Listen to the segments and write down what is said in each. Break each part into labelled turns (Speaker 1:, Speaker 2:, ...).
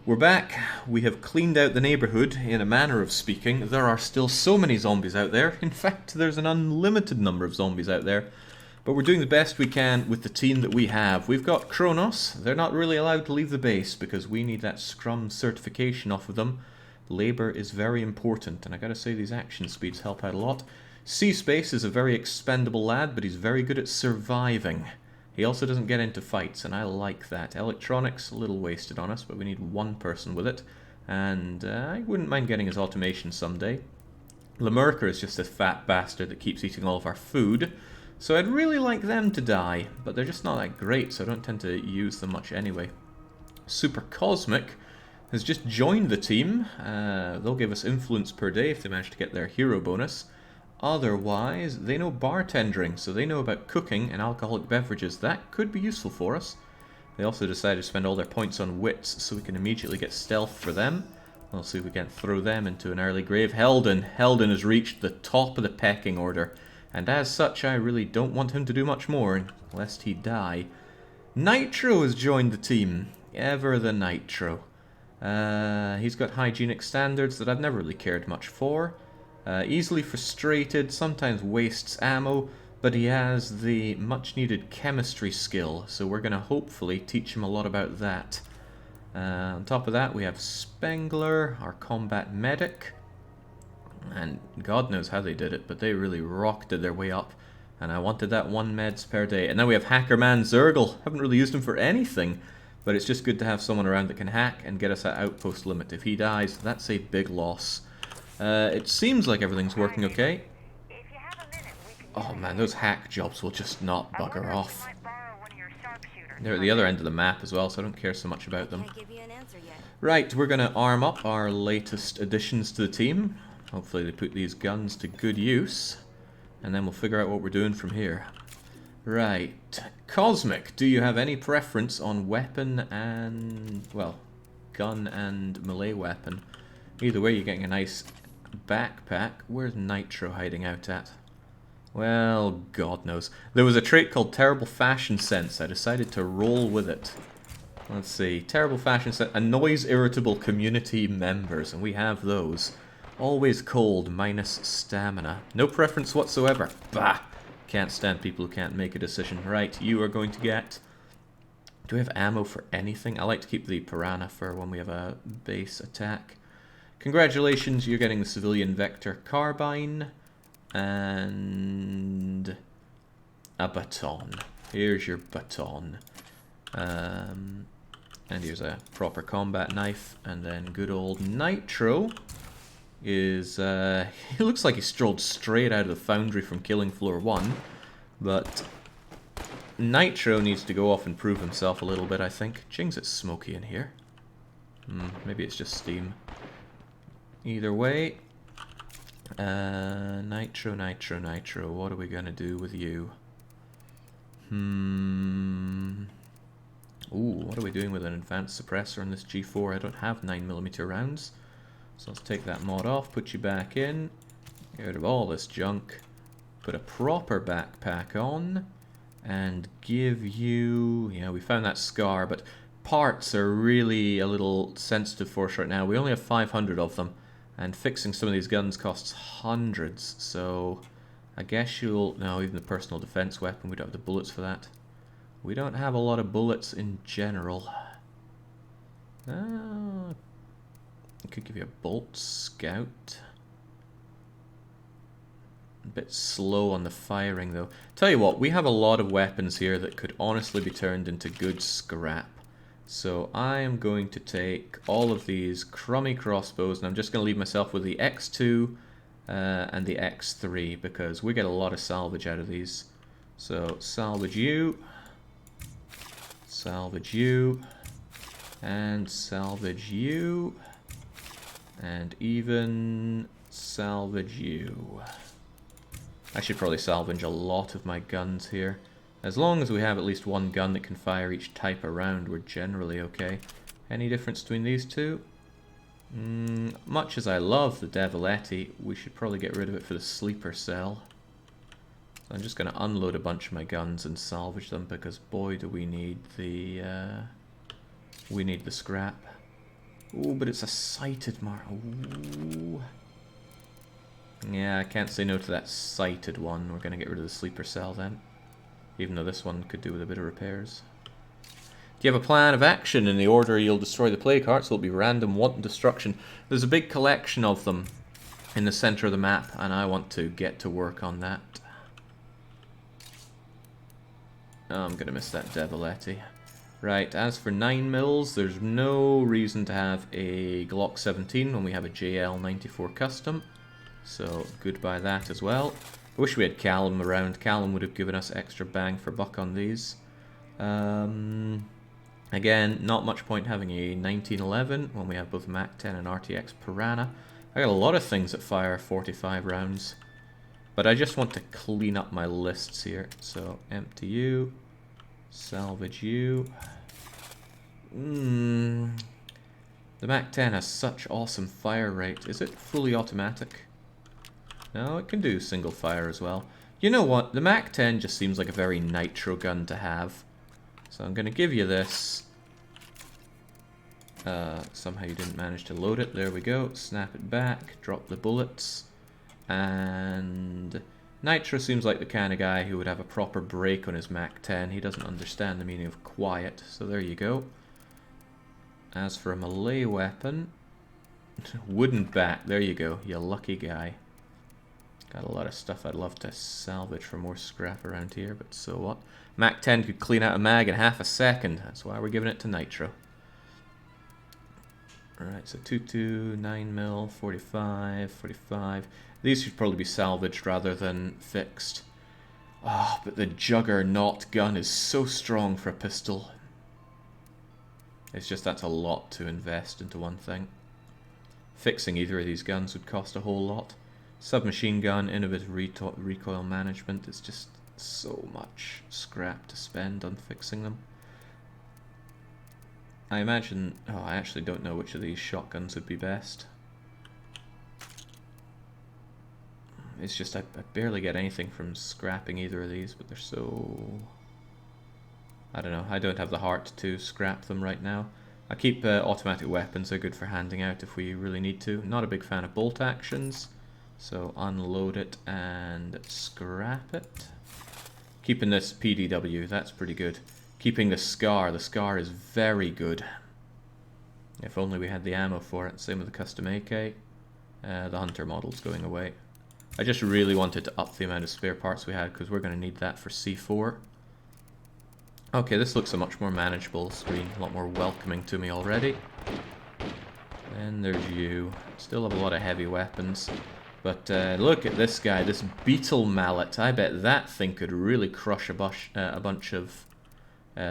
Speaker 1: We're back. We have cleaned out the neighborhood, in a manner of speaking. There are still so many zombies out there. In fact, there's an unlimited number of zombies out there. But we're doing the best we can with the team that we have. We've got Kronos. They're not really allowed to leave the base because we need that Scrum certification off of them. Labor is very important, and I gotta say these action speeds help out a lot. C-Space is a very expendable lad, but he's very good at surviving. He also doesn't get into fights, and I like that. Electronics, a little wasted on us, but we need one person with it. And I wouldn't mind getting his automation someday. Lemurker is just a fat bastard that keeps eating all of our food. So I'd really like them to die, but they're just not that great, so I don't tend to use them much anyway. Super Cosmic has just joined the team. They'll give us influence per day if they manage to get their hero bonus. Otherwise, they know bartending, so they know about cooking and alcoholic beverages. That could be useful for us. They also decided to spend all their points on wits, so we can immediately get stealth for them. We'll see if we can throw them into an early grave. Helden has reached the top of the pecking order, and as such, I really don't want him to do much more, lest he die. Nitro has joined the team. Ever the Nitro. He's got hygienic standards that I've never really cared much for. Easily frustrated, sometimes wastes ammo, but he has the much needed chemistry skill, so we're going to hopefully teach him a lot about that. On top of that we have Spengler, our combat medic, and God knows how they did it, but they really rocketed their way up, and I wanted that 1 meds per day. And then we have Hackerman Zergle. Haven't really used him for anything, but it's just good to have someone around that can hack and get us that outpost limit. If he dies, that's a big loss. It seems like everything's working okay. Oh man, those hack jobs will just not bugger off. They're at the other end of the map as well, so I don't care so much about them. Right, we're going to arm up our latest additions to the team. Hopefully they put these guns to good use. And then we'll figure out what we're doing from here. Right. Cosmic, do you have any preference on weapon and, well, gun and melee weapon? Either way, you're getting a nice backpack. Where's Nitro hiding out at? Well, God knows. There was a trait called Terrible Fashion Sense. I decided to roll with it. Let's see. Terrible Fashion Sense annoys irritable community members, and we have those. Always cold, minus stamina. No preference whatsoever. Bah! Can't stand people who can't make a decision. Right, you are going to get... Do we have ammo for anything? I like to keep the Piranha for when we have a base attack. Congratulations, you're getting the Civilian Vector Carbine and a baton. Here's your baton. And here's a proper combat knife. And then good old Nitro is... he looks like he strolled straight out of the foundry from Killing Floor 1. But Nitro needs to go off and prove himself a little bit, I think. Jings, it's smoky in here. Maybe it's just steam. Either way, Nitro, what are we going to do with you? Ooh, what are we doing with an advanced suppressor on this G4? I don't have 9mm rounds. So let's take that mod off, put you back in, get rid of all this junk, put a proper backpack on, and give you... Yeah, we found that scar, but parts are really a little sensitive for us right now. We only have 500 of them. And fixing some of these guns costs hundreds, so I guess you'll... No, even the personal defense weapon, we don't have the bullets for that. We don't have a lot of bullets in general. I could give you a bolt scout. A bit slow on the firing though. Tell you what, we have a lot of weapons here that could honestly be turned into good scrap. So I am going to take all of these crummy crossbows, and I'm just going to leave myself with the X2 and the X3, because we get a lot of salvage out of these. So salvage you, and salvage you, and even salvage you. I should probably salvage a lot of my guns here. As long as we have at least one gun that can fire each type of round, we're generally okay. Any difference between these two? Much as I love the Deviletti, we should probably get rid of it for the sleeper cell. So I'm just going to unload a bunch of my guns and salvage them, because boy do we need the scrap. Oh, but it's a sighted mark. Ooh. Yeah, I can't say no to that sighted one. We're going to get rid of the sleeper cell then. Even though this one could do with a bit of repairs. Do you have a plan of action? In the order you'll destroy the plague hearts will be random wanton destruction. There's a big collection of them in the center of the map, and I want to get to work on that. Oh, I'm going to miss that Deviletti. Right, as for 9 mils, there's no reason to have a Glock 17 when we have a JL94 custom. So, goodbye that as well. I wish we had Callum around. Callum would have given us extra bang for buck on these. Again, not much point having a 1911 when we have both MAC-10 and RTX Piranha. I got a lot of things that fire 45 rounds. But I just want to clean up my lists here. So, empty you. Salvage you. The MAC-10 has such awesome fire rate. Is it fully automatic? No, it can do single fire as well. You know what? The MAC-10 just seems like a very nitro gun to have. So I'm going to give you this. Somehow you didn't manage to load it. There we go. Snap it back. Drop the bullets. And Nitro seems like the kind of guy who would have a proper break on his MAC-10. He doesn't understand the meaning of quiet. So there you go. As for a melee weapon, wooden bat. There you go. You lucky guy. Got a lot of stuff I'd love to salvage for more scrap around here, but so what? MAC-10 could clean out a mag in half a second. That's why we're giving it to Nitro. Alright, so 2.2, 9mm, 45, 45. These should probably be salvaged rather than fixed. Ah, but the Juggernaut gun is so strong for a pistol. It's just that's a lot to invest into one thing. Fixing either of these guns would cost a whole lot. Submachine gun, innovative recoil management. It's just so much scrap to spend on fixing them. I imagine... Oh, I actually don't know which of these shotguns would be best. It's just I barely get anything from scrapping either of these, but they're so... I don't know, I don't have the heart to scrap them right now. I keep automatic weapons, they're good for handing out if we really need to. Not a big fan of bolt actions, so unload it and scrap it. Keeping this PDW, that's pretty good. Keeping the Scar is very good. If only we had the ammo for it. Same with the custom AK. The Hunter model's going away. I just really wanted to up the amount of spare parts we had because we're going to need that for C4. Okay, this looks a much more manageable screen, a lot more welcoming to me already. And there's you. Still have a lot of heavy weapons. But look at this guy, this Beetle Mallet. I bet that thing could really crush a bunch of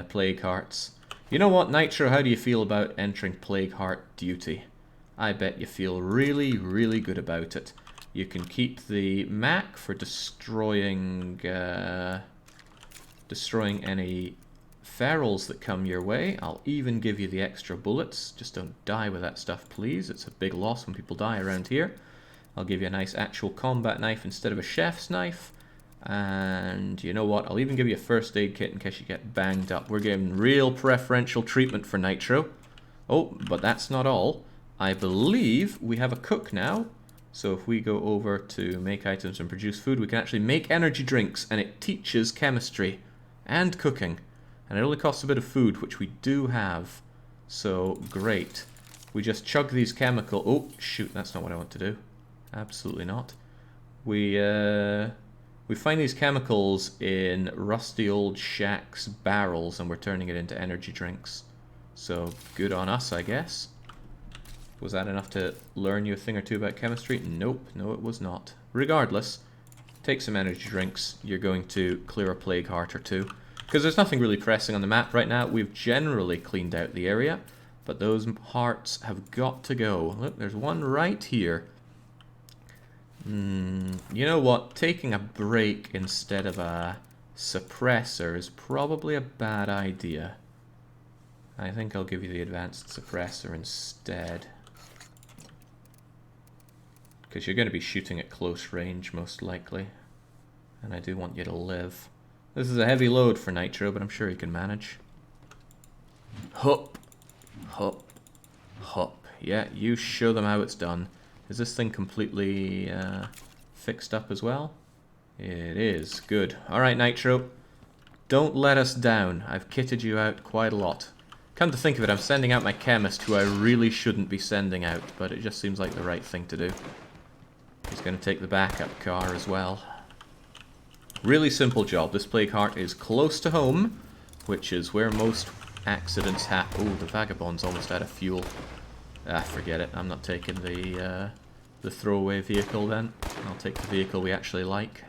Speaker 1: Plague Hearts. You know what, Nitro, how do you feel about entering Plague Heart duty? I bet you feel really, really good about it. You can keep the Mac for destroying any ferals that come your way. I'll even give you the extra bullets. Just don't die with that stuff, please. It's a big loss when people die around here. I'll give you a nice actual combat knife instead of a chef's knife. And you know what? I'll even give you a first aid kit in case you get banged up. We're giving real preferential treatment for Nitro. Oh, but that's not all. I believe we have a cook now. So if we go over to make items and produce food, we can actually make energy drinks, and it teaches chemistry and cooking. And it only costs a bit of food, which we do have. So great. We just chug these chemical... Oh, shoot, that's not what I want to do. Absolutely not. We find these chemicals in rusty old shacks' barrels, and we're turning it into energy drinks. So good on us, I guess. Was that enough to learn you a thing or two about chemistry? Nope, no it was not. Regardless, take some energy drinks. You're going to clear a Plague Heart or two. Because there's nothing really pressing on the map right now. We've generally cleaned out the area, but those hearts have got to go. Look, there's one right here. You know what? Taking a break instead of a suppressor is probably a bad idea. I think I'll give you the advanced suppressor instead. Because you're going to be shooting at close range, most likely. And I do want you to live. This is a heavy load for Nitro, but I'm sure he can manage. Hup. Hup. Hup. Yeah, you show them how it's done. Is this thing completely fixed up as well? It is. Good. Alright, Nitro. Don't let us down. I've kitted you out quite a lot. Come to think of it, I'm sending out my chemist, who I really shouldn't be sending out, but it just seems like the right thing to do. He's going to take the backup car as well. Really simple job. This plague heart is close to home, which is where most accidents happen. Ooh, the vagabond's almost out of fuel. Ah, forget it. I'm not taking the throwaway vehicle then. I'll take the vehicle we actually like.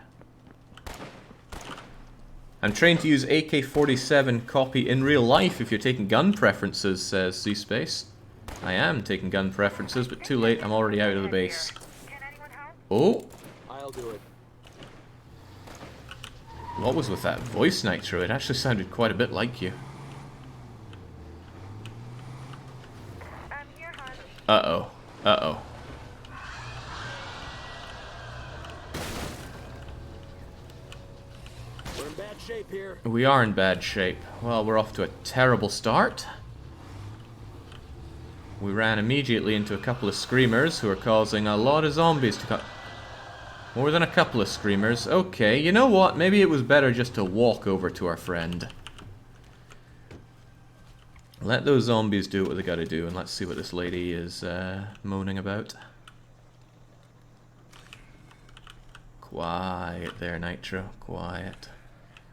Speaker 1: I'm trained to use AK-47 copy in real life if you're taking gun preferences, says C-Space. I am taking gun preferences, but too late, I'm already out of the base. Oh!
Speaker 2: I'll do it.
Speaker 1: What was with that voice, Nitro? It actually sounded quite a bit like you. Uh-oh. Uh-oh.
Speaker 2: We're in bad shape here.
Speaker 1: We are in bad shape. Well, we're off to a terrible start. We ran immediately into a couple of screamers who are causing a lot of zombies to come. More than a couple of screamers. Okay, you know what? Maybe it was better just to walk over to our friend. Let those zombies do what they gotta do, and let's see what this lady is moaning about. Quiet there, Nitro. Quiet.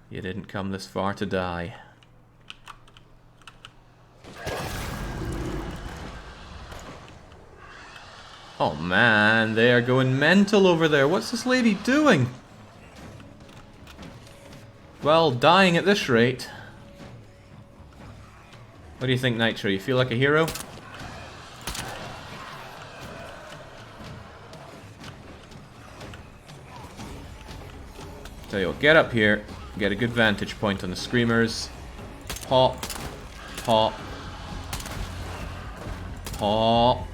Speaker 1: You didn't come this far to die. Oh man, they are going mental over there. What's this lady doing? Well, dying at this rate. What do you think, Nitro? You feel like a hero? Tell you what, get up here, get a good vantage point on the screamers. Pop, pop, pop.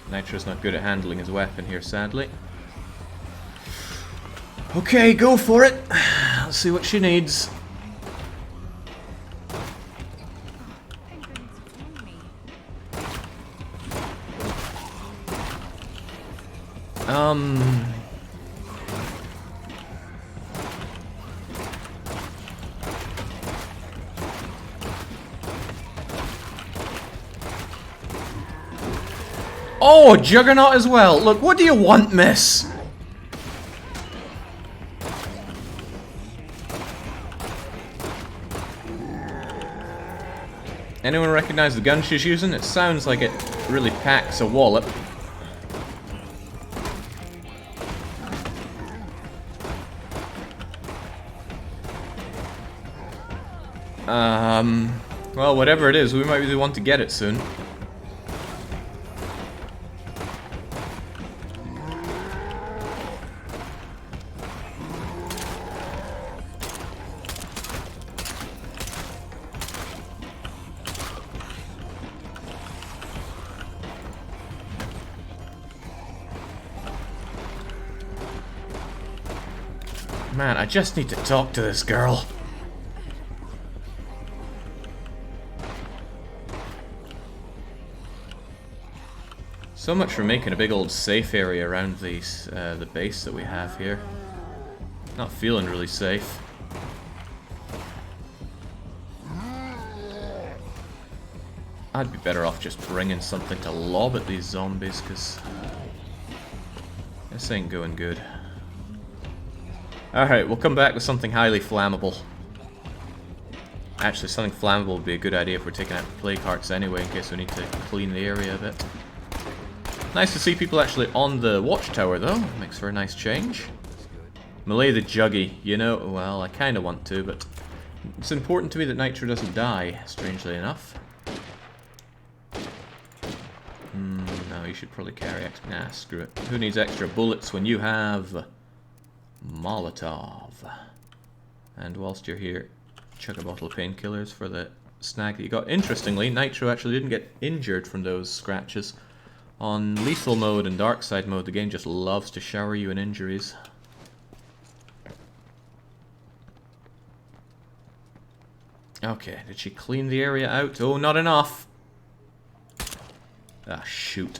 Speaker 1: Nitro's not good at handling his weapon here, sadly. Okay, go for it. Let's see what she needs. Oh, Juggernaut as well. Look, what do you want, miss? Anyone recognize the gun she's using? It sounds like it really packs a wallop. Well, whatever it is, we might be the one to get it soon. Man, I just need to talk to this girl. So much for making a big old safe area around these, the base that we have here. Not feeling really safe. I'd be better off just bringing something to lob at these zombies, because this ain't going good. Alright, we'll come back with something highly flammable. Actually, something flammable would be a good idea if we're taking out the plague hearts anyway, in case we need to clean the area a bit. Nice to see people actually on the watchtower, though. Makes for a nice change. Melee the Juggy. You know, well, I kind of want to, but it's important to me that Nitro doesn't die, strangely enough. No, you should probably carry extra... Nah, screw it. Who needs extra bullets when you have Molotov? And whilst you're here, chuck a bottle of painkillers for the snag that you got. Interestingly, Nitro actually didn't get injured from those scratches. On lethal mode and Darkside mode, the game just loves to shower you in injuries. Okay, did she clean the area out? Oh, not enough. Ah, shoot.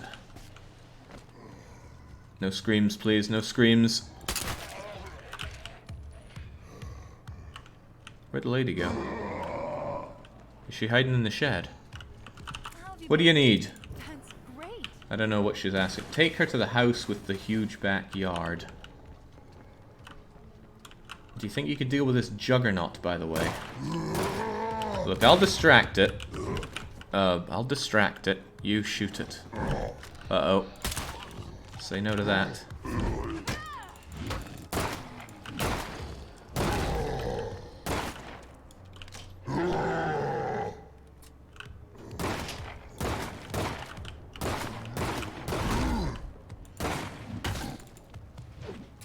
Speaker 1: No screams, please. No screams. Where'd the lady go? Is she hiding in the shed? What do you need?
Speaker 3: That's great.
Speaker 1: I don't know what she's asking. Take her to the house with the huge backyard. Do you think you could deal with this juggernaut, by the way? Look, I'll distract it. I'll distract it. You shoot it. Uh-oh. Say no to that.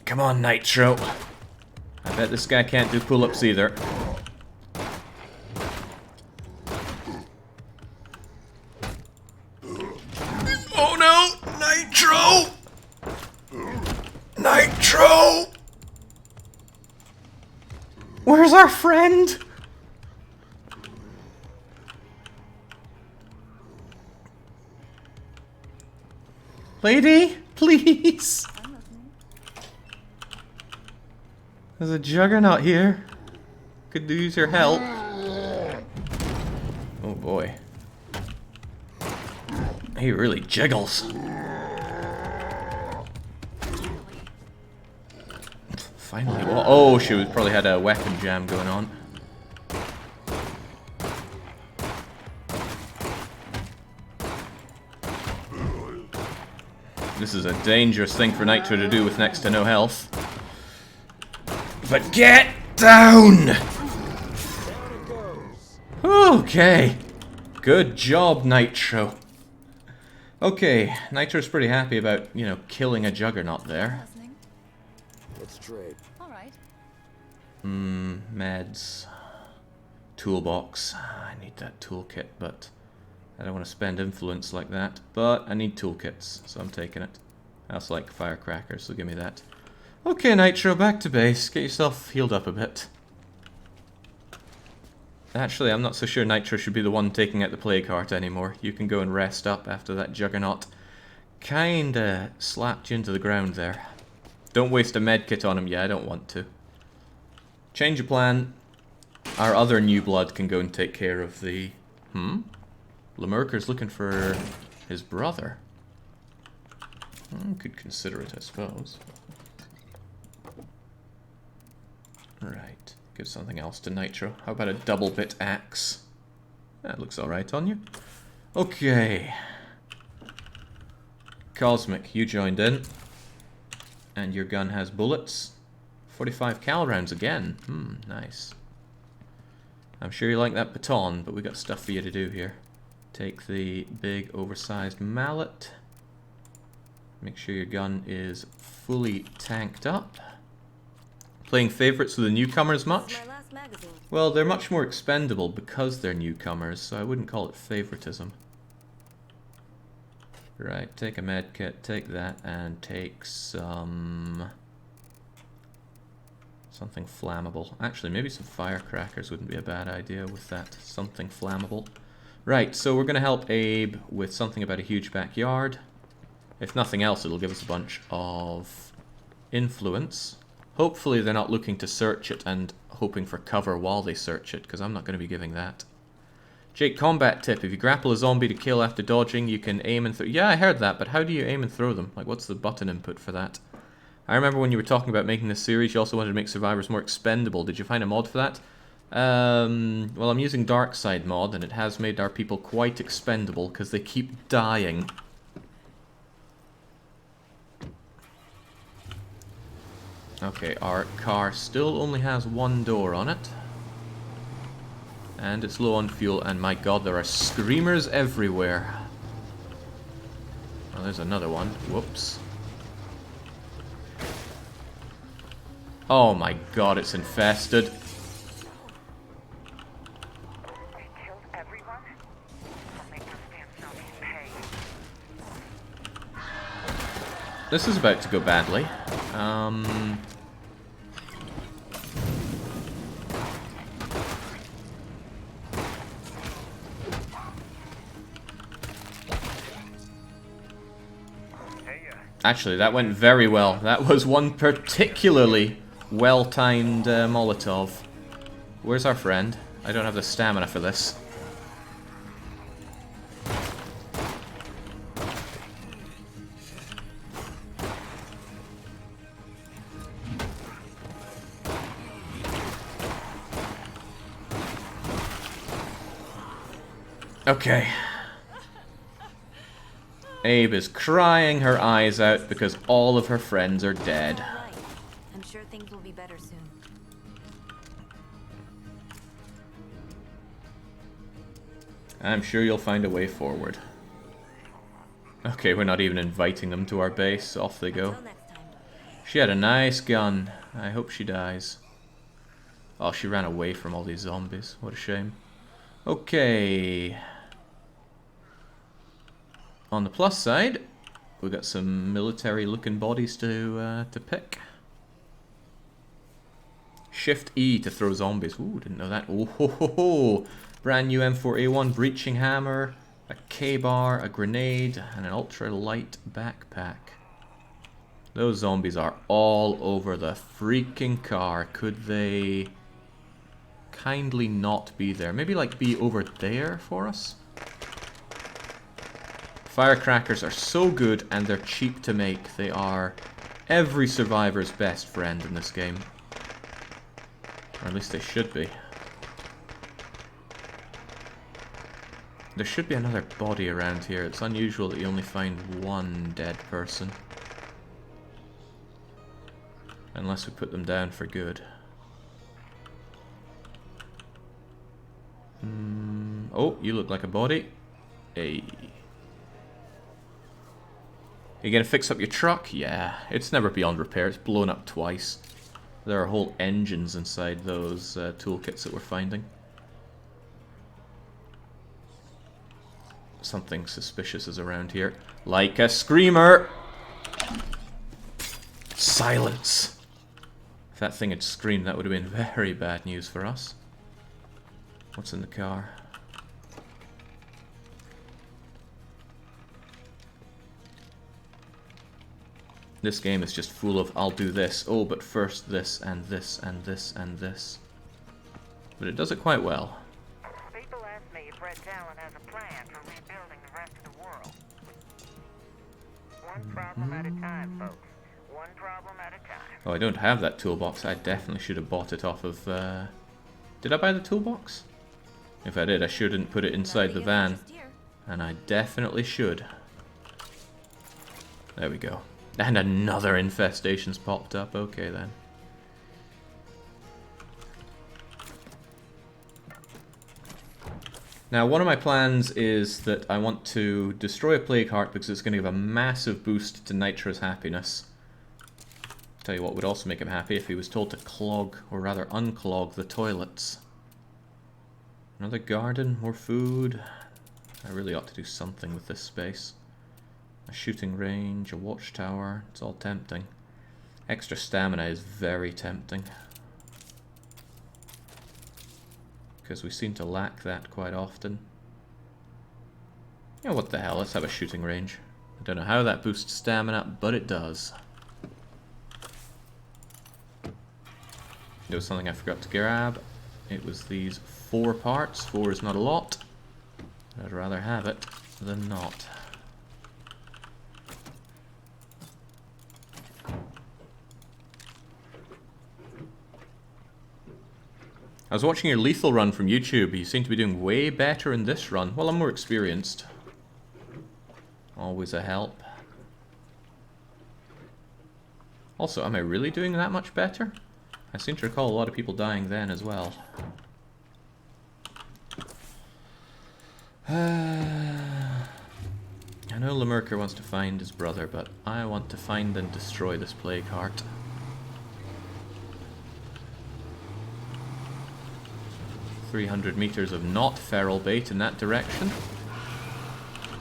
Speaker 1: Come on, Nitro. I bet this guy can't do pull-ups either. Oh no! Nitro! Nitro! Where's our friend? Lady, please!
Speaker 3: I'm listening.
Speaker 1: There's a juggernaut here. Could use your help. Oh boy. He really jiggles. Finally. Well, oh, she was probably had a weapon jam going on. This is a dangerous thing for Nitro to do with next to no health. But get down!
Speaker 2: Down it goes.
Speaker 1: Okay. Good job, Nitro. Okay, Nitro's pretty happy about, you know, killing a juggernaut there.
Speaker 3: Listening.
Speaker 2: Let's trade.
Speaker 3: All right.
Speaker 1: Meds. Toolbox. I need that toolkit, but I don't want to spend influence like that. But I need toolkits, so I'm taking it. I also like firecrackers, so give me that. Okay, Nitro, back to base. Get yourself healed up a bit. Actually, I'm not so sure Nitro should be the one taking out the plague heart anymore. You can go and rest up after that juggernaut kinda slapped you into the ground there. Don't waste a medkit on him. Yeah, I don't want to. Change of plan. Our other new blood can go and take care of the... Lemurker's looking for his brother. Could consider it, I suppose. Right. Give something else to Nitro. How about a double bit axe? That looks alright on you. Okay. Cosmic, you joined in. And your gun has bullets. 45 cal rounds again. Nice. I'm sure you like that baton, but we got stuff for you to do here. Take the big oversized mallet. Make sure your gun is fully tanked up. Playing favorites with the newcomers much?
Speaker 3: My last magazine.
Speaker 1: Well, they're much more expendable because they're newcomers, so I wouldn't call it favoritism. Right, take a med kit, take that, and take some... something flammable. Actually, maybe some firecrackers wouldn't be a bad idea with that. Something flammable. Right, so we're going to help Abe with something about a huge backyard. If nothing else, it'll give us a bunch of influence. Hopefully they're not looking to search it and hoping for cover while they search it, because I'm not going to be giving that. Jake, combat tip. If you grapple a zombie to kill after dodging, you can aim and throw... Yeah, I heard that, but how do you aim and throw them? Like, what's the button input for that? I remember when you were talking about making this series, you also wanted to make survivors more expendable. Did you find a mod for that? Well, I'm using Darkside mod, and it has made our people quite expendable, because they keep dying. Okay, our car still only has one door on it. And it's low on fuel, and my god, there are screamers everywhere. Oh, there's another one. Whoops. Oh my god, it's infested.
Speaker 4: They killed everyone? I'll make those damn zombies pay.
Speaker 1: This is about to go badly. Actually, that went very well. That was one particularly well-timed Molotov. Where's our friend? I don't have the stamina for this. Okay. Abe is crying her eyes out because all of her friends are dead.
Speaker 3: Right. I'm sure things will be better soon.
Speaker 1: I'm sure you'll find a way forward. Okay, we're not even inviting them to our base. Off they go.
Speaker 3: Until next time.
Speaker 1: She had a nice gun. I hope she dies. Oh, she ran away from all these zombies. What a shame. Okay. On the plus side, we got some military-looking bodies to pick. Shift E to throw zombies. Ooh, didn't know that. Oh ho ho ho! Brand new M4A1 breaching hammer, a K-bar, a grenade, and an ultra-light backpack. Those zombies are all over the freaking car. Could they kindly not be there? Maybe like be over there for us? Firecrackers are so good and they're cheap to make. They are every survivor's best friend in this game. Or at least they should be. There should be another body around here. It's unusual that you only find one dead person. Unless we put them down for good. Oh, you look like a body. Hey. You gonna fix up your truck? Yeah, it's never beyond repair. It's blown up twice. There are whole engines inside those toolkits that we're finding. Something suspicious is around here. Like a screamer! Silence! If that thing had screamed, that would have been very bad news for us. What's in the car? This game is just full of, I'll do this, oh, but first this, and this, and this, and this. But it does it quite well.
Speaker 4: People ask me if Red Talon has a plan for rebuilding the rest of the world. One problem at a time, folks. One problem at a time.
Speaker 1: Oh, I don't have that toolbox. I definitely should have bought it off of... Did I buy the toolbox? If I did, I shouldn't put it inside the van. And I definitely should. There we go. And another infestation's popped up. Okay, then. Now, one of my plans is that I want to destroy a Plague Heart because it's going to give a massive boost to Nitro's happiness. Tell you what would also make him happy if he was told to clog, or rather unclog, the toilets. Another garden, more food. I really ought to do something with this space. A shooting range, a watchtower, it's all tempting. Extra stamina is very tempting. Because we seem to lack that quite often. Yeah, what the hell, let's have a shooting range. I don't know how that boosts stamina, but it does. There was something I forgot to grab. It was these 4 parts. 4 is not a lot. I'd rather have it than not. I was watching your lethal run from YouTube. You seem to be doing way better in this run. Well, I'm more experienced. Always a help. Also, am I really doing that much better? I seem to recall a lot of people dying then as well. I know Lemurker wants to find his brother, but I want to find and destroy this Plague Heart. .300 meters of not feral bait in that direction.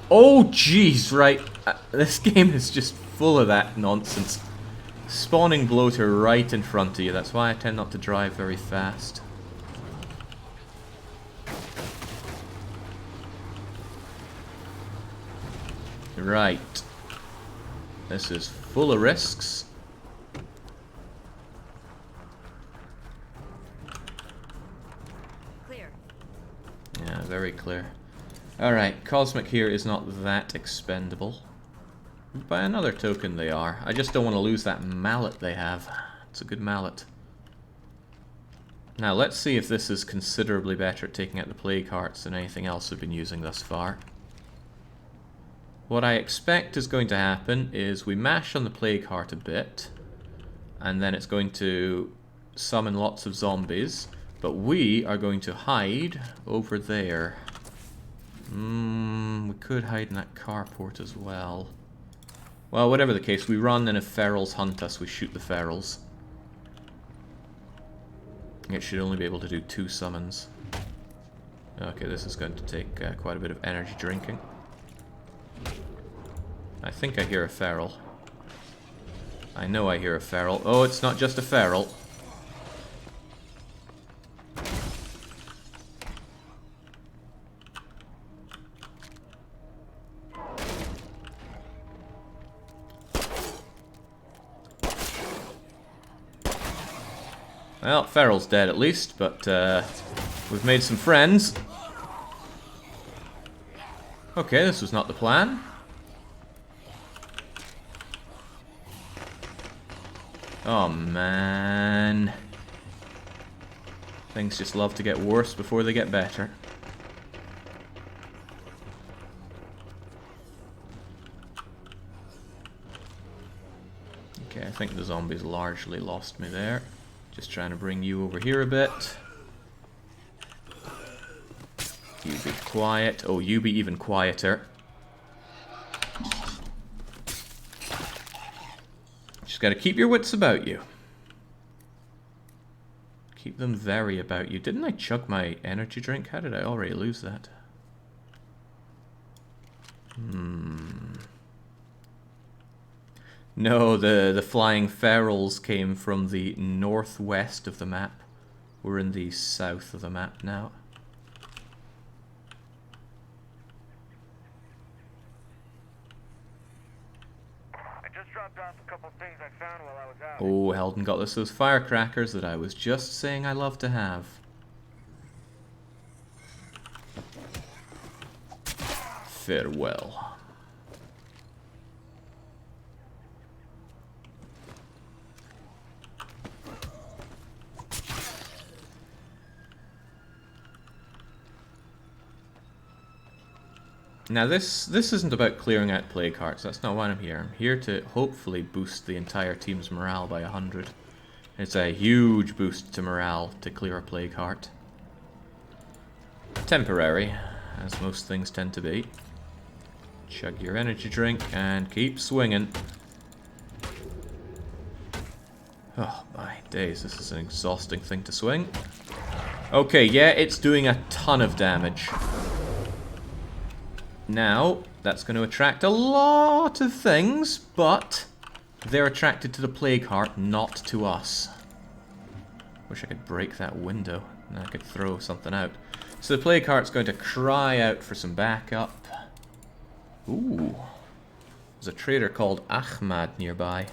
Speaker 1: Oh jeez, right. This game is just full of that nonsense. Spawning bloater right in front of you. That's why I tend not to drive very fast. Right. This is full of risks.
Speaker 3: Clear.
Speaker 1: Yeah, very clear. Alright, Cosmic here is not that expendable. By another token they are. I just don't want to lose that mallet they have. It's a good mallet. Now let's see if this is considerably better at taking out the Plague Hearts than anything else we've been using thus far. What I expect is going to happen is we mash on the Plague Heart a bit, and then it's going to summon lots of zombies, but we are going to hide over there. We could hide in that carport as well. Well, whatever the case, we run, and if ferals hunt us, we shoot the ferals. It should only be able to do 2 summons. Okay, this is going to take quite a bit of energy drinking. I think I hear a feral. I know I hear a feral. Oh, it's not just a feral. Well, Feral's dead at least, but we've made some friends. Okay, this was not the plan. Oh man. Things just love to get worse before they get better. Okay, I think the zombies largely lost me there. Just trying to bring you over here a bit. You be quiet. Oh, you be even quieter. Just gotta keep your wits about you. Keep them very about you. Didn't I chug my energy drink? How did I already lose that? No, the flying ferals came from the northwest of the map. We're in the south of the map now.
Speaker 4: I just dropped off a couple things I found while I was out.
Speaker 1: Oh, Helden got us those firecrackers that I was just saying I love to have. Farewell. Now this isn't about clearing out Plague Hearts, that's not why I'm here. I'm here to hopefully boost the entire team's morale by 100. It's a huge boost to morale to clear a Plague Heart. Temporary, as most things tend to be. Chug your energy drink and keep swinging. Oh my days, this is an exhausting thing to swing. Okay, yeah, it's doing a ton of damage. Now, that's going to attract a lot of things, but they're attracted to the Plague Heart, not to us. Wish I could break that window, and I could throw something out. So the Plague Heart's going to cry out for some backup. Ooh. There's a trader called Ahmad nearby.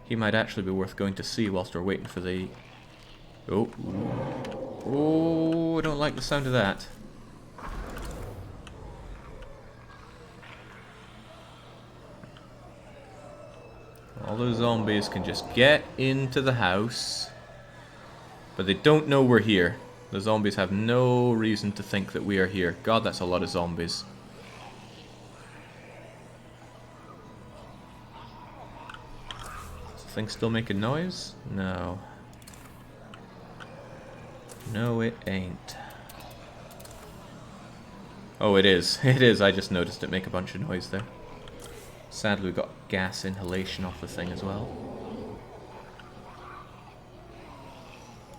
Speaker 1: He might actually be worth going to see whilst we're waiting for the... Oh. Oh, I don't like the sound of that. All those zombies can just get into the house, but they don't know we're here. The zombies have no reason to think that we are here. God, that's a lot of zombies. Is the thing still making noise? No. No, it ain't. Oh, it is. It is. I just noticed it make a bunch of noise there. Sadly, we got gas inhalation off the thing as well.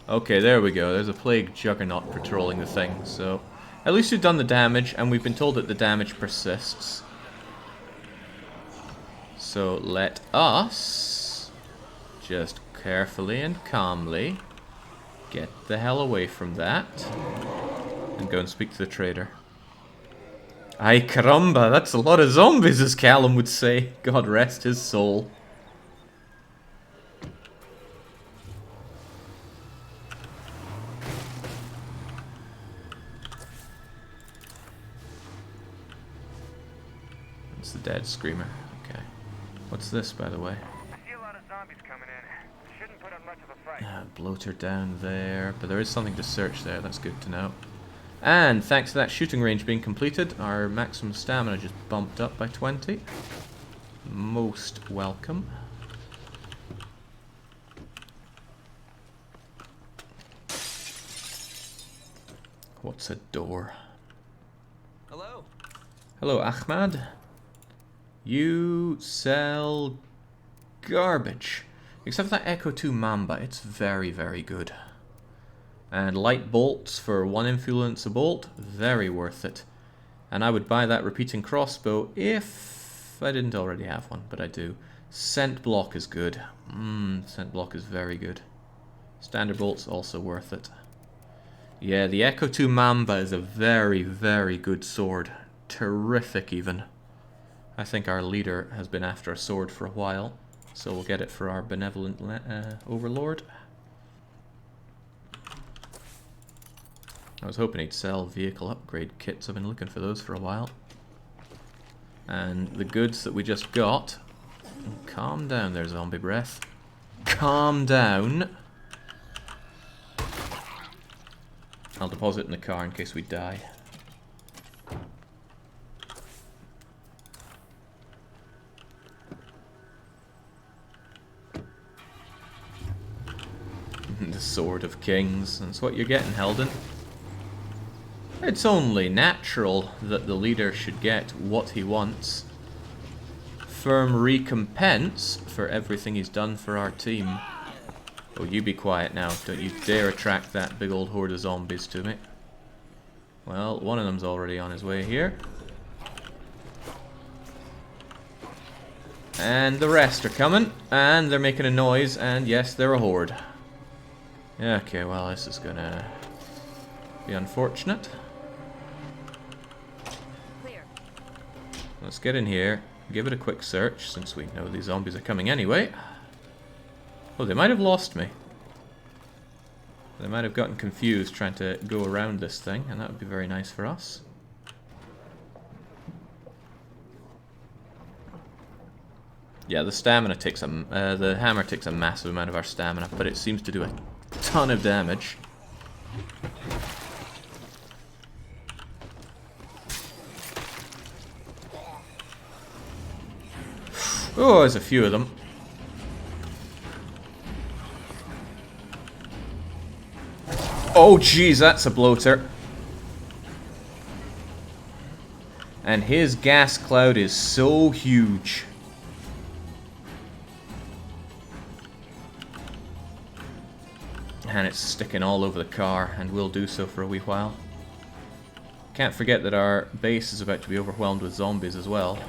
Speaker 1: Okay, there we go. There's a plague juggernaut patrolling the thing, so at least we've done the damage, and we've been told that the damage persists. So let us just carefully and calmly get the hell away from that and go and speak to the trader. Ay caramba, that's a lot of zombies, as Callum would say. God rest his soul. It's the dead screamer. Okay. What's this, by the way?
Speaker 4: I see a lot of zombies coming in. Shouldn't put up much of a fight.
Speaker 1: Bloater down there. But there is something to search there. That's good to know. And thanks to that shooting range being completed, our maximum stamina just bumped up by 20. Most welcome. What's a door?
Speaker 2: Hello.
Speaker 1: Hello, Ahmad. You sell garbage. Except for that Echo 2 Mamba, it's very, very good. And light bolts for 1 influence a bolt, very worth it. And I would buy that repeating crossbow if I didn't already have one, but I do. Scent block is good. Scent block is very good. Standard bolts also worth it. Yeah, the Echo 2 Mamba is a very, very good sword. Terrific even. I think our leader has been after a sword for a while, so we'll get it for our benevolent overlord. I was hoping he'd sell vehicle upgrade kits. I've been looking for those for a while. And the goods that we just got... Calm down there, zombie breath. Calm down. I'll deposit in the car in case we die. The Sword of Kings. That's what you're getting, Helden. It's only natural that the leader should get what he wants. Firm recompense for everything he's done for our team. Oh, you be quiet now. Don't you dare attract that big old horde of zombies to me. Well, one of them's already on his way here. And the rest are coming. And they're making a noise. And yes, they're a horde. Okay, well, this is gonna be unfortunate.
Speaker 3: Clear.
Speaker 1: Let's get in here, give it a quick search, since we know these zombies are coming anyway. Oh, they might have lost me. They might have gotten confused trying to go around this thing, and that would be very nice for us. Yeah, the stamina takes the hammer takes a massive amount of our stamina, but it seems to do a ton of damage. Oh, there's a few of them. Oh, geez, that's a bloater. And his gas cloud is so huge. And it's sticking all over the car, and will do so for a wee while. Can't forget that our base is about to be overwhelmed with zombies as well.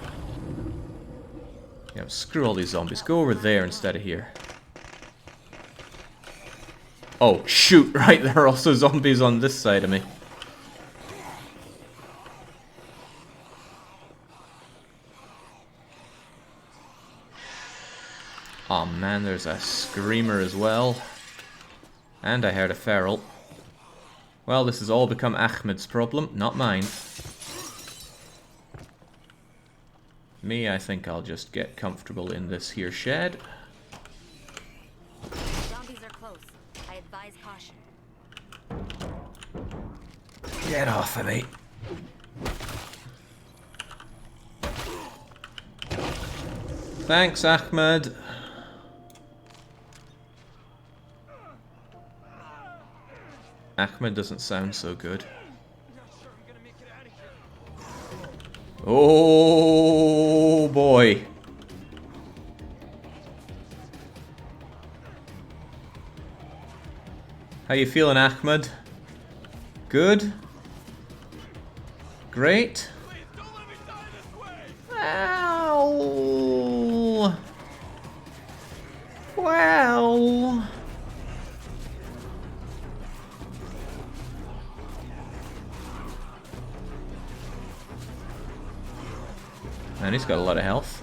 Speaker 1: Yeah, screw all these zombies. Go over there instead of here. Oh, shoot, right, there are also zombies on this side of me. Oh man, there's a screamer as well. And I heard a feral. Well, this has all become Ahmed's problem, not mine. Me, I think I'll just get comfortable in this here shed.
Speaker 3: Zombies are close. I advise caution.
Speaker 1: Get off of me. Thanks, Ahmed. Ahmed doesn't sound so good. Oh boy. How you feeling, Ahmed? Good? Great? Well... Well... And he's got a lot of health.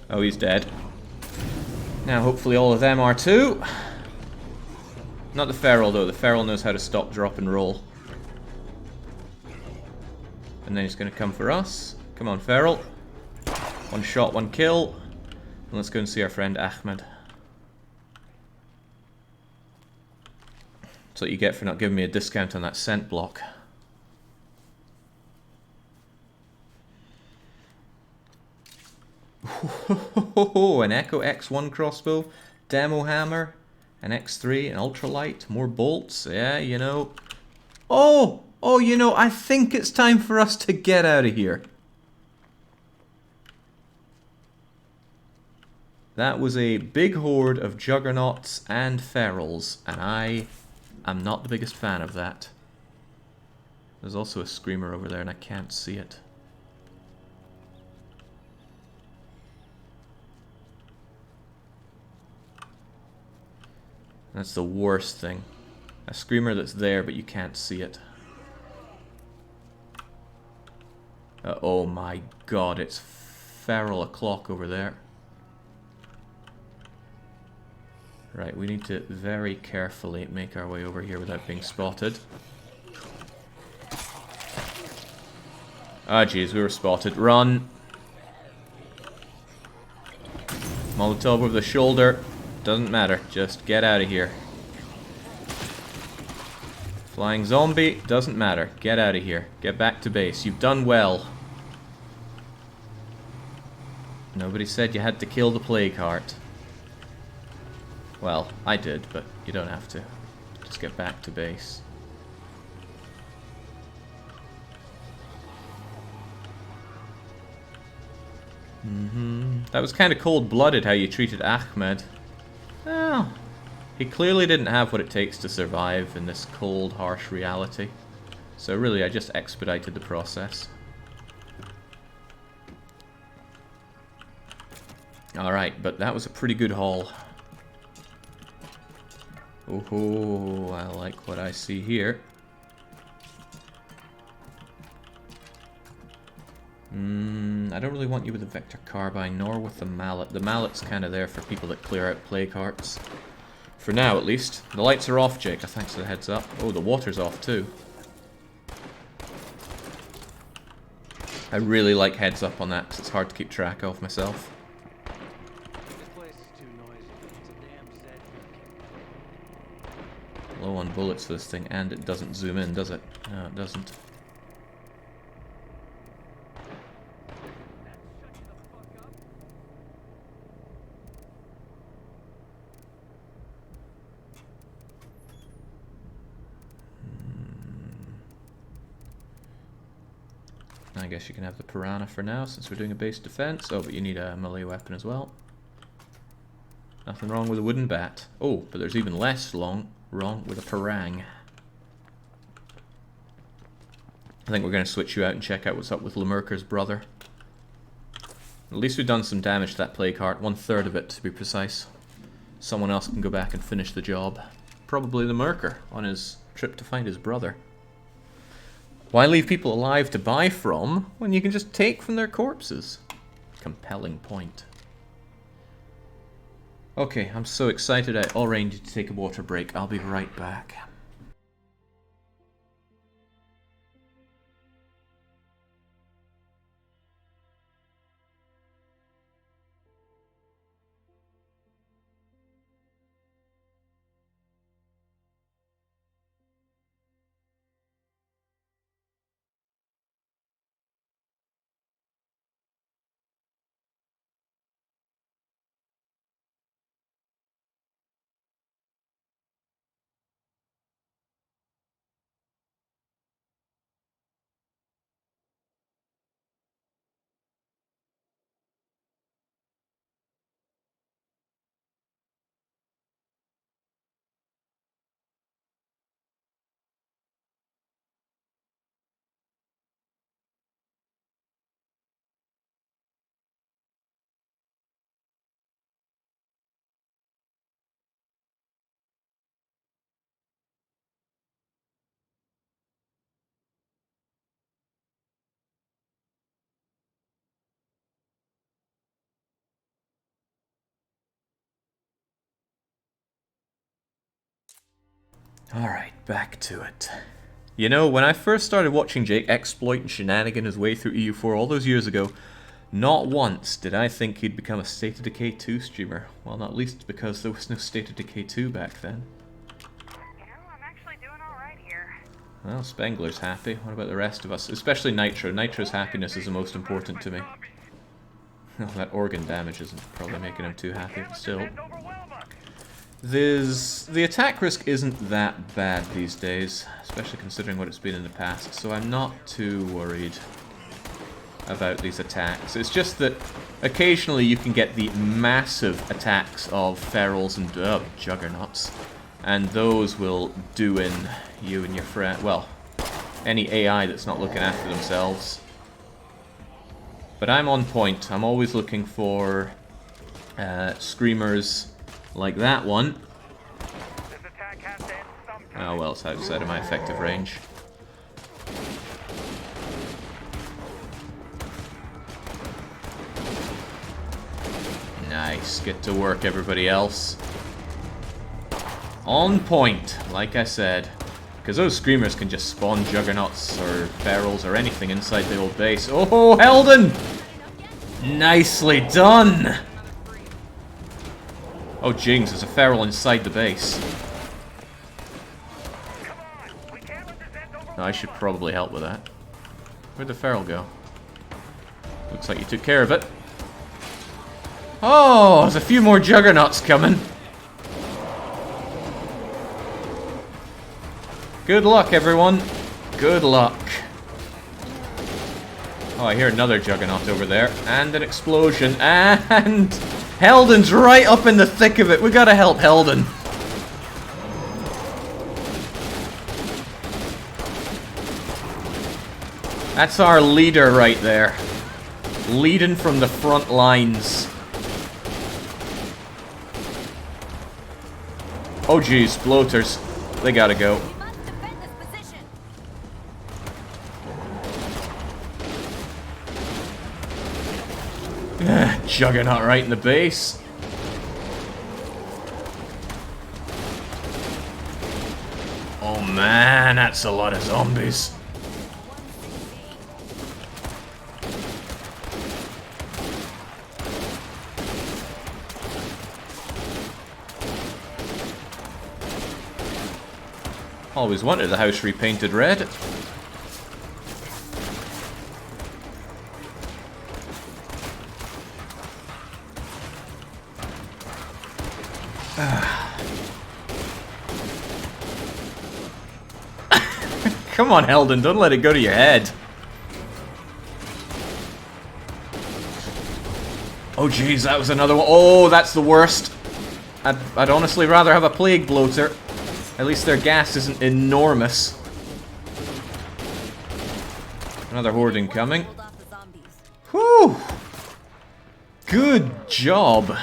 Speaker 1: Oh, he's dead. Now, hopefully all of them are too. Not the feral, though. The feral knows how to stop, drop, and roll. And then he's going to come for us. Come on, feral. One shot, one kill. And let's go and see our friend Ahmed. That's what you get for not giving me a discount on that scent block. An Echo X1 crossbow, demo hammer, an X3, an ultralight, more bolts. Yeah, you know. Oh, you know, I think it's time for us to get out of here. That was a big horde of juggernauts and ferals, and I am not the biggest fan of that. There's also a screamer over there, and I can't see it. That's the worst thing. A screamer that's there, but you can't see it. Oh my god, it's feral o'clock over there. Right, we need to very carefully make our way over here without being spotted. Ah, jeez, we were spotted. Run! Molotov over the shoulder. Doesn't matter, just get out of here. Flying zombie, doesn't matter. Get out of here. Get back to base. You've done well. Nobody said you had to kill the plague heart. Well, I did, but you don't have to. Just get back to base. That was kind of cold-blooded how you treated Ahmed. Well, he clearly didn't have what it takes to survive in this cold, harsh reality. So really, I just expedited the process. Alright, but that was a pretty good haul. Oh, I like what I see here. I don't really want you with the Vector Carbine, nor with the Mallet. The Mallet's kind of there for people that clear out plague hearts. For now, at least. The lights are off, Jake. Thanks for the heads up. Oh, the water's off, too. I really like heads up on that, because it's hard to keep track of myself. Low on bullets for this thing, and it doesn't zoom in, does it? No, it doesn't. I guess you can have the Piranha for now, since we're doing a base defense. Oh, but you need a melee weapon as well. Nothing wrong with a wooden bat. Oh, but there's even less wrong with a Parang. I think we're going to switch you out and check out what's up with Lemurker's brother. At least we've done some damage to that plague heart, 1/3 of it to be precise. Someone else can go back and finish the job. Probably Lemurker on his trip to find his brother. Why leave people alive to buy from when you can just take from their corpses? Compelling point. Okay, I'm so excited I already need to take a water break. I'll be right back. Alright, back to it. You know, when I first started watching Jake exploit and shenanigan his way through EU4 all those years ago, not once did I think he'd become a State of Decay 2 streamer. Well, not least because there was no State of Decay 2 back then.
Speaker 4: You know, I'm actually doing alright here.
Speaker 1: Well, Spengler's happy. What about the rest of us? Especially Nitro. Nitro's happiness is the most important to me. Well, that organ damage isn't probably making him too happy, but still. The attack risk isn't that bad these days, especially considering what it's been in the past, so I'm not too worried about these attacks. It's just that occasionally you can get the massive attacks of ferals and juggernauts, and those will do in you and your friend, well, any AI that's not looking after themselves. But I'm on point. I'm always looking for screamers like that one.
Speaker 4: This attack has to end sometime.
Speaker 1: Oh well, it's outside of my effective range. Nice, get to work everybody else. On point, like I said. Because those screamers can just spawn juggernauts or ferals or anything inside the old base. Oh, Helden! Nicely done! Oh, Jings, there's a feral inside the base. No, I should probably help with that. Where'd the feral go? Looks like you took care of it. Oh, there's a few more juggernauts coming. Good luck, everyone. Good luck. Oh, I hear another juggernaut over there. And an explosion. And Helden's right up in the thick of it. We gotta help Helden. That's our leader right there. Leading from the front lines. Oh geez, bloaters. They gotta go. Juggernaut right in the base. Oh man, that's a lot of zombies. Always wanted the house repainted red. Come on, Helden, don't let it go to your head. Oh jeez, that was another one. Oh, that's the worst. I'd honestly rather have a plague bloater. At least their gas isn't enormous. Another horde incoming. Whew! Good job.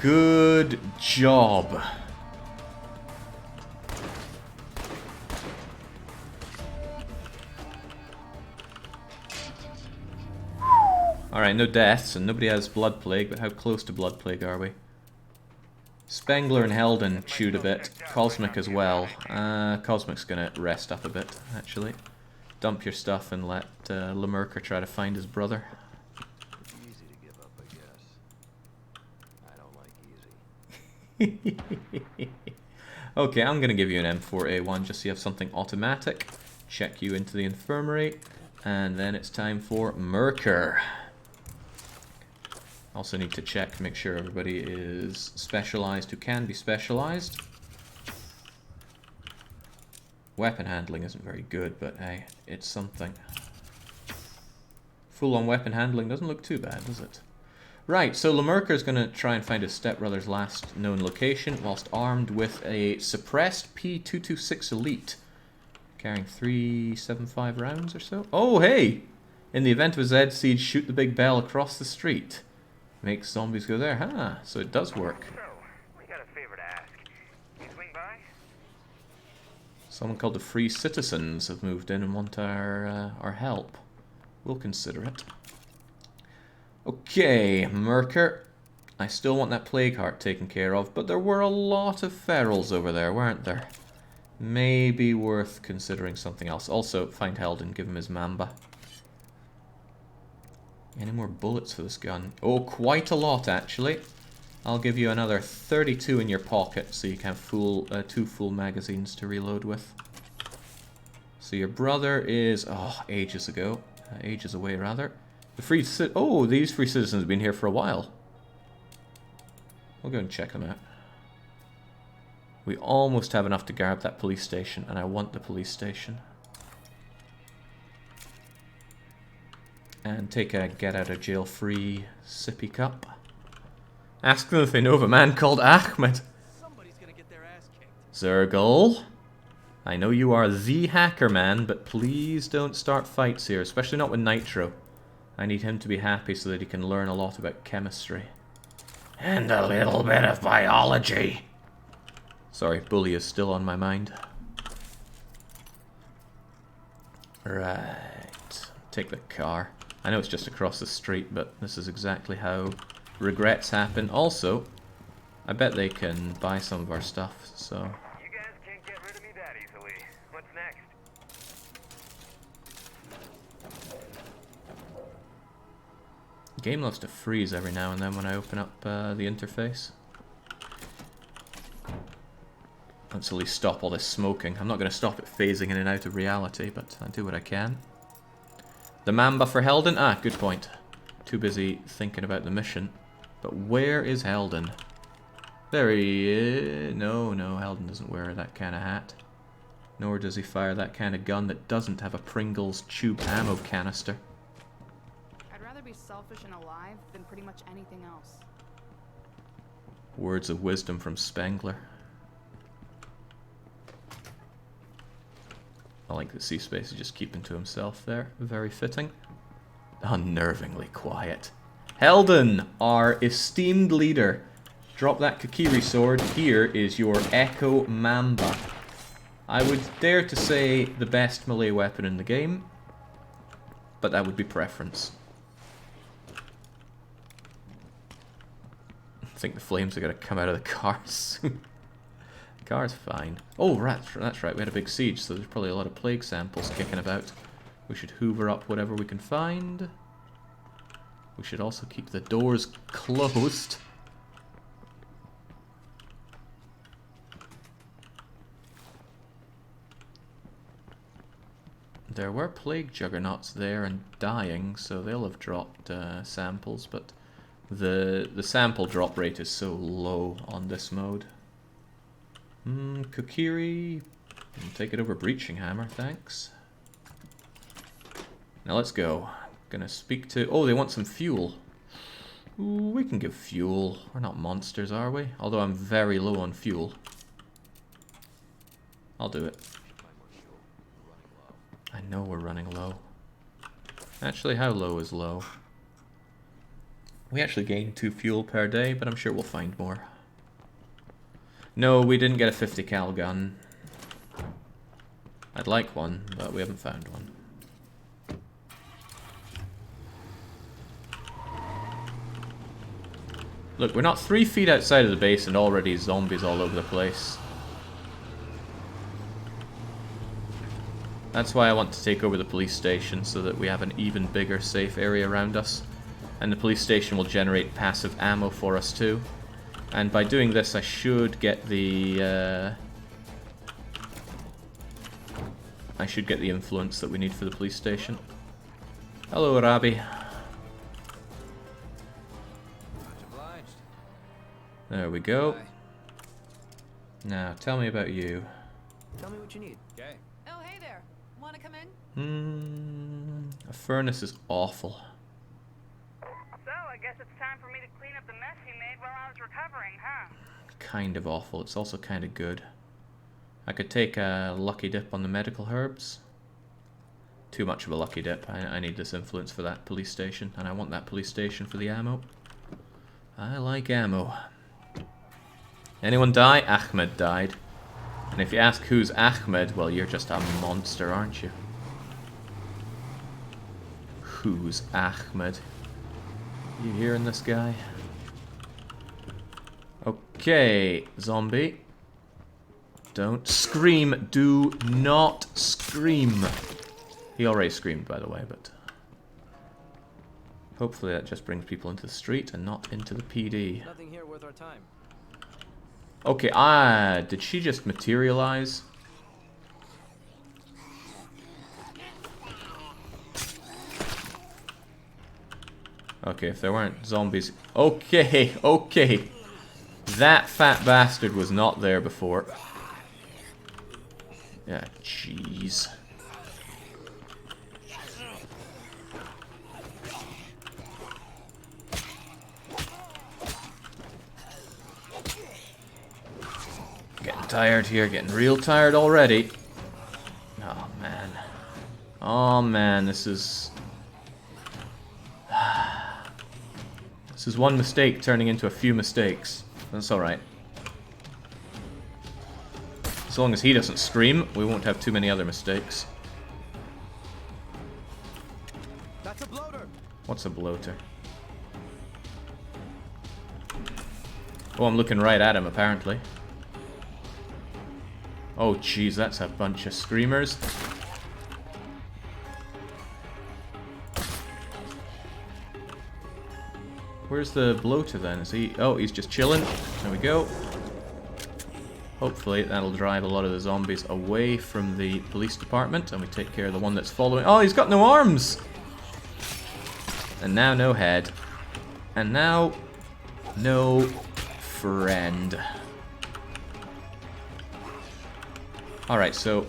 Speaker 1: Good job. Alright, no deaths, and nobody has Blood Plague, but how close to Blood Plague are we? Spengler and Helden chewed a bit. Cosmic as well. Cosmic's gonna rest up a bit, actually. Dump your stuff and let Lemurker try to find his brother.
Speaker 5: Easy to give up, I guess. I don't like easy.
Speaker 1: Okay, I'm gonna give you an M4A1 just so you have something automatic. Check you into the infirmary, and then it's time for Merker. Also need to check, make sure everybody is specialized who can be specialized. Weapon handling isn't very good, but hey, it's something. Full-on weapon handling doesn't look too bad, does it? Right, so Lemurker's going to try and find his stepbrother's last known location, whilst armed with a suppressed P226 Elite. Carrying 375 rounds or so. Oh, hey! In the event of a Z siege, shoot the big bell across the street. Makes zombies go there. Huh, so it does work.
Speaker 4: So, we got a favor to ask. You swing by?
Speaker 1: Someone called the Free Citizens have moved in and want our help. We'll consider it. Okay, Merker. I still want that plague heart taken care of, but there were a lot of ferals over there, weren't there? Maybe worth considering something else. Also, find Heldon, give him his Mamba. Any more bullets for this gun? Oh, quite a lot, actually. I'll give you another 32 in your pocket, so you can have 2 full magazines to reload with. So your brother is... oh, ages ago. Ages away, rather. The free... oh, these free citizens have been here for a while. We'll go and check them out. We almost have enough to grab that police station, and I want the police station. And take a get-out-of-jail-free sippy cup. Ask them if they know of a man called Ahmed.
Speaker 2: Somebody's gonna get their ass kicked.
Speaker 1: Zergul, I know you are the hacker man, but please don't start fights here, especially not with Nitro. I need him to be happy so that he can learn a lot about chemistry. And a little bit of biology. Sorry, bully is still on my mind. Right. Take the car. I know it's just across the street, but this is exactly how regrets happen. Also, I bet they can buy some of our stuff, so...
Speaker 4: You guys can't get rid of me that easily. What's next?
Speaker 1: The game loves to freeze every now and then when I open up the interface. Let's at least stop all this smoking. I'm not going to stop it phasing in and out of reality, but I do what I can. The Mamba for Heldon? Ah, good point. Too busy thinking about the mission. But where is Heldon? There he is. No, Heldon doesn't wear that kind of hat. Nor does he fire that kind of gun that doesn't have a Pringles tube ammo canister.
Speaker 6: I'd rather be selfish and alive than pretty much anything else.
Speaker 1: Words of wisdom from Spengler. I like that C-Space is just keeping to himself there. Very fitting. Unnervingly quiet. Heldon, our esteemed leader. Drop that Kakiri sword. Here is your Echo Mamba. I would dare to say the best melee weapon in the game, but that would be preference. I think the flames are going to come out of the car soon. The car's fine. Oh, that's right, we had a big siege, so there's probably a lot of plague samples kicking about. We should hoover up whatever we can find. We should also keep the doors closed. There were plague juggernauts there and dying, so they'll have dropped samples, but the sample drop rate is so low on this mode. Kokiri, take it over Breaching Hammer, thanks. Now let's go. Gonna speak to... oh, they want some fuel. Ooh, we can give fuel. We're not monsters, are we? Although I'm very low on fuel. I'll do it. I know we're running low. Actually, how low is low? We actually gain 2 fuel per day, but I'm sure we'll find more. No, we didn't get a 50 cal gun. I'd like one, but we haven't found one. Look, we're not 3 feet outside of the base and already zombies all over the place. That's why I want to take over the police station, so that we have an even bigger safe area around us. And the police station will generate passive ammo for us too. And by doing this, I should get the influence that we need for the police station. Hello, Arabi.
Speaker 2: Much obliged.
Speaker 1: There we go.
Speaker 2: Bye.
Speaker 1: Now, tell me about you.
Speaker 2: Tell me what you need. Okay.
Speaker 6: Oh, hey there. Want to come in?
Speaker 1: A furnace is awful.
Speaker 4: So, I guess it's time for me to clean up the mess you made while I was recovering, huh?
Speaker 1: Kind of awful. It's also kind of good. I could take a lucky dip on the medical herbs. Too much of a lucky dip. I need this influence for that police station, and I want that police station for the ammo. I like ammo. Anyone die? Ahmed died. And if you ask who's Ahmed, well, you're just a monster, aren't you? Who's Ahmed? You hearing this guy? Okay, zombie. Don't scream. Do not scream. He already screamed, by the way, but... hopefully that just brings people into the street and not into the PD.
Speaker 2: Nothing here worth our time.
Speaker 1: Okay, did she just materialize? Okay, if there weren't zombies... Okay, okay. That fat bastard was not there before. Yeah, jeez. Getting tired here, getting real tired already. Oh, man. Oh, man, this is... this is one mistake turning into a few mistakes. That's alright. As long as he doesn't scream, we won't have too many other mistakes.
Speaker 2: That's a bloater.
Speaker 1: What's a bloater? Oh, I'm looking right at him, apparently. Oh, jeez, that's a bunch of screamers. Where's the bloater then? Is he... oh, he's just chilling. There we go. Hopefully that'll drive a lot of the zombies away from the police department and we take care of the one that's following. Oh, he's got no arms! And now no head. And now no friend. Alright, so...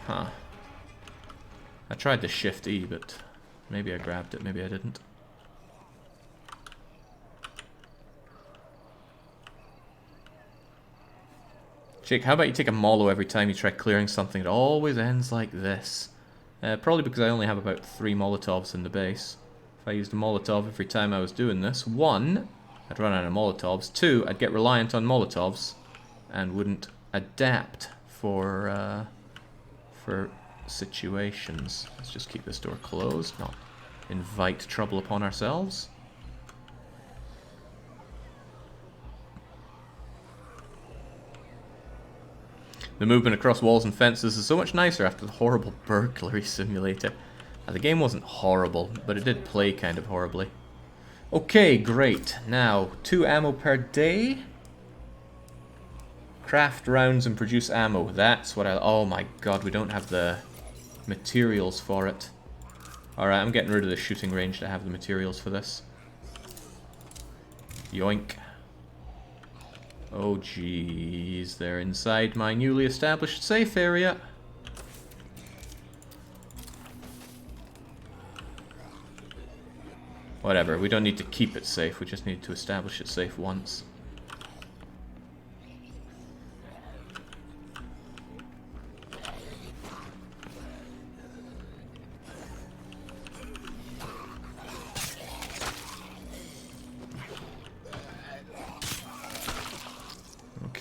Speaker 1: huh. I tried the Shift E, but maybe I grabbed it, maybe I didn't. Jake, how about you take a Molo every time you try clearing something? It always ends like this. Probably because I only have about 3 Molotovs in the base. If I used a Molotov every time I was doing this, 1, I'd run out of Molotovs. 2, I'd get reliant on Molotovs and wouldn't adapt for situations. Let's just keep this door closed, not invite trouble upon ourselves. The movement across walls and fences is so much nicer after the horrible burglary simulator. The game wasn't horrible, but it did play kind of horribly. Okay, great. Now, 2 ammo per day. Craft rounds and produce ammo. That's what I... oh my god, we don't have the materials for it. Alright, I'm getting rid of the shooting range to have the materials for this. Yoink. Oh jeez, they're inside my newly established safe area. Whatever, we don't need to keep it safe, we just need to establish it safe once.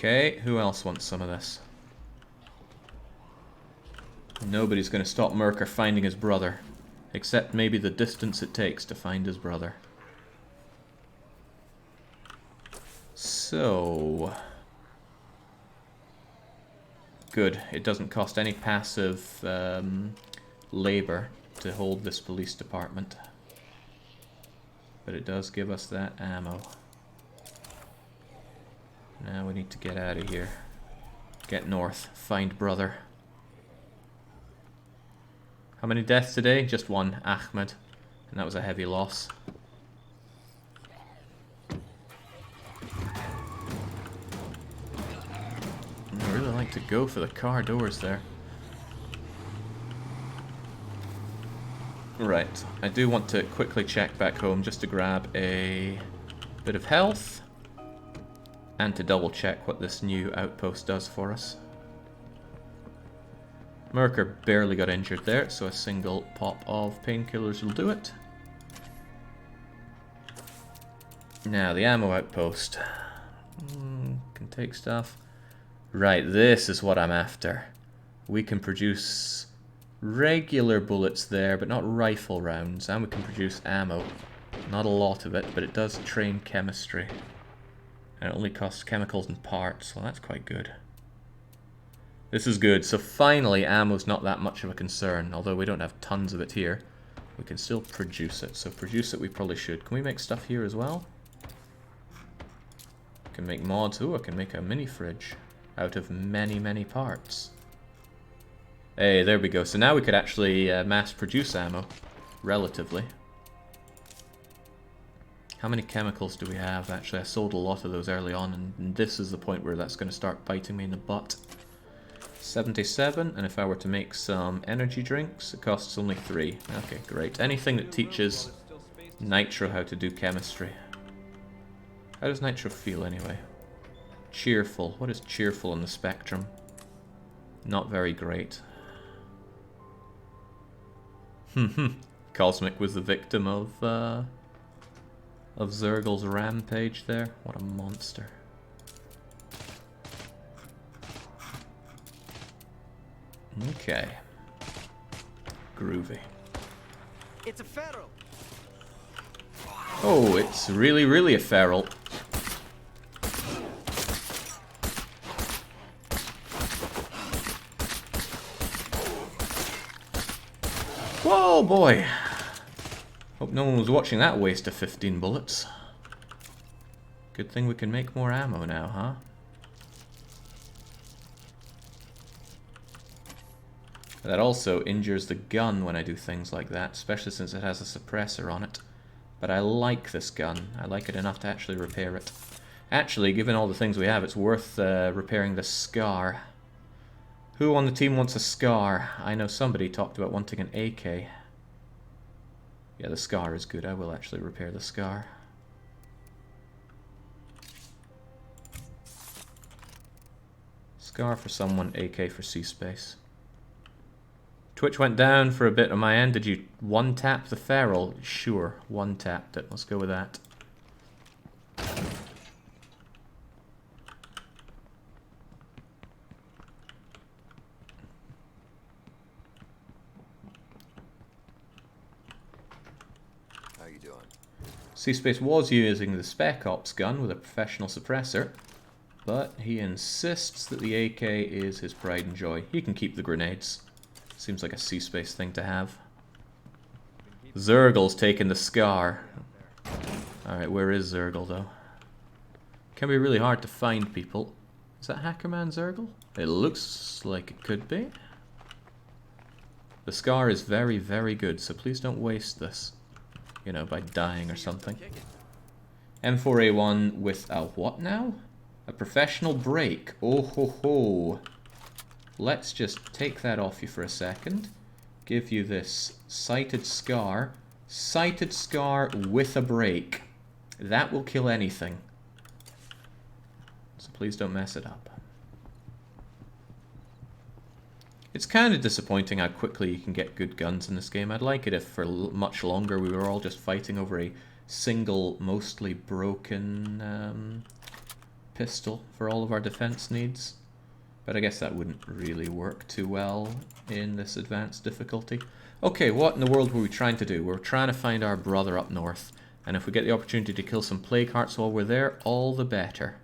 Speaker 1: Okay, who else wants some of this? Nobody's going to stop Merker finding his brother. Except maybe the distance it takes to find his brother. So... good. It doesn't cost any passive labor to hold this police department. But it does give us that ammo. Now we need to get out of here. Get north. Find brother. How many deaths today? Just 1, Ahmed. And that was a heavy loss. I really like to go for the car doors there. Right. I do want to quickly check back home just to grab a bit of health. And to double check what this new outpost does for us. Merker barely got injured there, so a single pop of painkillers will do it. Now, the ammo outpost. Can take stuff. Right, this is what I'm after. We can produce regular bullets there, but not rifle rounds. And we can produce ammo. Not a lot of it, but it does train chemistry. And it only costs chemicals and parts, so that's quite good. This is good. So finally, ammo's not that much of a concern. Although we don't have tons of it here. We can still produce it. So produce it we probably should. Can we make stuff here as well? Can make mods. Ooh, I can make a mini fridge out of many, many parts. Hey, there we go. So now we could actually mass produce ammo, relatively. How many chemicals do we have? Actually, I sold a lot of those early on, and this is the point where that's going to start biting me in the butt. 77, and if I were to make some energy drinks, it costs only 3. Okay, great. Anything that teaches Nitro how to do chemistry. How does Nitro feel anyway? Cheerful. What is cheerful on the spectrum? Not very great. Cosmic was the victim of Zergle's rampage there. What a monster. Okay. Groovy.
Speaker 2: It's a feral.
Speaker 1: Oh, it's really, really a feral. Whoa, boy. Hope no one was watching that waste of 15 bullets. Good thing we can make more ammo now, huh? That also injures the gun when I do things like that, especially since it has a suppressor on it. But I like this gun. I like it enough to actually repair it. Actually, given all the things we have, it's worth repairing the Scar. Who on the team wants a Scar? I know somebody talked about wanting an AK. Yeah, the Scar is good. I will actually repair the Scar. Scar for someone, AK for C-Space. Twitch went down for a bit on my end. Did you one-tap the feral? Sure, one-tapped it. Let's go with that.
Speaker 5: How you doing?
Speaker 1: C-Space was using the Spec Ops gun with a professional suppressor, but he insists that the AK is his pride and joy. He can keep the grenades. Seems like a C-Space thing to have. Zergle's taking the Scar. Alright, where is Zergle, though? Can be really hard to find people. Is that Hackerman Zergle? It looks like it could be. The Scar is very, very good, so please don't waste this. You know, by dying or something. M4A1 with a what now? A professional break. Oh ho ho. Let's just take that off you for a second. Give you this sighted scar. Sighted scar with a break. That will kill anything. So please don't mess it up. It's kind of disappointing how quickly you can get good guns in this game. I'd like it if for much longer we were all just fighting over a single, mostly broken pistol for all of our defense needs. But I guess that wouldn't really work too well in this advanced difficulty. Okay, what in the world were we trying to do? We're trying to find our brother up north. And if we get the opportunity to kill some plague hearts while we're there, all the better.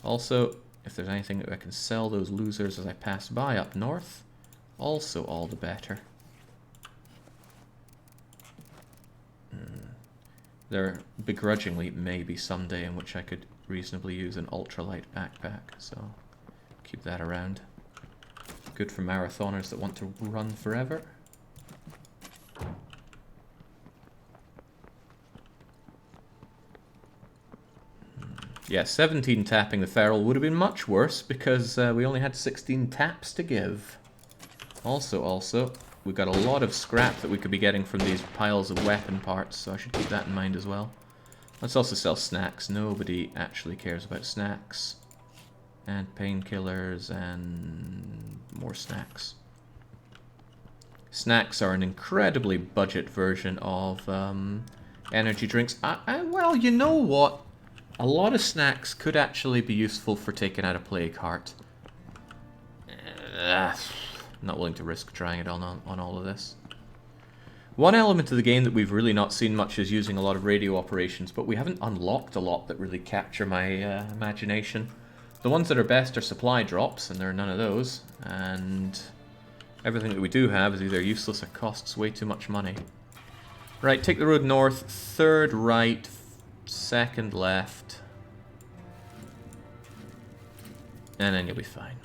Speaker 1: Also, if there's anything that I can sell those losers as I pass by up north, also all the better. There begrudgingly may be someday in which I could reasonably use an ultralight backpack, so keep that around. Good for marathoners that want to run forever. Yeah, 17 tapping the feral would have been much worse because we only had 16 taps to give. Also, we've got a lot of scrap that we could be getting from these piles of weapon parts, so I should keep that in mind as well. Let's also sell snacks. Nobody actually cares about snacks. And painkillers and more snacks. Snacks are an incredibly budget version of energy drinks. Well, you know what? A lot of snacks could actually be useful for taking out a plague heart. not willing to risk trying it on all of this. One element of the game that we've really not seen much is using a lot of radio operations, but we haven't unlocked a lot that really capture my imagination. The ones that are best are supply drops, and there are none of those, and everything that we do have is either useless or costs way too much money. Right, take the road north, third right, second left, and then you'll be fine.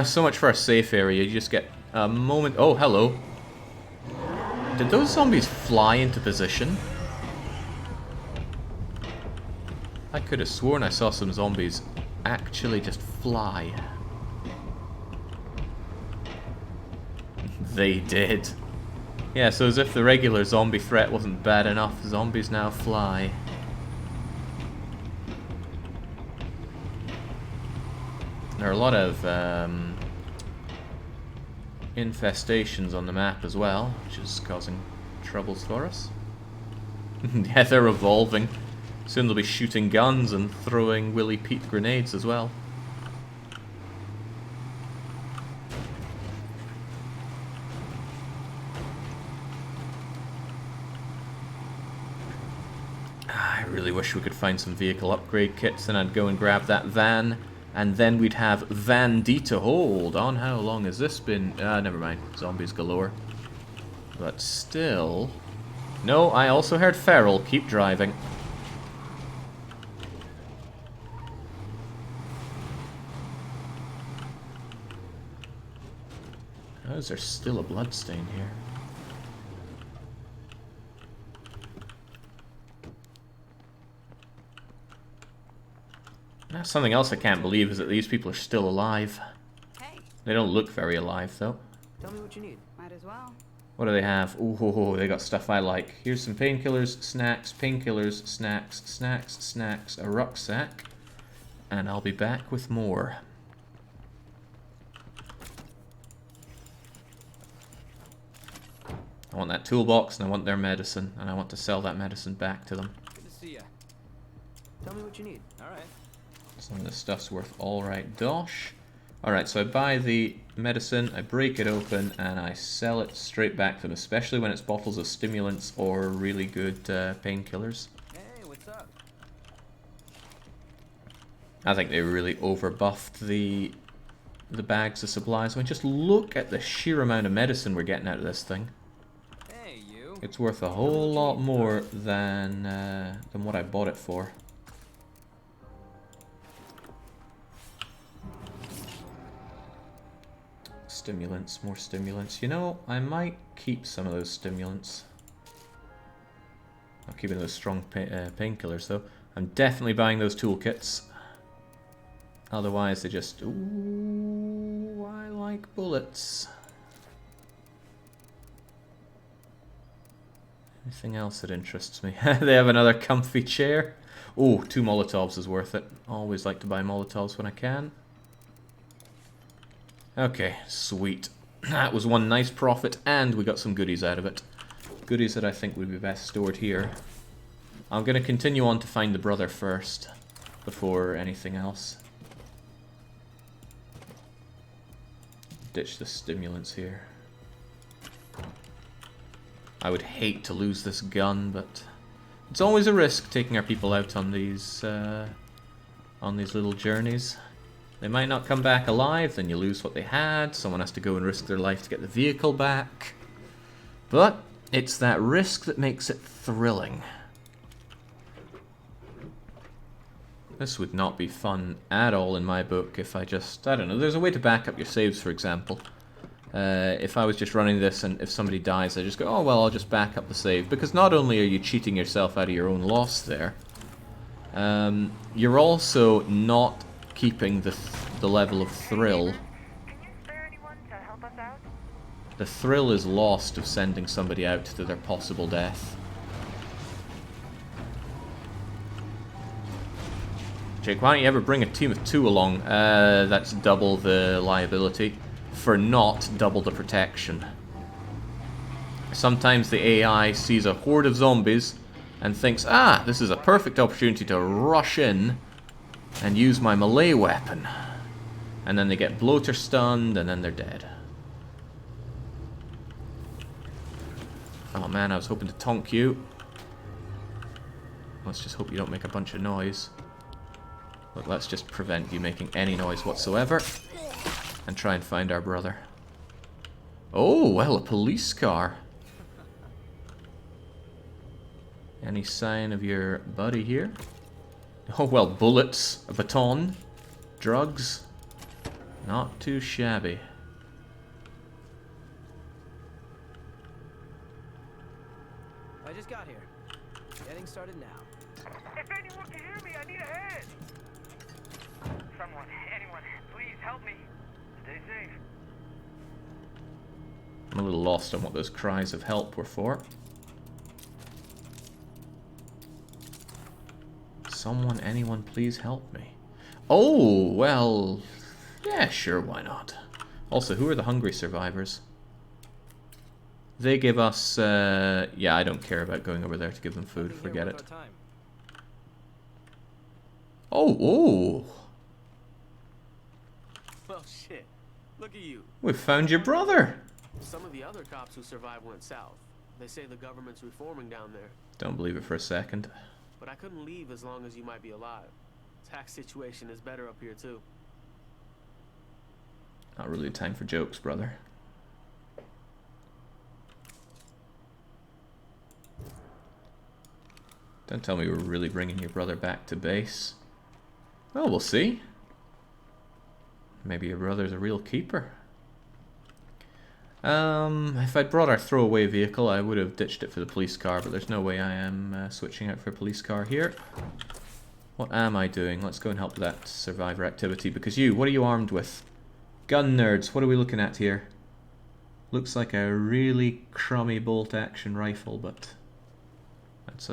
Speaker 1: So much for a safe area, you just get a moment... Oh, hello. Did those zombies fly into position? I could have sworn I saw some zombies actually just fly. They did. Yeah, so as if the regular zombie threat wasn't bad enough, zombies now fly. There are a lot of infestations on the map as well, which is causing troubles for us. Yeah, they're evolving. Soon they'll be shooting guns and throwing Willy Pete grenades as well. I really wish we could find some vehicle upgrade kits, and I'd go and grab that van, and then we'd have Van D to hold on. How long has this been? Never mind. Zombies galore. But still... No, I also heard Feral. Keep driving. How is there still a bloodstain here? Now, something else I can't believe is that these people are still alive.
Speaker 6: Hey,
Speaker 1: They don't look very alive, though.
Speaker 2: Tell me what you need.
Speaker 6: might as well.
Speaker 1: What do they have? Ooh, they got stuff I like. Here's some painkillers, snacks, painkillers, snacks, snacks, snacks, a rucksack. And I'll be back with more. I want that toolbox, and I want their medicine, and I want to sell that medicine back to them.
Speaker 2: Good to see ya. Tell me what you need. All right.
Speaker 1: Some of this stuff's worth alright dosh. Alright, so I buy the medicine, I break it open, and I sell it straight back to them, especially when it's bottles of stimulants or really good painkillers.
Speaker 2: Hey, what's up?
Speaker 1: I think they really overbuffed the bags of supplies. I mean, just look at the sheer amount of medicine we're getting out of this thing.
Speaker 2: Hey, you.
Speaker 1: It's worth a whole lot more than what I bought it for. Stimulants, more stimulants. You know, I might keep some of those stimulants. I'm keeping those strong painkillers, though. I'm definitely buying those toolkits. Otherwise, they just... Ooh, I like bullets. Anything else that interests me? They have another comfy chair. Oh, 2 Molotovs is worth it. Always like to buy Molotovs when I can. Okay, sweet. That was one nice profit, and we got some goodies out of it. Goodies that I think would be best stored here. I'm going to continue on to find the brother first, before anything else. Ditch the stimulants here. I would hate to lose this gun, but it's always a risk taking our people out on these little journeys. They might not come back alive, then you lose what they had. Someone has to go and risk their life to get the vehicle back. But it's that risk that makes it thrilling. This would not be fun at all in my book if I just... I don't know, there's a way to back up your saves, for example. If I was just running this and if somebody dies, I just go, oh, well, I'll just back up the save. Because not only are you cheating yourself out of your own loss there, you're also not keeping the level of thrill.
Speaker 4: Can you spare anyone to help us out?
Speaker 1: The thrill is lost of sending somebody out to their possible death. Jake, why don't you ever bring a team of 2 along? That's double the liability for not double the protection. Sometimes the AI sees a horde of zombies and thinks, ah, this is a perfect opportunity to rush in and use my melee weapon. And then they get bloater stunned, and then they're dead. Oh man, I was hoping to tonk you. Let's just hope you don't make a bunch of noise. Look, let's just prevent you making any noise whatsoever. And try and find our brother. Oh, well, a police car. Any sign of your buddy here? Oh, well, bullets, a baton, drugs. Not too shabby.
Speaker 2: I just got here. Getting started now.
Speaker 4: If anyone can hear me, I need a hand. Someone, anyone, please help me. Stay safe.
Speaker 1: I'm a little lost on what those cries of help were for. Someone, anyone, please help me. Oh, well, yeah, sure, why not? Also, who are the hungry survivors? They give us, yeah, I don't care about going over there to give them food, forget it. Oh, oh!
Speaker 7: Well, shit. Look at you.
Speaker 1: We've found your brother!
Speaker 7: Some of the other cops who survived went south. They say the government's reforming down there.
Speaker 1: Don't believe it for a second.
Speaker 7: But I couldn't leave as long as you might be alive. Tax situation is better up here, too.
Speaker 1: Not really time for jokes, brother. Don't tell me we're really bringing your brother back to base. Well, we'll see. Maybe your brother's a real keeper. If I'd brought our throwaway vehicle, I would have ditched it for the police car, but there's no way I am switching out for a police car here. What am I doing? Let's go and help with that survivor activity, because what are you armed with? Gun nerds, what are we looking at here? Looks like a really crummy bolt-action rifle, but that's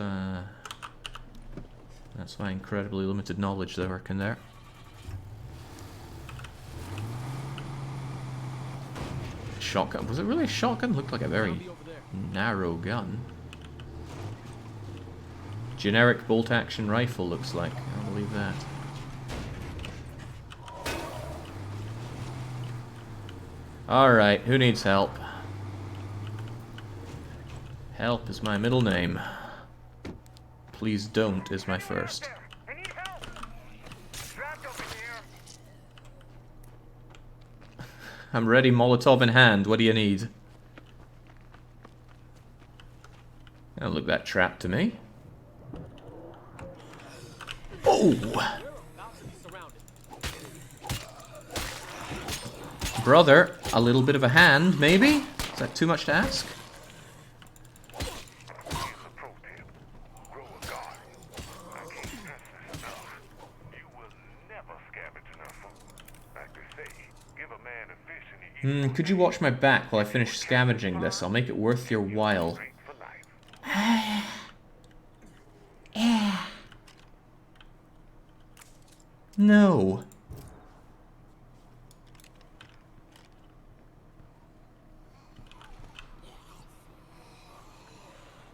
Speaker 1: my incredibly limited knowledge there working there. Shotgun. Was it really a shotgun? Looked like a very narrow gun. Generic bolt-action rifle looks like. I'll believe that. Alright, who needs help? Help is my middle name. Please don't is my first.
Speaker 4: I need help. Trapped over here.
Speaker 1: I'm ready, Molotov in hand. What do you need? Don't look that trapped to me. Oh! Brother, a little bit of a hand, maybe? Is that too much to ask? Could you watch my back while I finish scavenging this? I'll make it worth your while. No.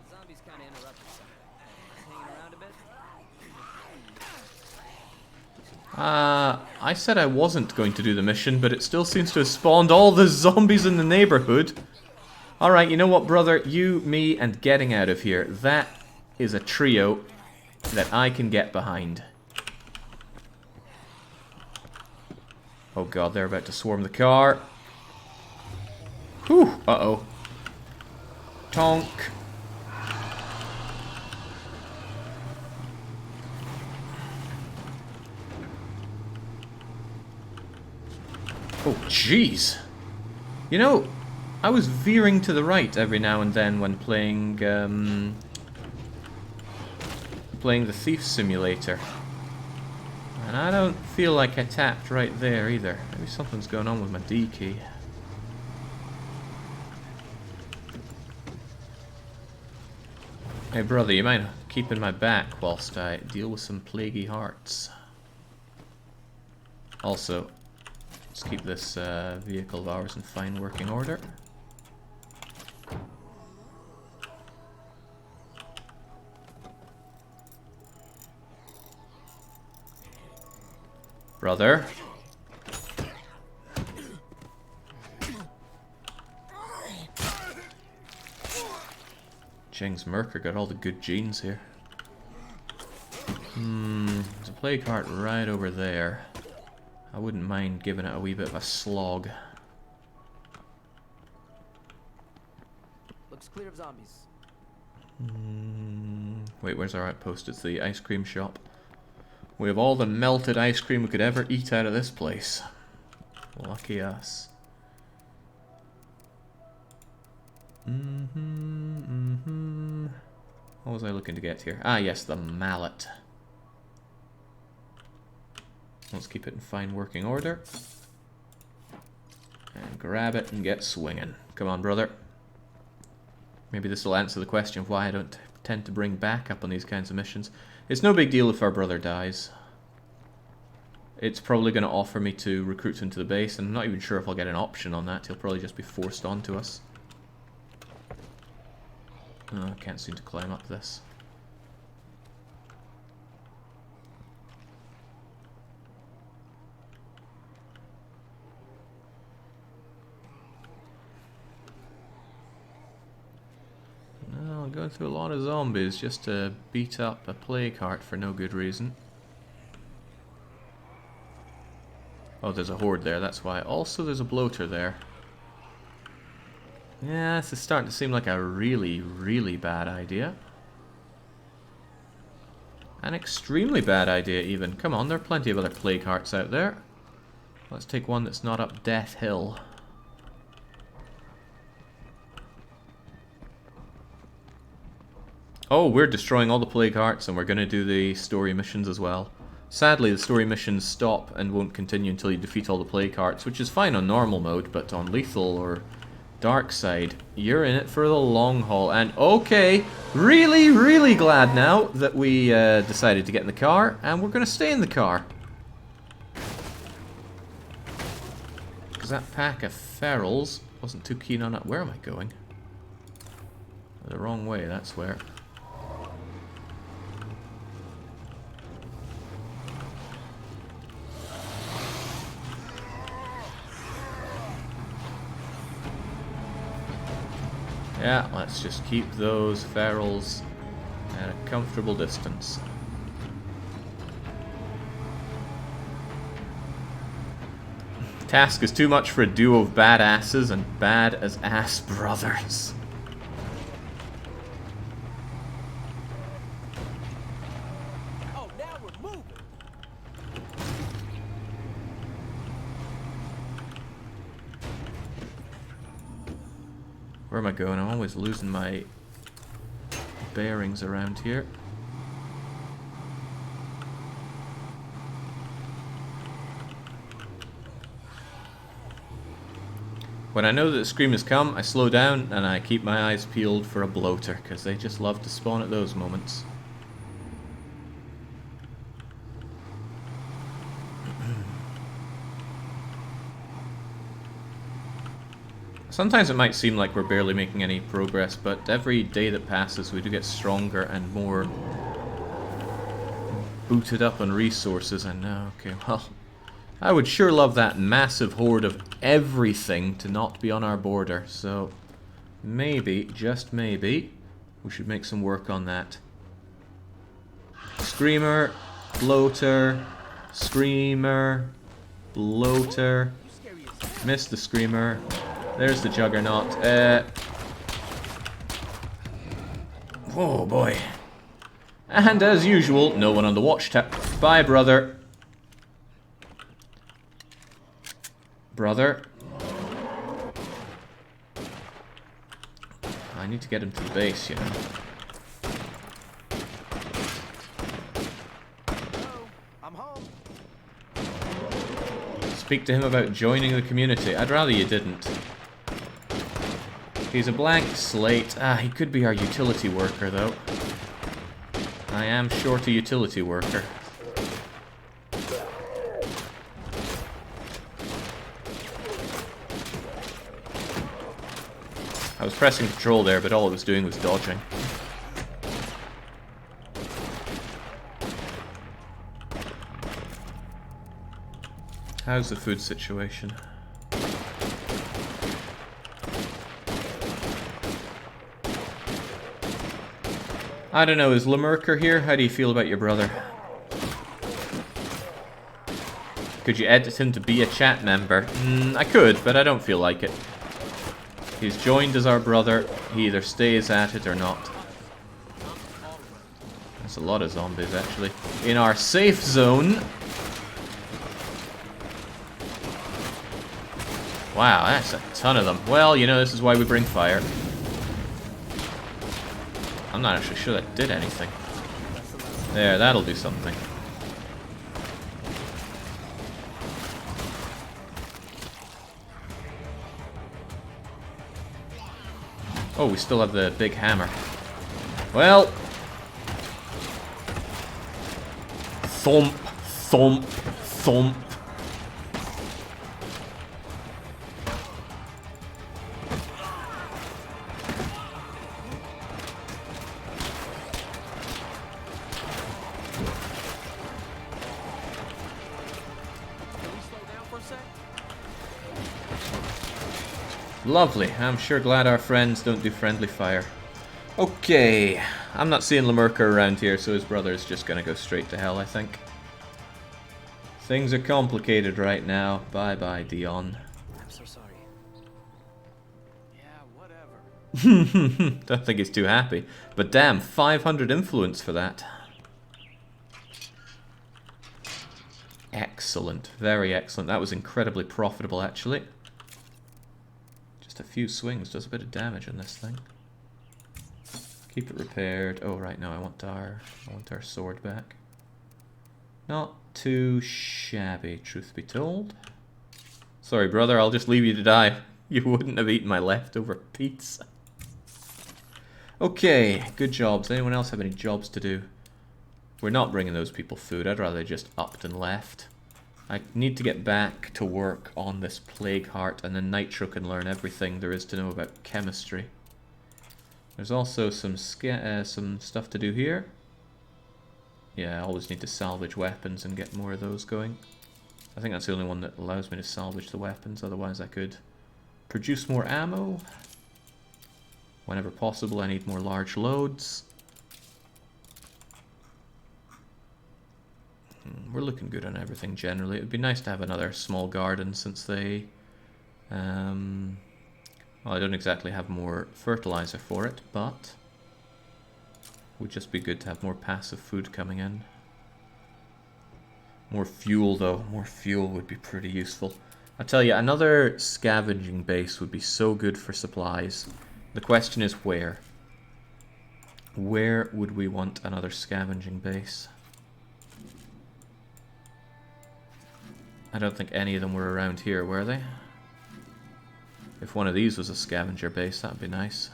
Speaker 2: Zombies kind of interrupted something. Hanging around a bit?
Speaker 1: I said I wasn't going to do the mission, but it still seems to have spawned all the zombies in the neighborhood. Alright, you know what, brother? You, me, and getting out of here. That is a trio that I can get behind. Oh god, they're about to swarm the car. Whew, uh-oh. Tonk. Oh, jeez. You know, I was veering to the right every now and then when playing the Thief Simulator. And I don't feel like I tapped right there either. Maybe something's going on with my D key. Hey brother, you mind keeping my back whilst I deal with some plaguey hearts? Also, let's keep this vehicle of ours in fine working order. Brother. Jing's Merker got all the good genes here. There's a play cart right over there. I wouldn't mind giving it a wee bit of a slog.
Speaker 2: Looks clear of zombies.
Speaker 1: Wait, where's our outpost? It's the ice cream shop. We have all the melted ice cream we could ever eat out of this place. Lucky us. What was I looking to get here? Ah, yes, the mallet. Let's keep it in fine working order. And grab it and get swinging. Come on, brother. Maybe this will answer the question of why I don't tend to bring backup on these kinds of missions. It's no big deal if our brother dies. It's probably going to offer me to recruit him to the base, and I'm not even sure if I'll get an option on that. He'll probably just be forced onto us. Oh, I can't seem to climb up this. No, I'm going through a lot of zombies just to beat up a play cart for no good reason. Oh, there's a horde there, that's why. Also, there's a bloater there. Yeah, this is starting to seem like a really, really bad idea. An extremely bad idea, even. Come on, there are plenty of other play carts out there. Let's take one that's not up Death Hill. Oh, we're destroying all the play carts, and we're going to do the story missions as well. Sadly, the story missions stop and won't continue until you defeat all the play carts, which is fine on normal mode, but on lethal or Darkside, you're in it for the long haul. And okay, really, really glad now that we decided to get in the car, and we're going to stay in the car. Because that pack of ferals wasn't too keen on it. Where am I going? The wrong way, that's where. Yeah, let's just keep those ferals at a comfortable distance. Task is too much for a duo of badasses and bad as ass brothers.
Speaker 2: Oh, now we're moving.
Speaker 1: Where am I going? I'm always losing my bearings around here. When I know that the scream has come, I slow down and I keep my eyes peeled for a bloater, because they just love to spawn at those moments. Sometimes it might seem like we're barely making any progress, but every day that passes we do get stronger and more booted up on resources. And now, okay, well, I would sure love that massive horde of everything to not be on our border, so maybe, just maybe, we should make some work on that. Screamer, bloater, screamer, bloater, missed the screamer. There's the juggernaut. Oh boy. And as usual, no one on the watch tower. Bye, brother. Brother. I need to get him to the base, you know.
Speaker 2: Hello, I'm home.
Speaker 1: Speak to him about joining the community. I'd rather you didn't. He's a blank slate. Ah, he could be our utility worker, though. I am short a utility worker. I was pressing control there, but all it was doing was dodging. How's the food situation? I don't know, is Lemurker here? How do you feel about your brother? Could you edit him to be a chat member? I could, but I don't feel like it. He's joined as our brother. He either stays at it or not. There's a lot of zombies, actually. In our safe zone. Wow, that's a ton of them. Well, you know, this is why we bring fire. I'm not actually sure that did anything. There, that'll do something. Oh, we still have the big hammer. Well. Thump, thump, thump. Lovely. I'm sure glad our friends don't do friendly fire. Okay. I'm not seeing Lemurker around here, so his brother's just gonna go straight to hell, I think. Things are complicated right now. Bye-bye, Dion.
Speaker 2: I'm so sorry.
Speaker 7: Yeah, whatever.
Speaker 1: Don't think he's too happy. But damn, 500 influence for that. Excellent. Very excellent. That was incredibly profitable, actually. Just a few swings does a bit of damage on this thing. Keep it repaired. Oh, right, no, I want our sword back. Not too shabby, truth be told. Sorry, brother, I'll just leave you to die. You wouldn't have eaten my leftover pizza. Okay, good jobs. Anyone else have any jobs to do? We're not bringing those people food. I'd rather they just upped and left. I need to get back to work on this plague heart, and then Nitro can learn everything there is to know about chemistry. There's also some stuff to do here. Yeah, I always need to salvage weapons and get more of those going. I think that's the only one that allows me to salvage the weapons, otherwise I could produce more ammo. Whenever possible, I need more large loads. We're looking good on everything generally. It would be nice to have another small garden since they... well, I don't exactly have more fertilizer for it, but... it would just be good to have more passive food coming in. More fuel, though. More fuel would be pretty useful. I tell you, another scavenging base would be so good for supplies. The question is where? Where would we want another scavenging base? I don't think any of them were around here, were they? If one of these was a scavenger base, that would be nice.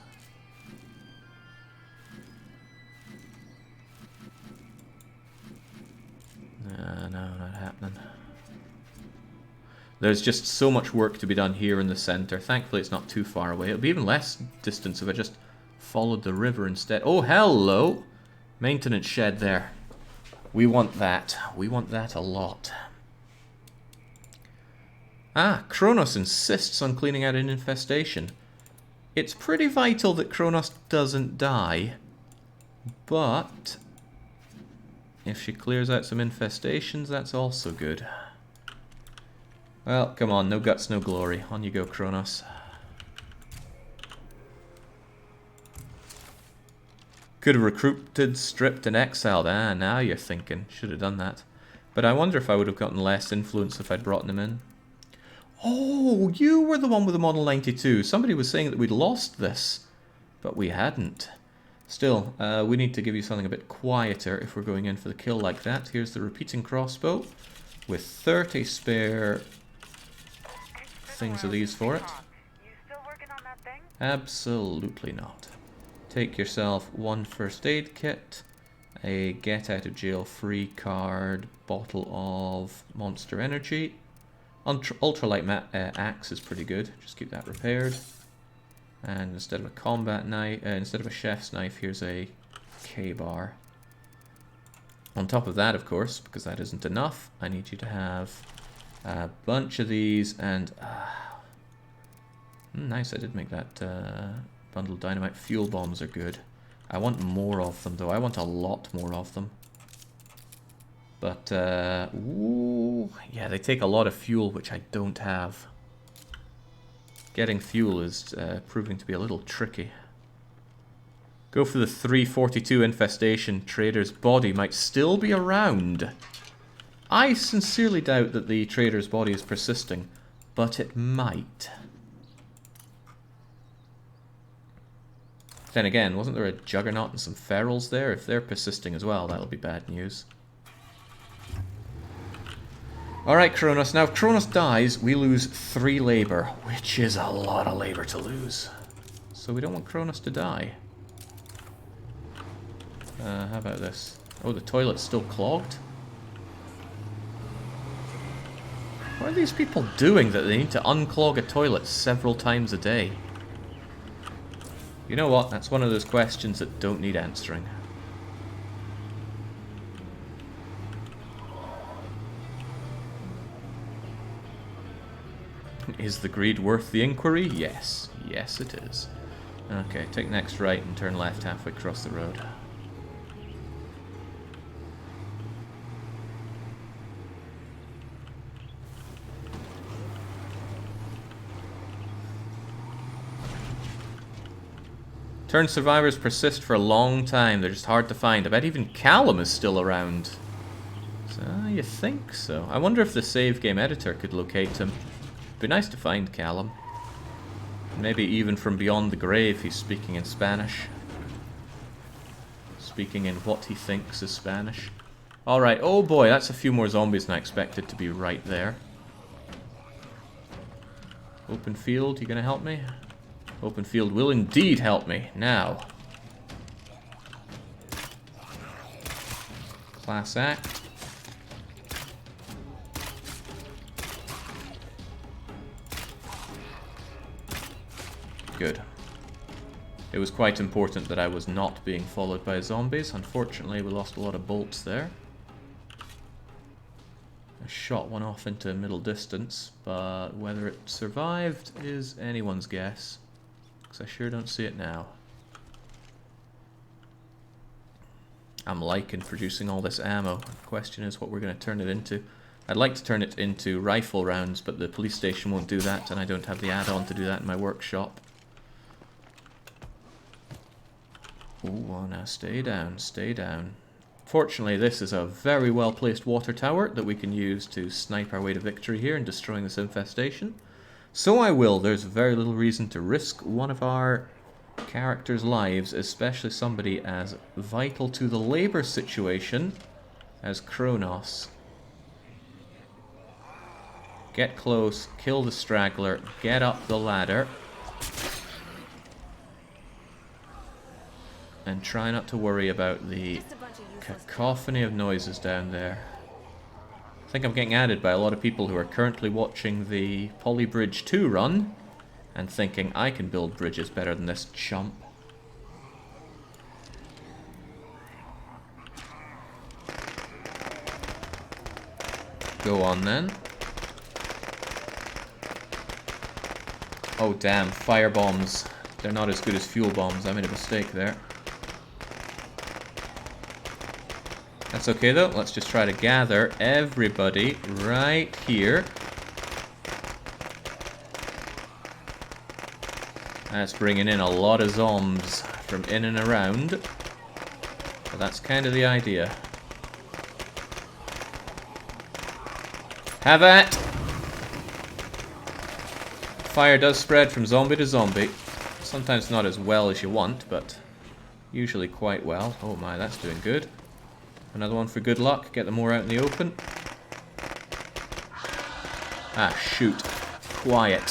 Speaker 1: No, not happening. There's just so much work to be done here in the center. Thankfully, it's not too far away. It'll be even less distance if I just followed the river instead. Oh, hello! Maintenance shed there. We want that. We want that a lot. Ah, Kronos insists on cleaning out an infestation. It's pretty vital that Kronos doesn't die, but if she clears out some infestations, that's also good. Well, come on, no guts, no glory. On you go, Kronos. Could have recruited, stripped, and exiled. Ah, now you're thinking. Should have done that. But I wonder if I would have gotten less influence if I'd brought them in. Oh, you were the one with the Model 92. Somebody was saying that we'd lost this, but we hadn't. Still, we need to give you something a bit quieter if we're going in for the kill like that. Here's the repeating crossbow with 30 spare things of these for it.
Speaker 4: You still working on that thing?
Speaker 1: Absolutely not. Take yourself one first aid kit, a get out of jail free card, bottle of monster energy. Ultralight axe is pretty good. Just keep that repaired. And instead of a combat knife, instead of a chef's knife, here's a K-bar. On top of that, of course, because that isn't enough, I need you to have a bunch of these and... nice, I did make that bundle of dynamite. Fuel bombs are good. I want more of them, though. I want a lot more of them. But, ooh, yeah, they take a lot of fuel, which I don't have. Getting fuel is proving to be a little tricky. Go for the 342 infestation. Trader's body might still be around. I sincerely doubt that the trader's body is persisting, but it might. Then again, wasn't there a Juggernaut and some Ferals there? If they're persisting as well, that'll be bad news. Alright, Kronos. Now, if Kronos dies, we lose 3 labor, which is a lot of labor to lose. So we don't want Kronos to die. How about this? Oh, the toilet's still clogged? What are these people doing that they need to unclog a toilet several times a day? You know what? That's one of those questions that don't need answering. Is the greed worth the inquiry? Yes. Yes, it is. Okay, take next right and turn left halfway across the road. Turn survivors persist for a long time. They're just hard to find. I bet even Callum is still around. So, you think so? I wonder if the save game editor could locate him. It'd be nice to find Callum. Maybe even from beyond the grave he's speaking in Spanish. Speaking in what he thinks is Spanish. Alright, oh boy, that's a few more zombies than I expected to be right there. Open field, you gonna help me? Open field will indeed help me. Now. Class act. Good. It was quite important that I was not being followed by zombies. Unfortunately, we lost a lot of bolts there. I shot one off into middle distance, but whether it survived is anyone's guess. I sure don't see it now. I'm liking producing all this ammo. The question is what we're going to turn it into. I'd like to turn it into rifle rounds, but the police station won't do that, and I don't have the add-on to do that in my workshop. Oh, now stay down, stay down. Fortunately, this is a very well-placed water tower that we can use to snipe our way to victory here in destroying this infestation. So I will. There's very little reason to risk one of our characters' lives, especially somebody as vital to the labor situation as Kronos. Get close, kill the straggler, get up the ladder, and try not to worry about the cacophony of noises down there. I think I'm getting added by a lot of people who are currently watching the Polybridge 2 run and thinking I can build bridges better than this chump. Go on then. Oh damn, fire bombs. They're not as good as fuel bombs. I made a mistake there. That's okay though, let's just try to gather everybody right here. That's bringing in a lot of zombs from in and around. But that's kind of the idea. Have at! Fire does spread from zombie to zombie. Sometimes not as well as you want, but usually quite well. Oh my, that's doing good. Another one for good luck. Get them more out in the open. Ah, shoot. Quiet.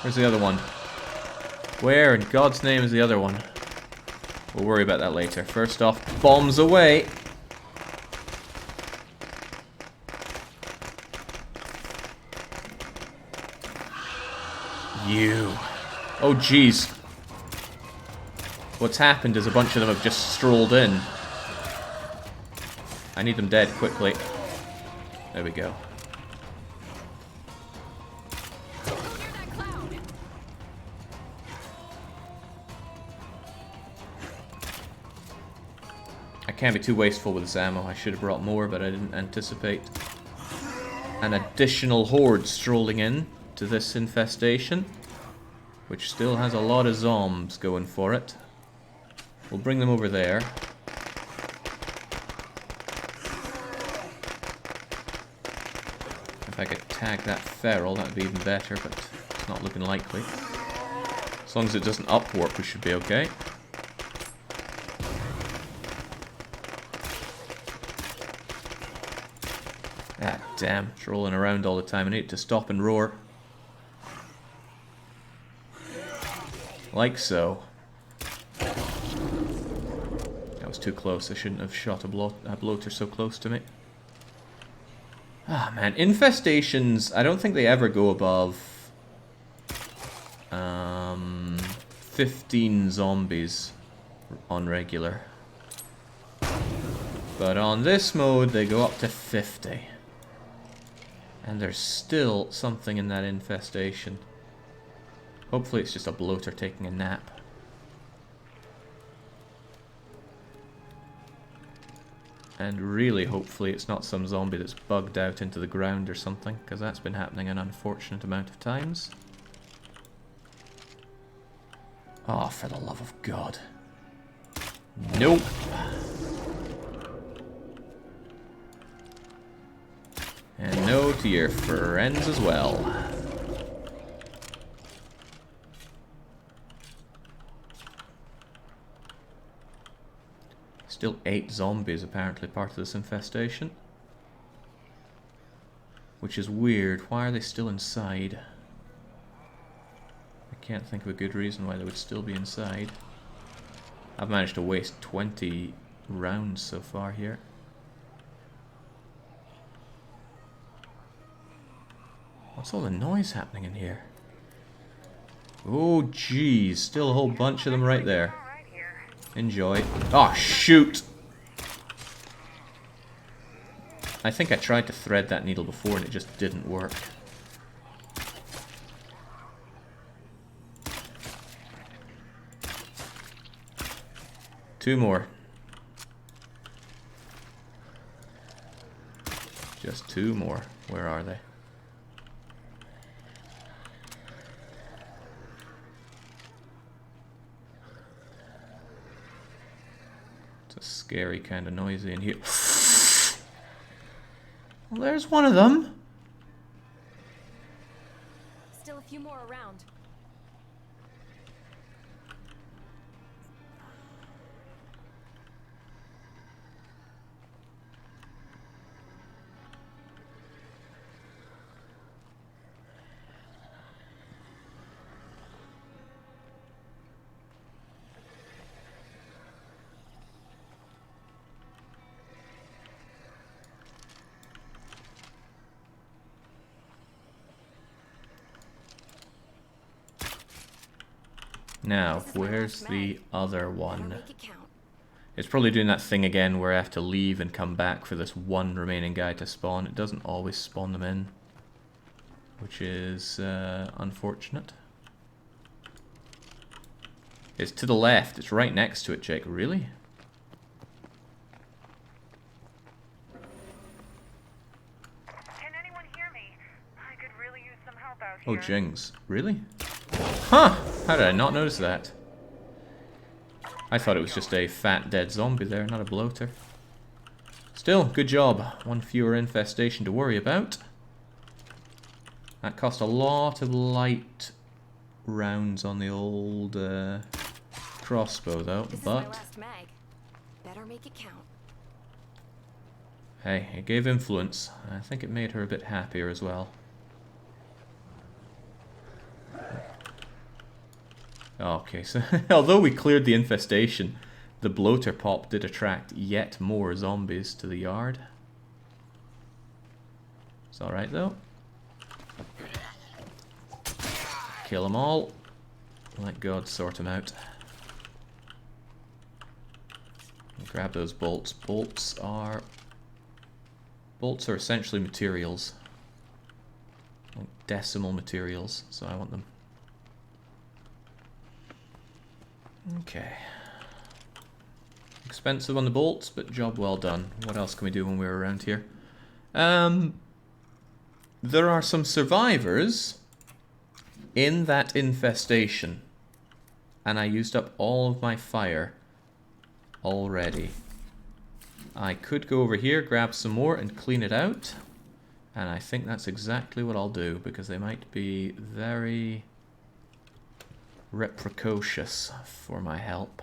Speaker 1: Where's the other one? Where in God's name is the other one? We'll worry about that later. First off, bombs away. You. Oh, jeez. What's happened is a bunch of them have just strolled in. I need them dead quickly. There we go. I can't be too wasteful with this ammo. I should have brought more, but I didn't anticipate an additional horde strolling in to this infestation, which still has a lot of zombs going for it. We'll bring them over there. If I could tag that feral, that would be even better, but it's not looking likely. As long as it doesn't upwarp, we should be okay. Ah, damn, it's rolling around all the time. I need it to stop and roar. Like so. That was too close. I shouldn't have shot a bloater so close to me. Ah, man. Infestations, I don't think they ever go above 15 zombies on regular. But on this mode, they go up to 50. And there's still something in that infestation. Hopefully it's just a bloater taking a nap. And really, hopefully it's not some zombie that's bugged out into the ground or something, because that's been happening an unfortunate amount of times. Oh, for the love of God. Nope. And no to your friends as well. Still 8 zombies apparently part of this infestation. Which is weird. Why are they still inside? I can't think of a good reason why they would still be inside. I've managed to waste 20 rounds so far here. What's all the noise happening in here? Oh, geez. Still a whole bunch of them right there. Enjoy. Oh, shoot! I think I tried to thread that needle before and it just didn't work. Two more. Just 2 more. Where are they? Scary, kind of noisy in here. Well, there's one of them.
Speaker 3: Still a few more around.
Speaker 1: Now, where's the other one? It's probably doing that thing again where I have to leave and come back for this one remaining guy to spawn. It doesn't always spawn them in, which is unfortunate. It's to the left. It's right next to it, Jake. Really?
Speaker 4: Can anyone hear me? I could really use some help out
Speaker 1: Oh,
Speaker 4: here.
Speaker 1: jings. Really? Huh! How did I not notice that? I thought it was just a fat dead zombie there, not a bloater. Still, good job. One fewer infestation to worry about. That cost a lot of light rounds on the old crossbow though,
Speaker 3: This is my
Speaker 1: but
Speaker 3: last mag. Better make it count.
Speaker 1: hey, it gave influence. I think it made her a bit happier as well. Okay, so although we cleared the infestation, the bloater pop did attract yet more zombies to the yard. It's alright though. Kill them all. Let God sort them out. Grab those bolts. Bolts are essentially materials. Like decimal materials, so I want them. Okay. Expensive on the bolts, but job well done. What else can we do when we're around here? There are some survivors in that infestation. And I used up all of my fire already. I could go over here, grab some more, and clean it out. And I think that's exactly what I'll do, because they might be very precocious for my help.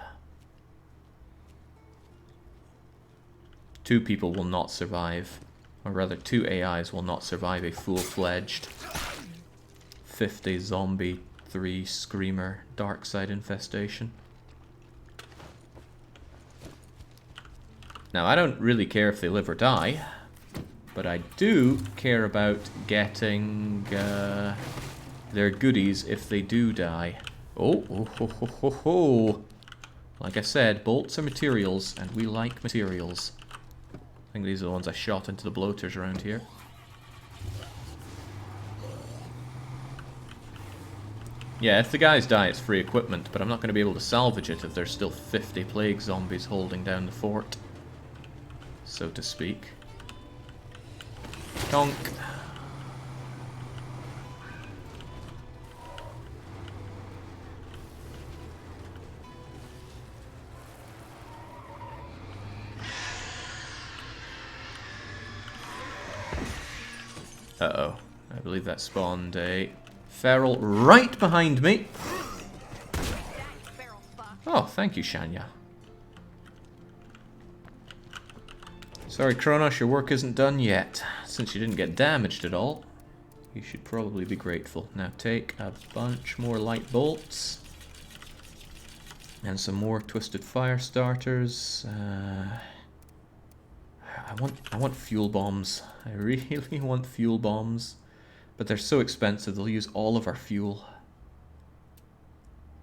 Speaker 1: 2 people will not survive. Or rather, 2 AIs will not survive a full-fledged 50 zombie 3 screamer Darkside infestation. Now, I don't really care if they live or die, but I do care about getting their goodies if they do die. Oh. Like I said, bolts are materials, and we like materials. I think these are the ones I shot into the bloaters around here. Yeah, if the guys die, it's free equipment, but I'm not going to be able to salvage it if there's still 50 plague zombies holding down the fort, so to speak. Donk. Uh-oh. I believe that spawned a feral right behind me. Oh, thank you, Shania. Sorry, Kronos, your work isn't done yet. Since you didn't get damaged at all, you should probably be grateful. Now take a bunch more light bolts. And some more twisted fire starters. I want fuel bombs. I really want fuel bombs. But they're so expensive, they'll use all of our fuel.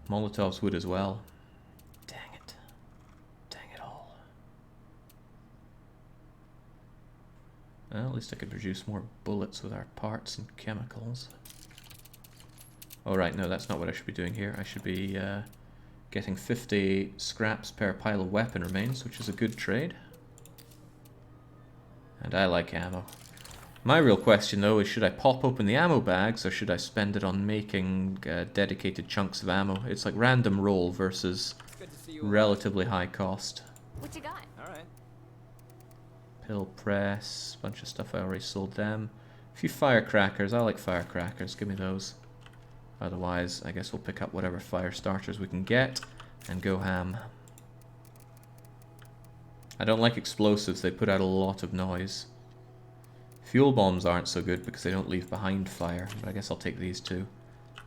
Speaker 1: Molotovs would as well. Dang it. Dang it all. Well, at least I could produce more bullets with our parts and chemicals. Oh right, no, that's not what I should be doing here. I should be getting 50 scraps per pile of weapon remains, which is a good trade. And I like ammo. My real question, though, is should I pop open the ammo bags or should I spend it on making dedicated chunks of ammo? It's like random roll versus relatively high cost.
Speaker 3: What you got?
Speaker 2: Alright.
Speaker 1: Pill press, bunch of stuff I already sold them. A few firecrackers, I like firecrackers, give me those. Otherwise, I guess we'll pick up whatever fire starters we can get and go ham. I don't like explosives, they put out a lot of noise. Fuel bombs aren't so good because they don't leave behind fire, but I guess I'll take these two.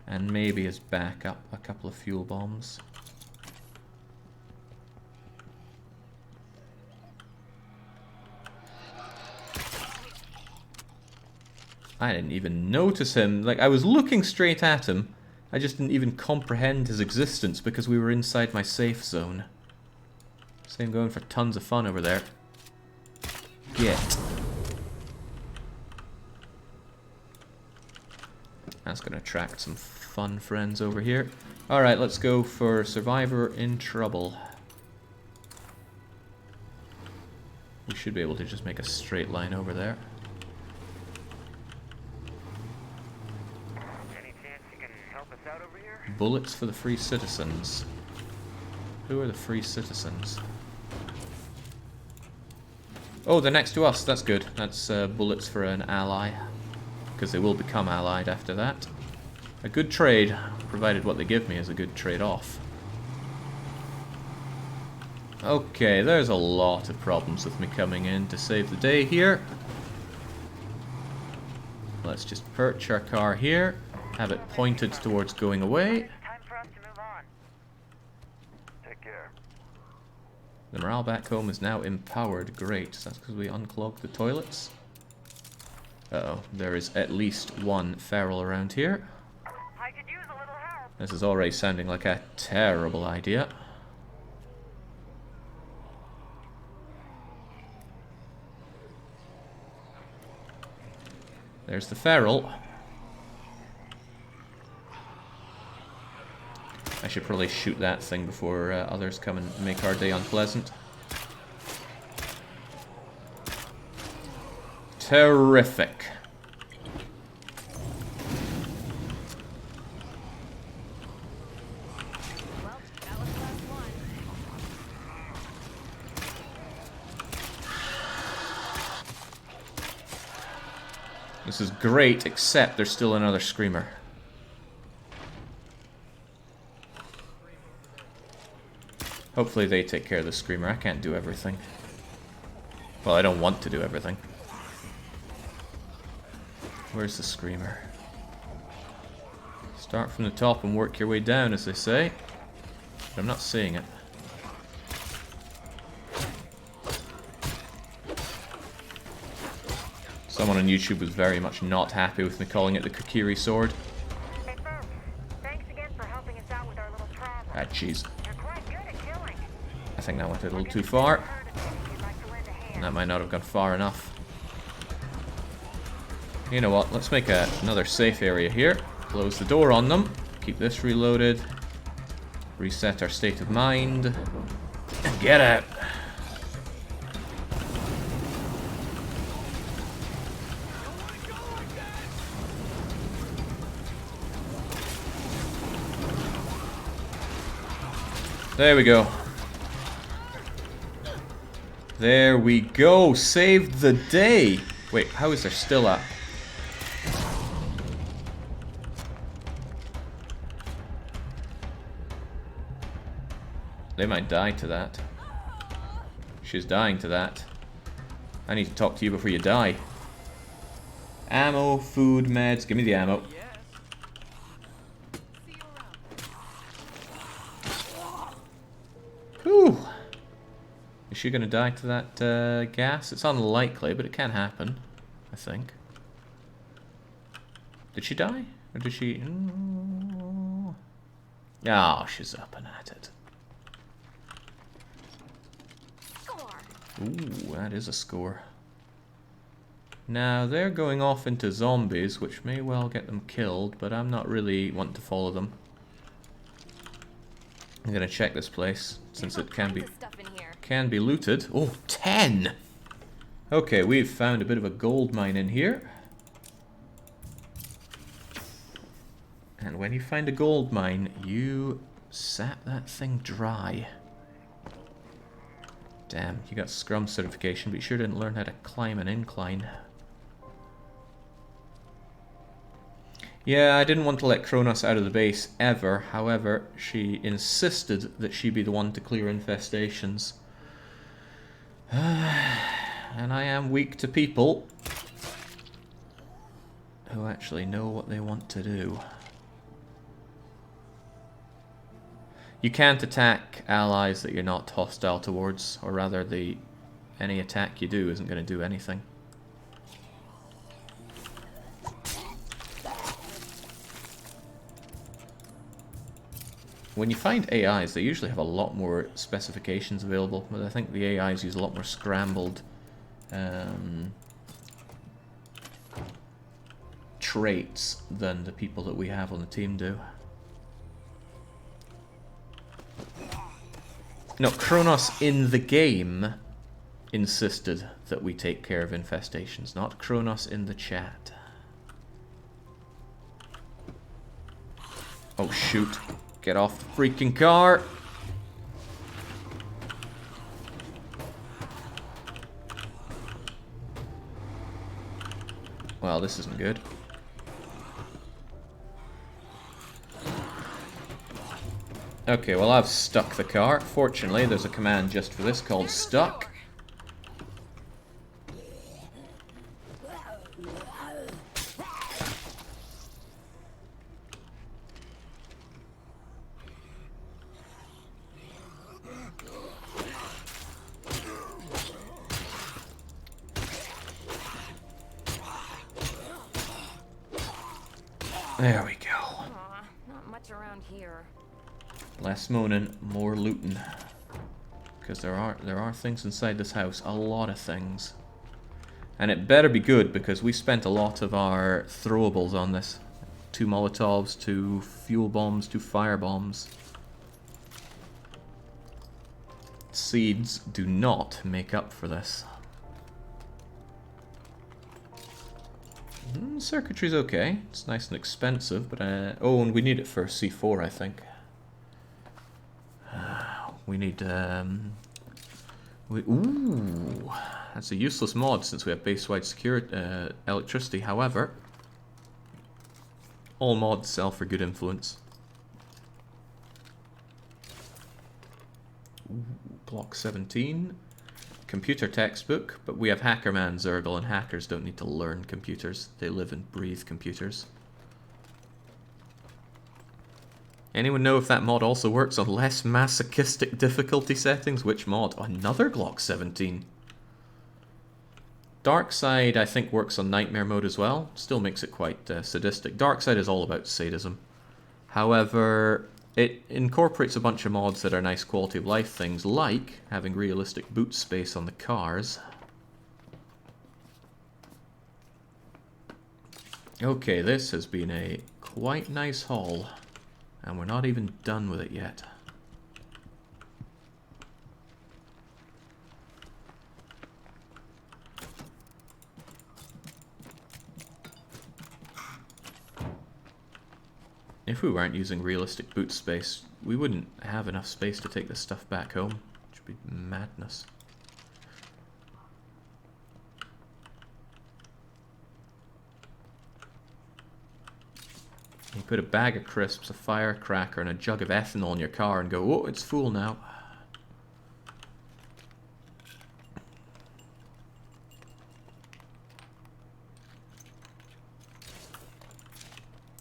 Speaker 1: And maybe as backup, a couple of fuel bombs. I didn't even notice him. Like, I was looking straight at him. I just didn't even comprehend his existence because we were inside my safe zone. Same going for tons of fun over there. Get. That's going to attract some fun friends over here. Alright, let's go for Survivor in Trouble. We should be able to just make a straight line over there.
Speaker 4: Any chance you can help us out over here?
Speaker 1: Bullets for the free citizens. Who are the free citizens? Oh, they're next to us. That's good. That's bullets for an ally. Because they will become allied after that. A good trade, provided what they give me is a good trade-off. Okay, there's a lot of problems with me coming in to save the day here. Let's just perch our car here, have it pointed towards going away.
Speaker 4: It's time for us to move on. Take care.
Speaker 1: The morale back home is now empowered. Great. That's because we unclogged the toilets. Uh-oh. There is at least one feral around here.
Speaker 4: I could use a little help.
Speaker 1: This is already sounding like a terrible idea. There's the feral. I should probably shoot that thing before others come and make our day unpleasant. Terrific.
Speaker 3: Well, that was the last one.
Speaker 1: This is great, except there's still another screamer. Hopefully they take care of the screamer. I can't do everything. Well, I don't want to do everything. Where's the screamer? Start from the top and work your way down, as they say. But I'm not seeing it. Someone on YouTube was very much not happy with me calling it the Kokiri sword.
Speaker 4: Hey, folks. Thanks again for helping us out with our little problem.
Speaker 1: Ah, jeez.
Speaker 4: You're quite good at killing.
Speaker 1: I think that went a little too far.
Speaker 4: If you'd like to lend a
Speaker 1: And
Speaker 4: hand.
Speaker 1: that might not have gone far enough. You know what? Let's make another safe area here. Close the door on them. Keep this reloaded. Reset our state of mind. And get out. There we go. There we go. Saved the day. Wait, how is there still up? They might die to that. She's dying to that. I need to talk to you before you die. Ammo, food, meds. Give me the ammo. Whew. Is she gonna die to that gas? It's unlikely, but it can happen, I think. Did she die? Or did she... Oh, she's up and at it.
Speaker 3: Score.
Speaker 1: Ooh, that is a score. Now, they're going off into zombies, which may well get them killed, but I'm not really wanting to follow them. I'm gonna check this place, since
Speaker 3: There's
Speaker 1: it
Speaker 3: all
Speaker 1: can
Speaker 3: kinds
Speaker 1: be...
Speaker 3: of stuff in here.
Speaker 1: Can be looted. Oh, 10! Okay, we've found a bit of a gold mine in here. And when you find a gold mine, you sap that thing dry. Damn, you got Scrum certification, but you sure didn't learn how to climb an incline. Yeah, I didn't want to let Kronos out of the base ever. However, she insisted that she be the one to clear infestations. And I am weak to people who actually know what they want to do. You can't attack allies that you're not hostile towards, or rather, any attack you do isn't going to do anything. When you find AIs, they usually have a lot more specifications available, but I think the AIs use a lot more scrambled traits than the people that we have on the team do. No, Kronos in the game insisted that we take care of infestations, not Kronos in the chat. Oh shoot. Get off the freaking car. Well, this isn't good. Okay, well, I've stuck the car. Fortunately, there's a command just for this called stuck. There we go.
Speaker 3: Aw, not much around here.
Speaker 1: Less moaning, more looting. Because there are things inside this house, a lot of things. And it better be good, because we spent a lot of our throwables on this. 2 Molotovs, 2 fuel bombs, 2 fire bombs. Seeds do not make up for this. Circuitry's okay. It's nice and expensive, but oh, and we need it for C4, I think. We need ooh, that's a useless mod since we have base-wide security electricity. However, all mods sell for good influence. Ooh, Glock 17. Computer textbook, but we have Hackerman Zergle, and hackers don't need to learn computers. They live and breathe computers. Anyone know if that mod also works on less masochistic difficulty settings? Which mod? Another Glock 17. Darkside, I think, works on Nightmare mode as well. Still makes it quite sadistic. Darkside is all about sadism. However, it incorporates a bunch of mods that are nice quality of life things, like having realistic boot space on the cars. Okay, this has been a quite nice haul, and we're not even done with it yet. If we weren't using realistic boot space, we wouldn't have enough space to take this stuff back home. Which would be madness. You put a bag of crisps, a firecracker, and a jug of ethanol in your car and go, oh, it's full now.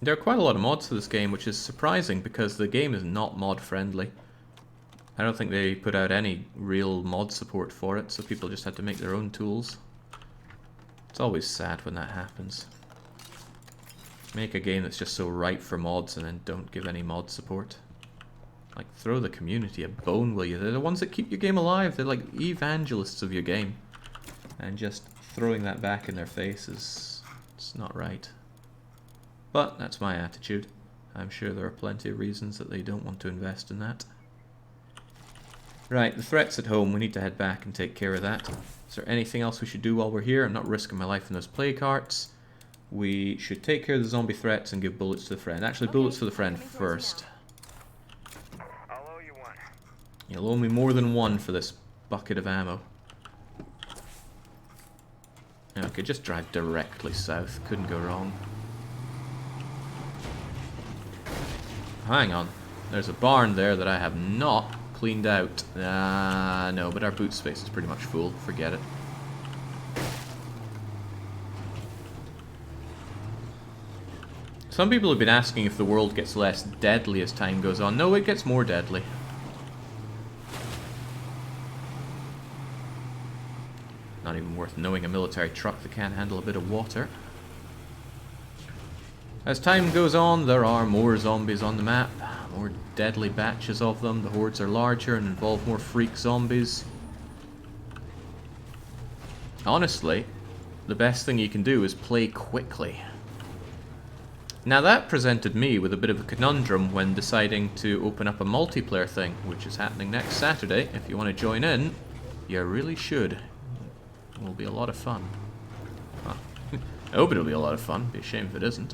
Speaker 1: There are quite a lot of mods for this game, which is surprising because the game is not mod friendly. I don't think they put out any real mod support for it, so people just had to make their own tools. It's always sad when that happens. Make a game that's just so ripe for mods and then don't give any mod support. Like, throw the community a bone, will you? They're the ones that keep your game alive. They're like evangelists of your game. And just throwing that back in their face is... it's not right. But that's my attitude. I'm sure there are plenty of reasons that they don't want to invest in that. Right, the threats at home. We need to head back and take care of that. Is there anything else we should do while we're here? I'm not risking my life in those play carts. We should take care of the zombie threats and give bullets to the friend. Actually, bullets to the friend first.
Speaker 4: I'll owe you one.
Speaker 1: You'll owe me more than one for this bucket of ammo. Okay, just drive directly south. Couldn't go wrong. Hang on. There's a barn there that I have not cleaned out. No, but our boot space is pretty much full. Forget it. Some people have been asking if the world gets less deadly as time goes on. No, it gets more deadly. Not even worth knowing a military truck that can't handle a bit of water. As time goes on, there are more zombies on the map, more deadly batches of them. The hordes are larger and involve more freak zombies. Honestly, the best thing you can do is play quickly. Now that presented me with a bit of a conundrum when deciding to open up a multiplayer thing, which is happening next Saturday. If you want to join in, you really should. It will be a lot of fun. Well, I hope it'll be a lot of fun. It'd be a shame if it isn't.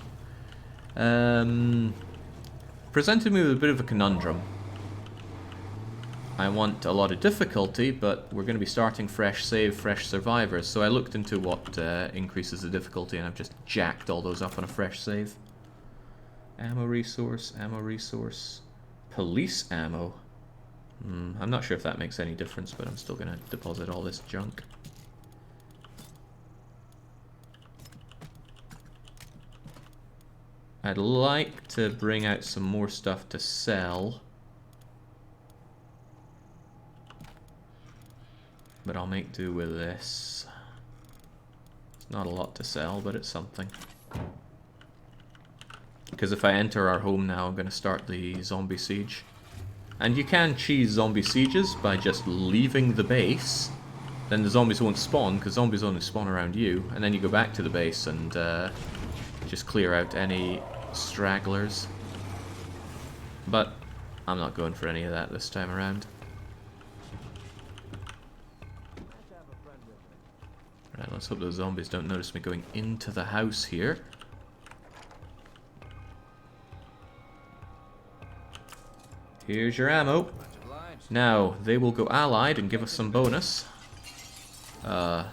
Speaker 1: Presented me with a bit of a conundrum. I want a lot of difficulty, but we're going to be starting fresh save, fresh survivors. So I looked into what increases the difficulty, and I've just jacked all those up on a fresh save. Ammo resource, police ammo. I'm not sure if that makes any difference, but I'm still going to deposit all this junk. I'd like to bring out some more stuff to sell. But I'll make do with this. It's not a lot to sell, but it's something. Because if I enter our home now, I'm going to start the zombie siege. And you can cheese zombie sieges by just leaving the base. Then the zombies won't spawn, because zombies only spawn around you. And then you go back to the base and just clear out any stragglers. But I'm not going for any of that this time around. Right, let's hope those zombies don't notice me going into the house here. Here's your ammo. Now, they will go allied and give us some bonus. Oh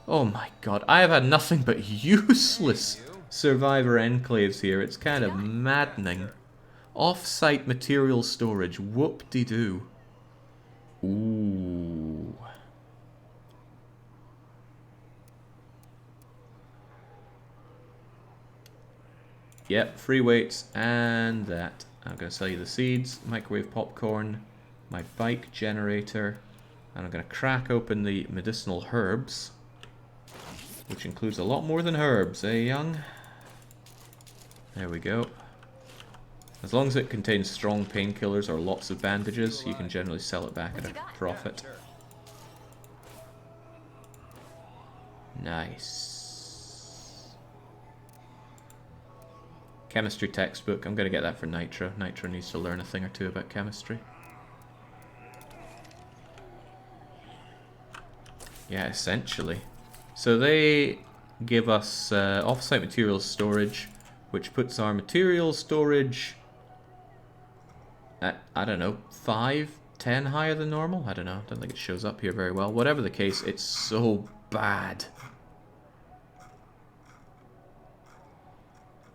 Speaker 1: my god, I have had nothing but useless survivor enclaves here. It's kind of maddening. Off-site material storage. Whoop-de-doo. Ooh. Yep, free weights and that. I'm going to sell you the seeds, microwave popcorn, my bike generator, and I'm going to crack open the medicinal herbs, which includes a lot more than herbs, eh, young? There we go. As long as it contains strong painkillers or lots of bandages, you can generally sell it back at a profit. Nice. Chemistry textbook. I'm going to get that for Nitro. Nitro needs to learn a thing or two about chemistry. Yeah, essentially. So they give us off-site materials storage, which puts our materials storage at, I don't know, 5, 10 higher than normal? I don't know. I don't think it shows up here very well. Whatever the case, it's so bad.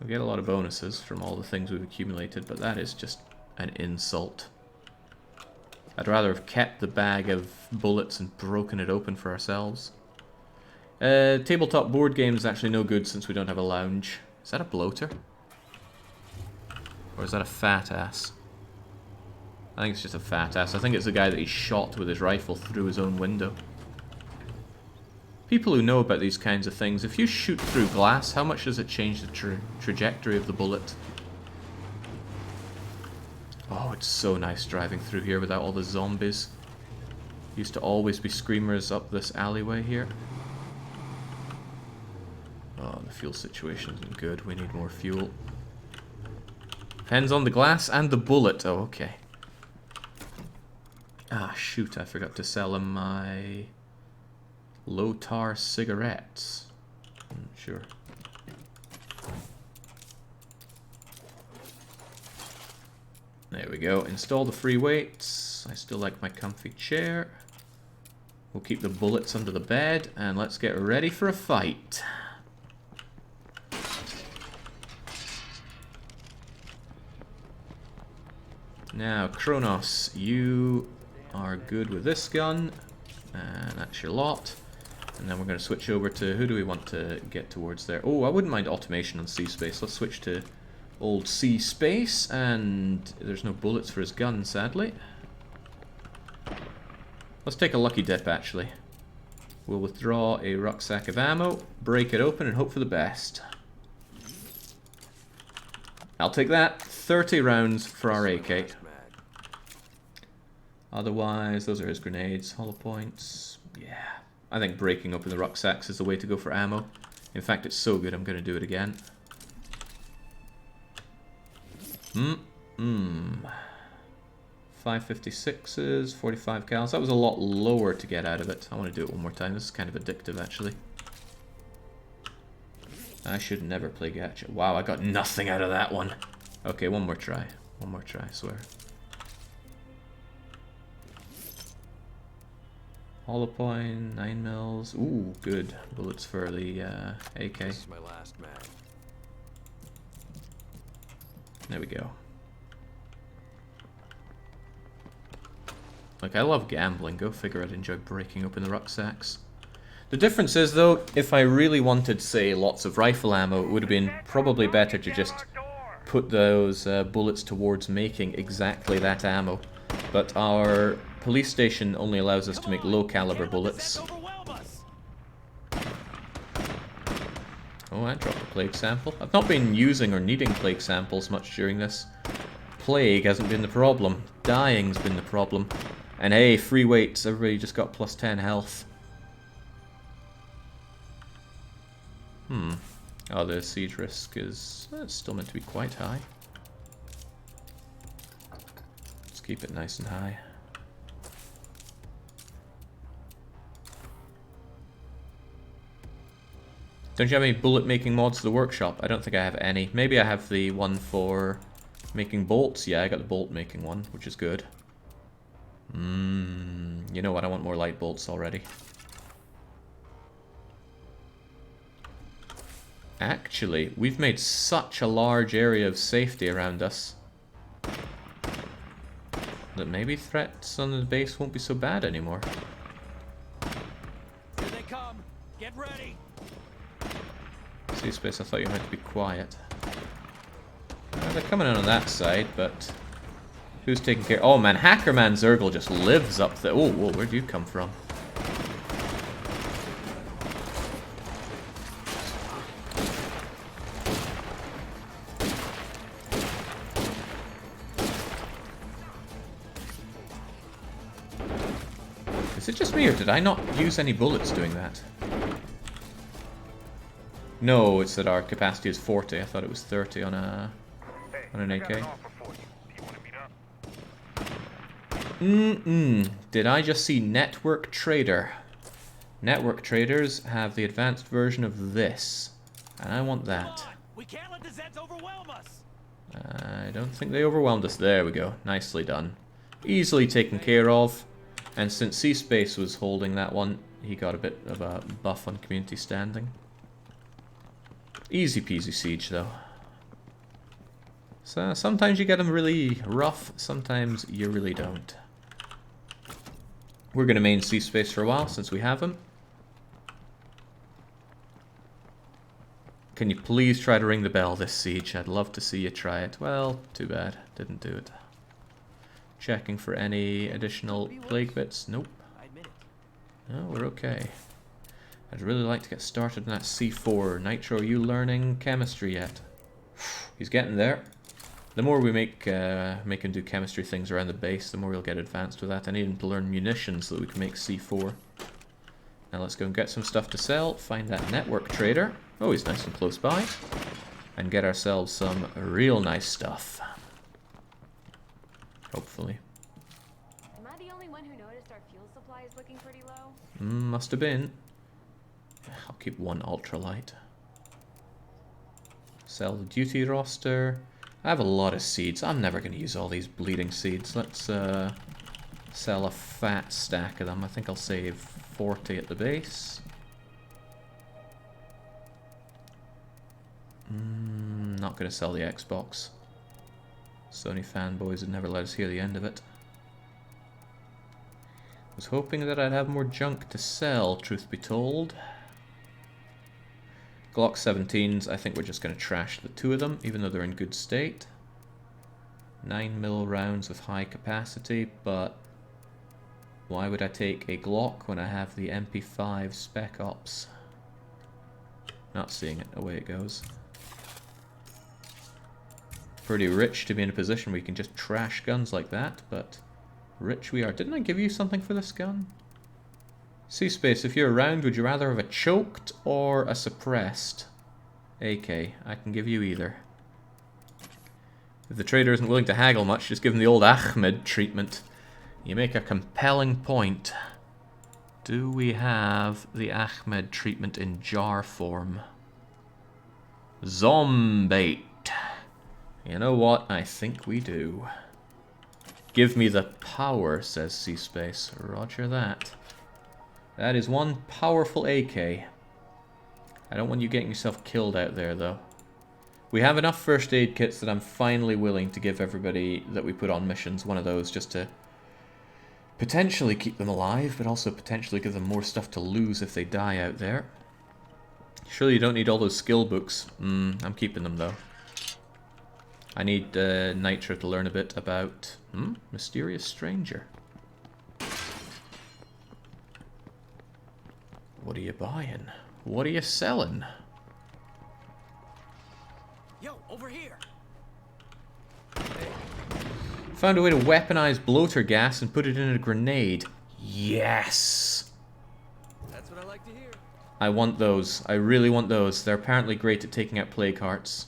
Speaker 1: We get a lot of bonuses from all the things we've accumulated, but that is just an insult. I'd rather have kept the bag of bullets and broken it open for ourselves. Tabletop board game is actually no good since we don't have a lounge. Is that a bloater? Or is that a fat ass? I think it's just a fat ass. I think it's the guy that he shot with his rifle through his own window. People who know about these kinds of things, if you shoot through glass, how much does it change the trajectory of the bullet? Oh, it's so nice driving through here without all the zombies. Used to always be screamers up this alleyway here. Oh, the fuel situation isn't good. We need more fuel. Depends on the glass and the bullet. Oh, okay. Ah, shoot, I forgot to sell him my low tar cigarettes. Sure. There we go. Install the free weights. I still like my comfy chair. We'll keep the bullets under the bed, and let's get ready for a fight. Now, Kronos, you are good with this gun, and that's your lot. And then we're going to switch over to, who do we want to get towards there? Oh, I wouldn't mind automation on C-Space. Let's switch to old C-Space, and there's no bullets for his gun, sadly. Let's take a lucky dip, actually. We'll withdraw a rucksack of ammo, break it open, and hope for the best. I'll take that. 30 rounds for our AK. Otherwise, those are his grenades. Hollow points. Yeah. I think breaking open the rucksacks is the way to go for ammo. In fact, it's so good I'm going to do it again. 556s, 45 cals. That was a lot lower to get out of it. I want to do it one more time. This is kind of addictive, actually. I should never play gacha. Wow, I got nothing out of that one. Okay, one more try. One more try, I swear. Hollow point, 9 mils. Ooh, good. Bullets for the AK.
Speaker 5: This is my last mag.
Speaker 1: There we go. Like, I love gambling. Go figure I'd enjoy breaking open the rucksacks. The difference is, though, if I really wanted, say, lots of rifle ammo, it would have been probably better to just put those bullets towards making exactly that ammo. But our police station only allows us to make low-caliber bullets. Oh, I dropped a plague sample. I've not been using or needing plague samples much during this. Plague hasn't been the problem. Dying's been the problem. And hey, free weights. Everybody just got plus 10 health. Oh, the siege risk is still meant to be quite high. Let's keep it nice and high. Don't you have any bullet making mods to the workshop? I don't think I have any. Maybe I have the one for making bolts. Yeah, I got the bolt making one, which is good. You know what? I want more light bolts already. Actually, we've made such a large area of safety around us that maybe threats on the base won't be so bad anymore.
Speaker 2: Here they come. Get ready.
Speaker 1: See space, I thought you meant to be quiet. They're coming in on that side, but who's taking care? Oh man, Hackerman Zergle just lives up there. Oh, whoa, where'd you come from? Is it just me, or did I not use any bullets doing that? No, it's that our capacity is 40. I thought it was 30 on an AK. Did I just see Network Trader? Network Traders have the advanced version of this, and I want that.
Speaker 2: We can't let the Zeds overwhelm us.
Speaker 1: I don't think they overwhelmed us. There we go. Nicely done. Easily taken care of. And since C-Space was holding that one, he got a bit of a buff on community standing. Easy peasy siege though. So sometimes you get them really rough, sometimes you really don't. We're going to main C-Space for a while since we have him. Can you please try to ring the bell this siege? I'd love to see you try it. Well, too bad. Didn't do it. Checking for any additional plague bits. Nope.
Speaker 2: I admit it.
Speaker 1: No, we're okay. I'd really like to get started on that C4. Nitro, are you learning chemistry yet? He's getting there. The more we make him do chemistry things around the base, the more he'll get advanced with that. I need him to learn munitions so that we can make C4. Now let's go and get some stuff to sell. Find that network trader. Oh, he's nice and close by. And get ourselves some real nice stuff. Hopefully.
Speaker 3: Am I the only one who noticed our fuel supply is looking pretty low?
Speaker 1: Must have been. I'll keep one ultralight. Sell the duty roster. I have a lot of seeds. I'm never going to use all these bleeding seeds. Let's sell a fat stack of them. I think I'll save 40 at the base. Not going to sell the Xbox. Sony fanboys would never let us hear the end of it. Was hoping that I'd have more junk to sell, truth be told. Glock 17s, I think we're just going to trash the two of them, even though they're in good state. 9mm rounds with high capacity, but why would I take a Glock when I have the MP5 Spec Ops? Not seeing it, away it goes. Pretty rich to be in a position where you can just trash guns like that, but rich we are. Didn't I give you something for this gun? C-Space, if you're around, would you rather have a choked or a suppressed AK? I can give you either. If the trader isn't willing to haggle much, just give him the old Ahmed treatment. You make a compelling point. Do we have the Ahmed treatment in jar form? Zombate. You know what? I think we do. Give me the power, says C-Space. Roger that. That is one powerful AK. I don't want you getting yourself killed out there, though. We have enough first aid kits that I'm finally willing to give everybody that we put on missions one of those, just to potentially keep them alive, but also potentially give them more stuff to lose if they die out there. Surely you don't need all those skill books. I'm keeping them, though. I need Nitro to learn a bit about... Mysterious Stranger. What are you buying? What are you selling?
Speaker 2: Yo, over here.
Speaker 1: Found a way to weaponize bloater gas and put it in a grenade. Yes!
Speaker 2: That's what I like to hear.
Speaker 1: I want those. I really want those. They're apparently great at taking out plague hearts.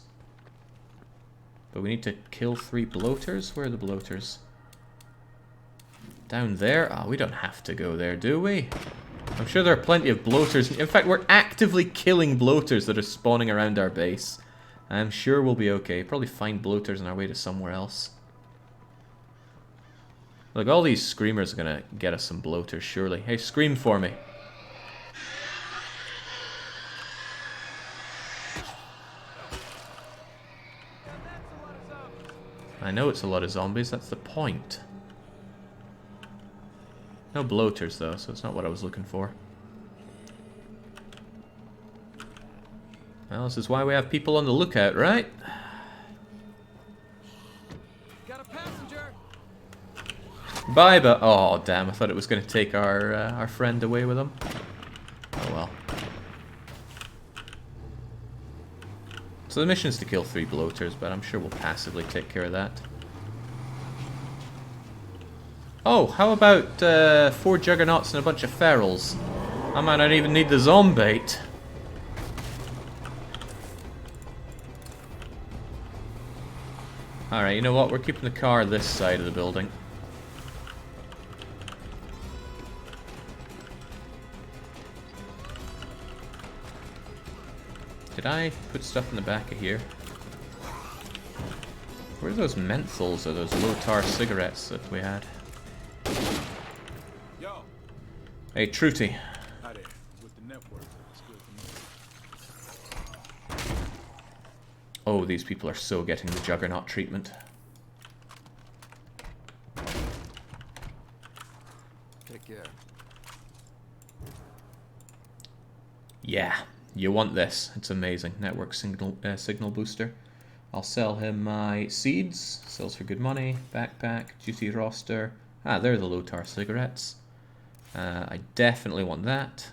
Speaker 1: But we need to kill 3 bloaters? Where are the bloaters? Down there? Ah, we don't have to go there, do we? I'm sure there are plenty of bloaters. In fact, we're actively killing bloaters that are spawning around our base. I'm sure we'll be okay. Probably find bloaters on our way to somewhere else. Look, all these screamers are gonna get us some bloaters, surely. Hey, scream for me. I know it's a lot of zombies, that's the point. No bloaters though, so it's not what I was looking for. Well, this is why we have people on the lookout, right?
Speaker 2: Got a passenger.
Speaker 1: Bye, but oh damn! I thought it was going to take our friend away with him. Oh well. So the mission is to kill 3 bloaters, but I'm sure we'll passively take care of that. Oh, how about 4 juggernauts and a bunch of ferals? I might not even need the zombait. Alright, you know what? We're keeping the car this side of the building. Did I put stuff in the back of here? Where are those menthols or those low-tar cigarettes that we had?
Speaker 8: Yo.
Speaker 1: Hey, Truty.
Speaker 8: Hi there. With the network, it's good to meet you.
Speaker 1: Oh, these people are so getting the juggernaut treatment.
Speaker 5: Take care.
Speaker 1: Yeah, you want this. It's amazing. Network signal booster. I'll sell him my seeds. Sells for good money. Backpack, duty roster. Ah, they're the low-tar cigarettes. I definitely want that.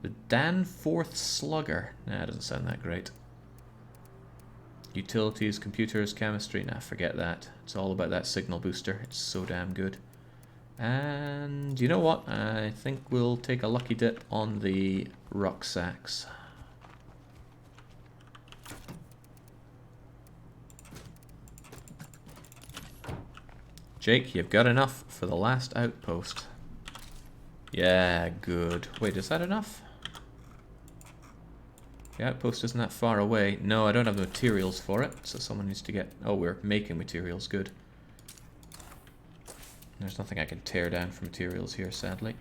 Speaker 1: The Danforth Slugger. Nah, doesn't sound that great. Utilities, computers, chemistry. Nah, forget that. It's all about that signal booster. It's so damn good. And you know what? I think we'll take a lucky dip on the rucksacks. Jake, you've got enough for the last outpost. Yeah, good. Wait, is that enough? The outpost isn't that far away. No, I don't have the materials for it, so someone needs to get... Oh, we're making materials. Good. There's nothing I can tear down for materials here, sadly.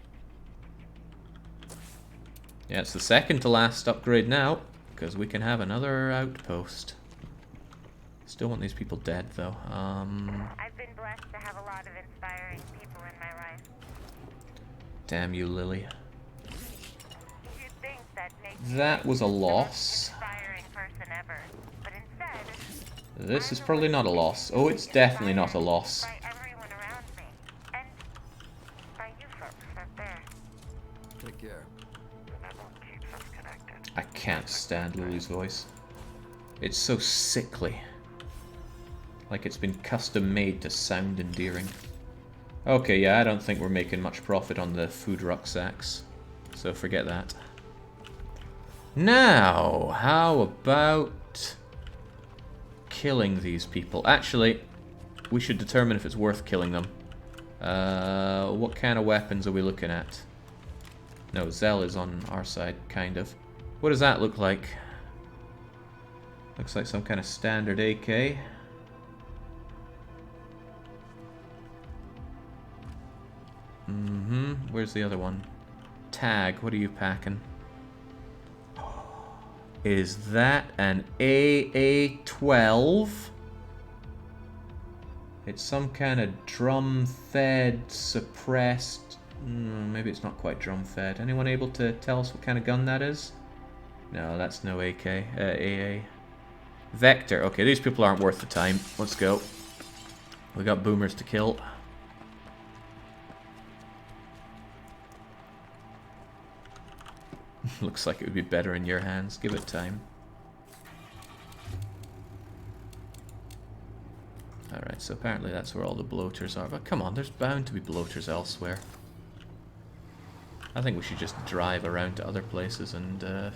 Speaker 1: Yeah, it's the second to last upgrade now, because we can have another outpost. Still want these people dead, though.
Speaker 4: I've been blessed to have a lot of inspiring people in my life.
Speaker 1: Damn you, Lily.
Speaker 4: You'd think that makes
Speaker 1: That was a
Speaker 4: the most
Speaker 1: loss.
Speaker 4: inspiring person ever, but instead,
Speaker 1: This is probably not a loss. Oh, it's definitely not a loss.
Speaker 4: by everyone around me, and by you folks up there.
Speaker 5: Take care.
Speaker 4: That keeps us connected.
Speaker 1: I can't stand Lily's voice. It's so sickly. Like it's been custom made to sound endearing. Okay, yeah, I don't think we're making much profit on the food rucksacks. So forget that. Now, how about killing these people? Actually, we should determine if it's worth killing them. What kind of weapons are we looking at? No, Zell is on our side, kind of. What does that look like? Looks like some kind of standard AK. Where's the other one? Tag, what are you packing? Is that an AA-12? It's some kind of drum-fed, suppressed... maybe it's not quite drum-fed. Anyone able to tell us what kind of gun that is? No, that's no AK. AA. Vector. Okay, these people aren't worth the time. Let's go. We got boomers to kill. Looks like it would be better in your hands. Give it time. Alright, so apparently that's where all the bloaters are. But come on, there's bound to be bloaters elsewhere. I think we should just drive around to other places and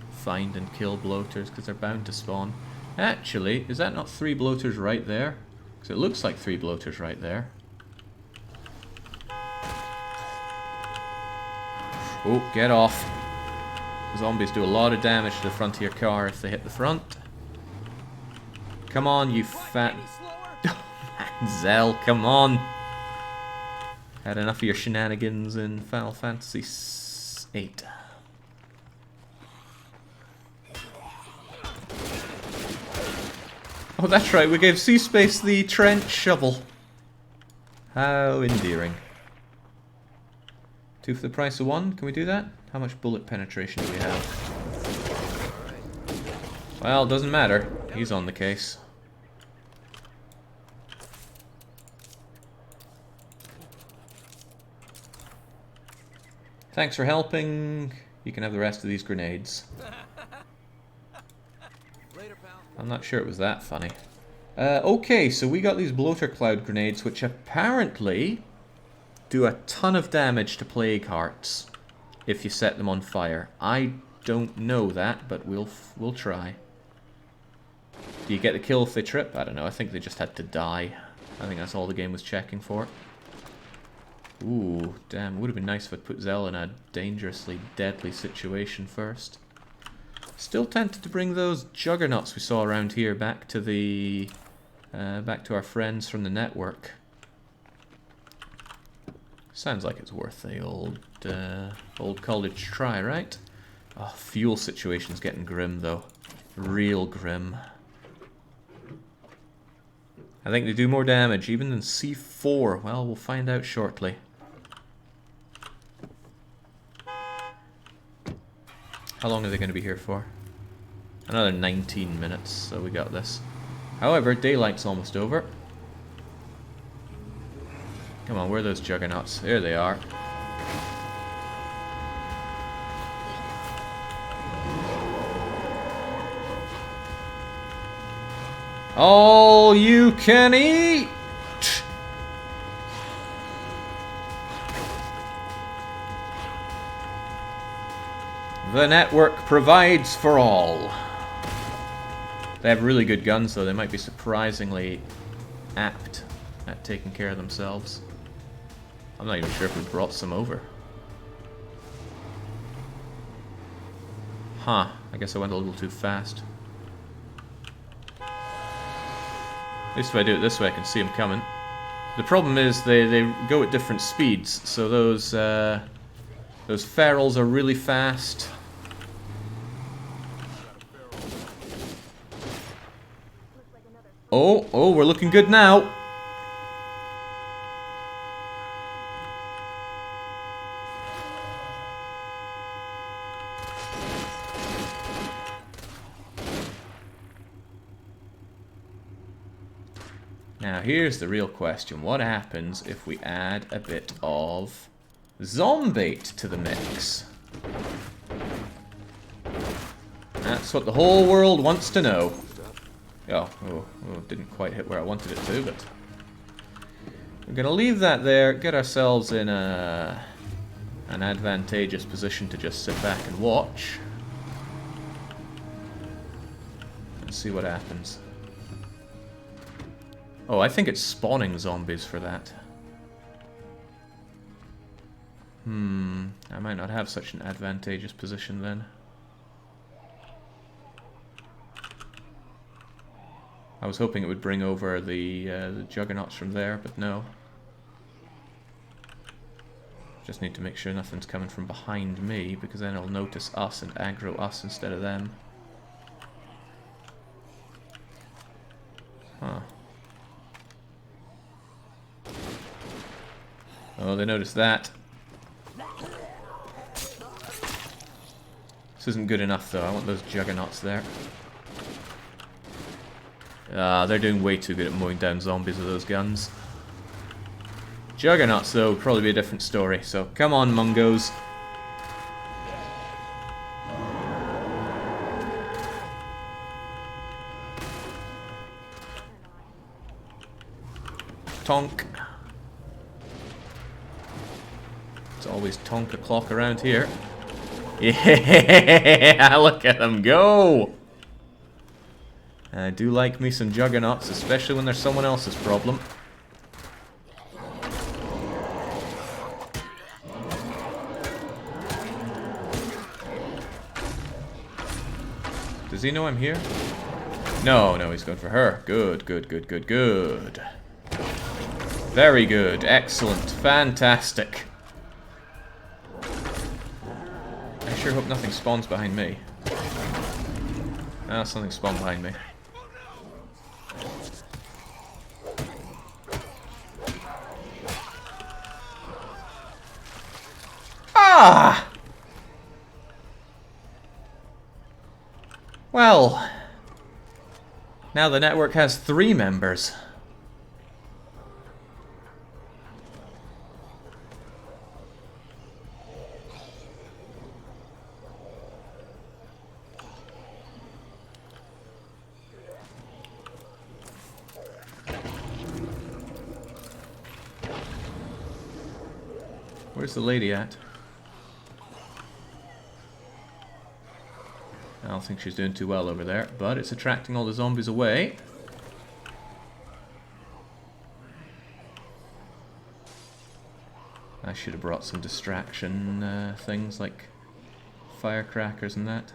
Speaker 1: find and kill bloaters, because they're bound to spawn. Actually, is that not 3 bloaters right there? Because it looks like 3 bloaters right there. Oh, get off. Zombies do a lot of damage to the frontier car if they hit the front. Come on, you fat... Zell, come on. Had enough of your shenanigans in Final Fantasy VIII. Oh, that's right, we gave C-Space the trench shovel. How endearing. 2 for the price of 1, can we do that? How much bullet penetration do we have? Well, doesn't matter. He's on the case. Thanks for helping. You can have the rest of these grenades. I'm not sure it was that funny. Okay, so we got these bloater cloud grenades, which apparently do a ton of damage to plague hearts if you set them on fire. I don't know that, but we'll try. Do you get the kill if they trip? I don't know. I think they just had to die. I think that's all the game was checking for. Ooh, damn. It would have been nice if I'd put Zell in a dangerously deadly situation first. Still tempted to bring those juggernauts we saw around here back to the back to our friends from the network. Sounds like it's worth the old college try, right? Oh, fuel situation's getting grim though, real grim. I think they do more damage even than C4. Well, we'll find out shortly. How long are they going to be here for? Another 19 minutes, so we got this. However, daylight's almost over. Come on, where are those juggernauts? There they are. All you can eat! The network provides for all. They have really good guns though, they might be surprisingly apt at taking care of themselves. I'm not even sure if we brought some over. Huh, I guess I went a little too fast. At least if I do it this way I can see them coming. The problem is they go at different speeds, so those ferals are really fast. Oh, we're looking good now. Now here's the real question. What happens if we add a bit of zombie to the mix? That's what the whole world wants to know. Oh, didn't quite hit where I wanted it to, but we're gonna leave that there, get ourselves in an advantageous position to just sit back and watch and see what happens. Oh, I think it's spawning zombies for that. I might not have such an advantageous position then. I was hoping it would bring over the juggernauts from there, but no. Just need to make sure nothing's coming from behind me, because then it'll notice us and aggro us instead of them. Huh. Oh, they noticed that. This isn't good enough though, I want those juggernauts there. They're doing way too good at mowing down zombies with those guns. Juggernauts, though, would probably be a different story, so come on, mungos. Tonk. It's always tonk o'clock around here. Yeah, look at them go! I do like me some juggernauts, especially when they're someone else's problem. he know I'm here? No, no, he's going for her. Good, good, good, good, good. Very good. Excellent. Fantastic. I sure hope nothing spawns behind me. Ah, something spawned behind me. Ah! Well, now the network has 3 members. Where's the lady at? I don't think she's doing too well over there, but it's attracting all the zombies away. I should have brought some distraction things like firecrackers and that.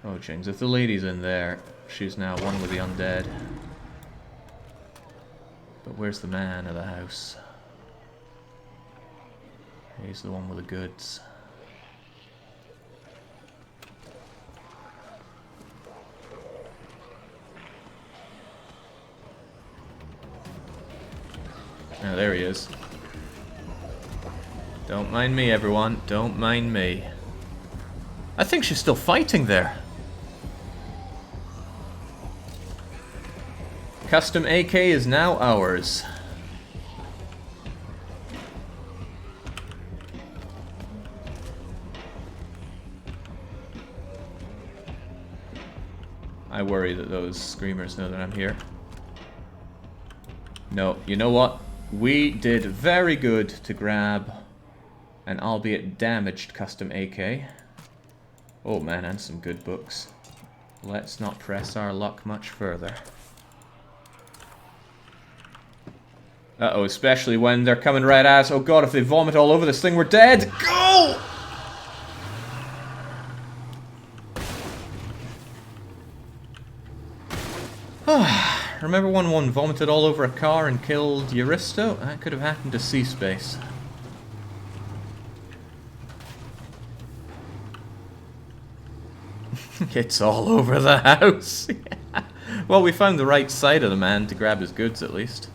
Speaker 1: Oh, James, if the lady's in there, she's now one with the undead. But where's the man of the house? He's the one with the goods. Oh, there he is. Don't mind me, everyone. Don't mind me. I think she's still fighting there. Custom AK is now ours. I worry that those screamers know that I'm here. No, you know what? We did very good to grab an albeit damaged custom AK. Oh man, and some good books. Let's not press our luck much further. Uh-oh, especially when they're coming right at us. Oh god, if they vomit all over this thing, we're dead! Go! Remember when one vomited all over a car and killed Euristo? That could have happened to C-Space. It's all over the house. Well, we found the right side of the man to grab his goods, at least.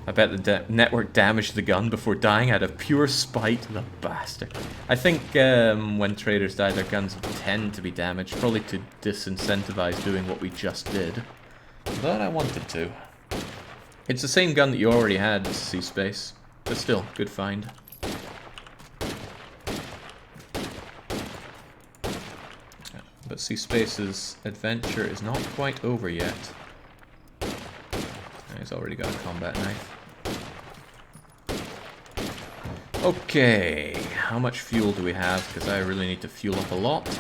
Speaker 1: I bet the network damaged the gun before dying out of pure spite, the bastard. I think when traders die, their guns tend to be damaged, probably to disincentivize doing what we just did. But I wanted to. It's the same gun that you already had, C-Space, but still, good find. But C-Space's adventure is not quite over yet. He's already got a combat knife. Okay, how much fuel do we have? Because I really need to fuel up a lot.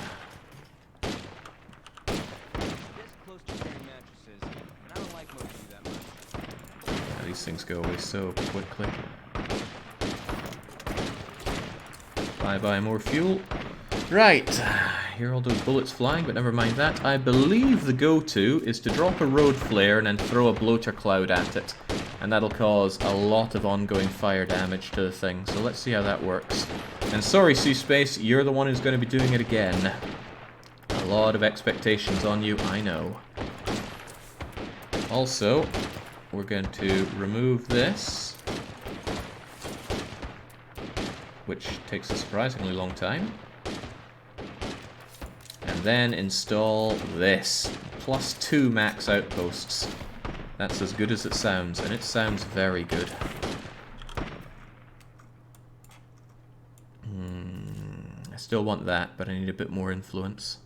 Speaker 1: Yeah, these things go away so quickly. Bye-bye, more fuel. Right, hear all those bullets flying, but never mind that. I believe the go-to is to drop a road flare and then throw a bloater cloud at it. And that'll cause a lot of ongoing fire damage to the thing. So let's see how that works. And sorry, C-Space, you're the one who's going to be doing it again. A lot of expectations on you, I know. Also, we're going to remove this, which takes a surprisingly long time. And then install this. +2 max outposts. That's as good as it sounds, and it sounds very good. I still want that, but I need a bit more influence.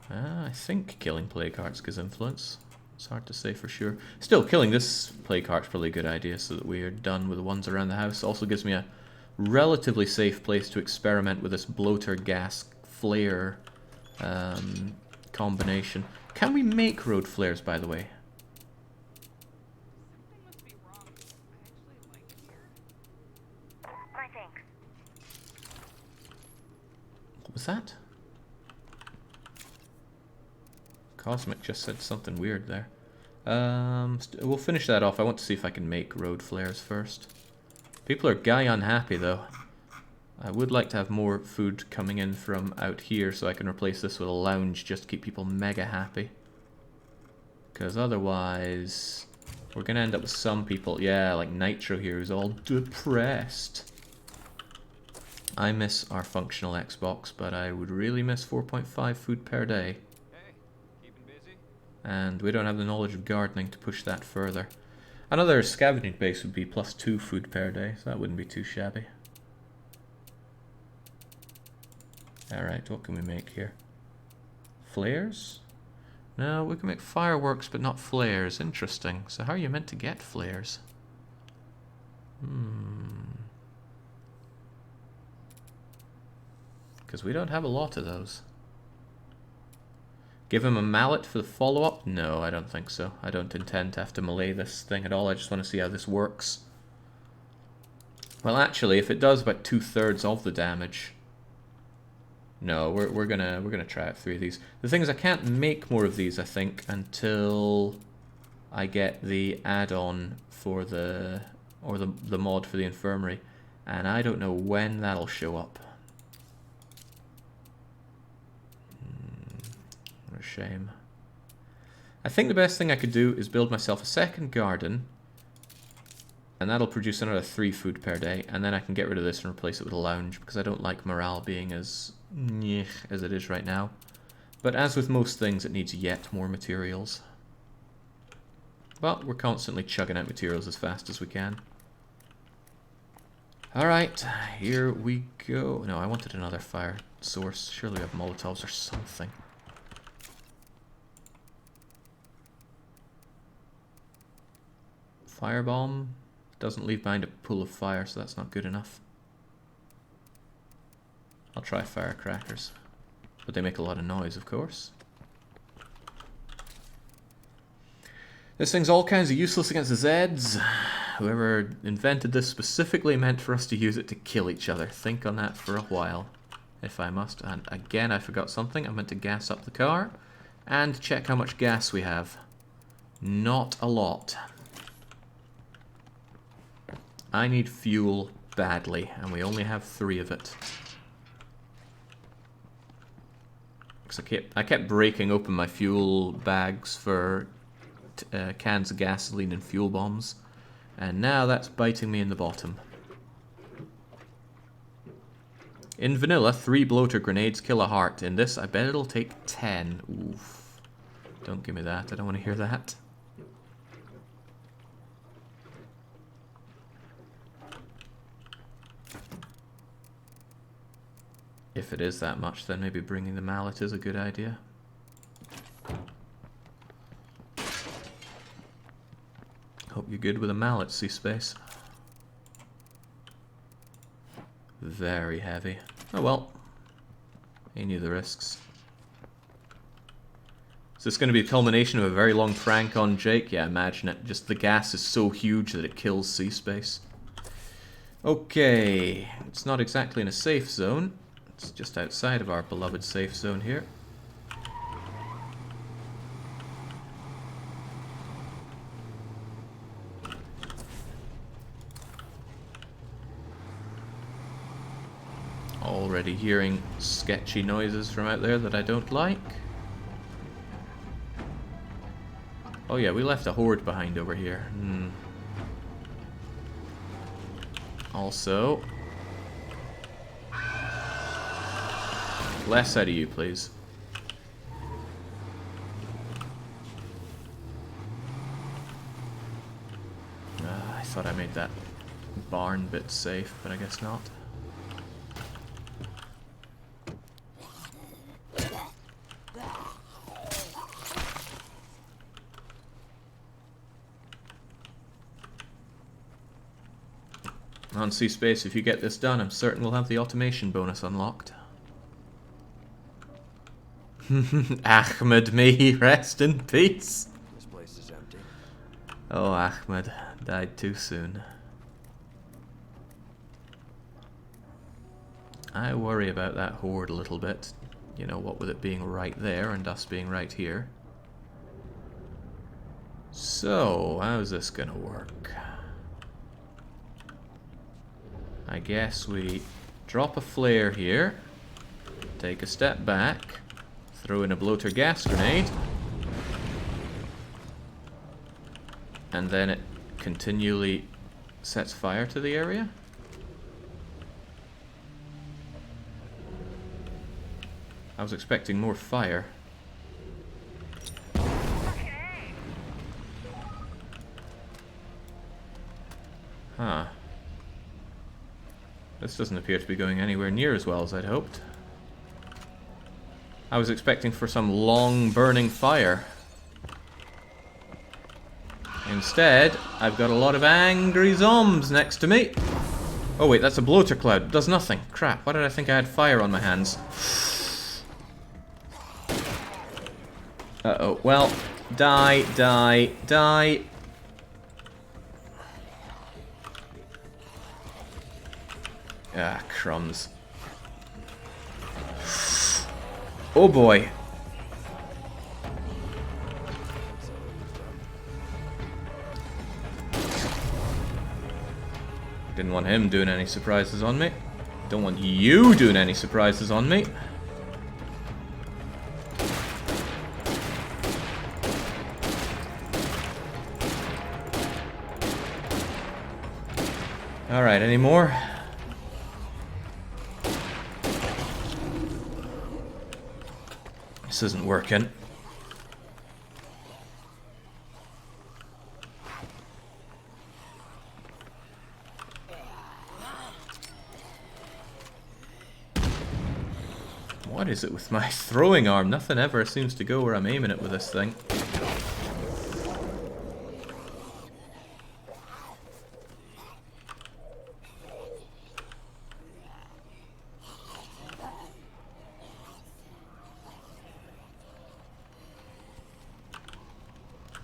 Speaker 1: I think killing plague hearts gives influence. It's hard to say for sure. Still, killing this plague heart's probably a good idea so that we are done with the ones around the house. Also gives me a relatively safe place to experiment with this bloater gas flare combination. Can we make road flares, by the way?
Speaker 6: Something must be wrong. I actually like it here.
Speaker 4: My thanks.
Speaker 1: What was that? Cosmic just said something weird there. We'll finish that off. I want to see if I can make road flares first. People are guy unhappy though. I would like to have more food coming in from out here so I can replace this with a lounge just to keep people mega happy. Because otherwise, we're going to end up with some people, yeah, like Nitro here, who's all depressed. I miss our functional Xbox, but I would really miss 4.5 food per day.
Speaker 5: Hey, keeping busy?
Speaker 1: And we don't have the knowledge of gardening to push that further. Another scavenging base would be +2 food per day, so that wouldn't be too shabby. Alright, what can we make here? Flares? No, we can make fireworks, but not flares. Interesting. So how are you meant to get flares? Because we don't have a lot of those. Give him a mallet for the follow-up? No, I don't think so. I don't intend to have to melee this thing at all. I just want to see how this works. Well, actually, if it does about 2/3 of the damage... No, we're gonna try out 3 of these. The thing is, I can't make more of these, I think, until I get the add-on for the mod for the infirmary, and I don't know when that'll show up. What a shame. I think the best thing I could do is build myself a second garden, and that'll produce another 3 food per day, and then I can get rid of this and replace it with a lounge, because I don't like morale being as nyeh as it is right now. But as with most things, it needs yet more materials. But we're constantly chugging out materials as fast as we can. Alright, here we go. No, I wanted another fire source. Surely we have Molotovs or something. Firebomb doesn't leave behind a pool of fire, so that's not good enough. I'll try firecrackers, but they make a lot of noise, of course. This thing's all kinds of useless against the Zeds. Whoever invented this specifically meant for us to use it to kill each other. Think on that for a while, if I must. And again, I forgot something. I meant to gas up the car and check how much gas we have. Not a lot. I need fuel badly, and we only have 3 of it. Because I kept breaking open my fuel bags for cans of gasoline and fuel bombs, and now that's biting me in the bottom. In vanilla, 3 bloater grenades kill a heart. In this, I bet it'll take 10. Oof. Don't give me that. I don't want to hear that. If it is that much, then maybe bringing the mallet is a good idea. Hope you're good with a mallet, C-Space. Very heavy. Oh well. He knew the risks. Is this going to be a culmination of a very long prank on Jake? Yeah, imagine it. Just the gas is so huge that it kills C-Space. Okay. It's not exactly in a safe zone. It's just outside of our beloved safe zone here. Already hearing sketchy noises from out there that I don't like. Oh yeah, we left a horde behind over here. Also... less out of you, please. I thought I made that barn bit safe, but I guess not. On C-Space, if you get this done, I'm certain we'll have the automation bonus unlocked. Ahmed me, rest in peace.
Speaker 2: This place is empty.
Speaker 1: Oh, Ahmed died too soon. I worry about that horde a little bit. You know, what with it being right there and us being right here. So, how's this gonna work? I guess we drop a flare here, take a step back, throw in a bloater gas grenade, and then it continually sets fire to the area? I was expecting more fire. Huh. This doesn't appear to be going anywhere near as well as I'd hoped. I was expecting for some long burning fire. Instead, I've got a lot of angry zombs next to me. Oh wait, that's a bloater cloud. It does nothing. Crap, why did I think I had fire on my hands? Uh-oh, well, die, die, die. Ah, crumbs. Oh boy. Didn't want him doing any surprises on me. Don't want you doing any surprises on me. Alright, any more? This isn't working. What is it with my throwing arm? Nothing ever seems to go where I'm aiming it with this thing.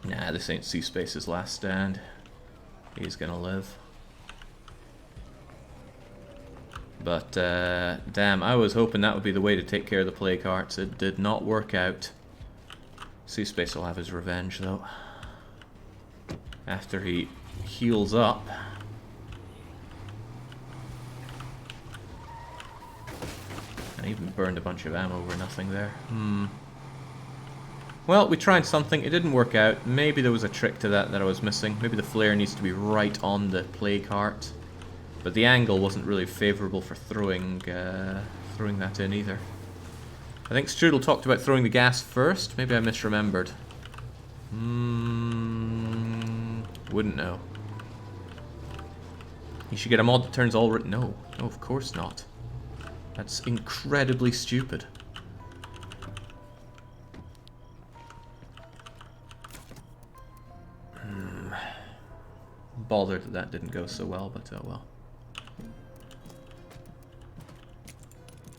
Speaker 1: Nah, this ain't C-Space's last stand. He's gonna live. But, damn, I was hoping that would be the way to take care of the plague hearts. It did not work out. C-Space will have his revenge, though. After he heals up. I even burned a bunch of ammo for nothing there. Well, we tried something. It didn't work out. Maybe there was a trick to that I was missing. Maybe the flare needs to be right on the plague heart. But the angle wasn't really favourable for throwing that in either. I think Strudel talked about throwing the gas first. Maybe I misremembered. Wouldn't know. You should get a mod that turns all... No, of course not. That's incredibly stupid. Bothered that didn't go so well, but oh well.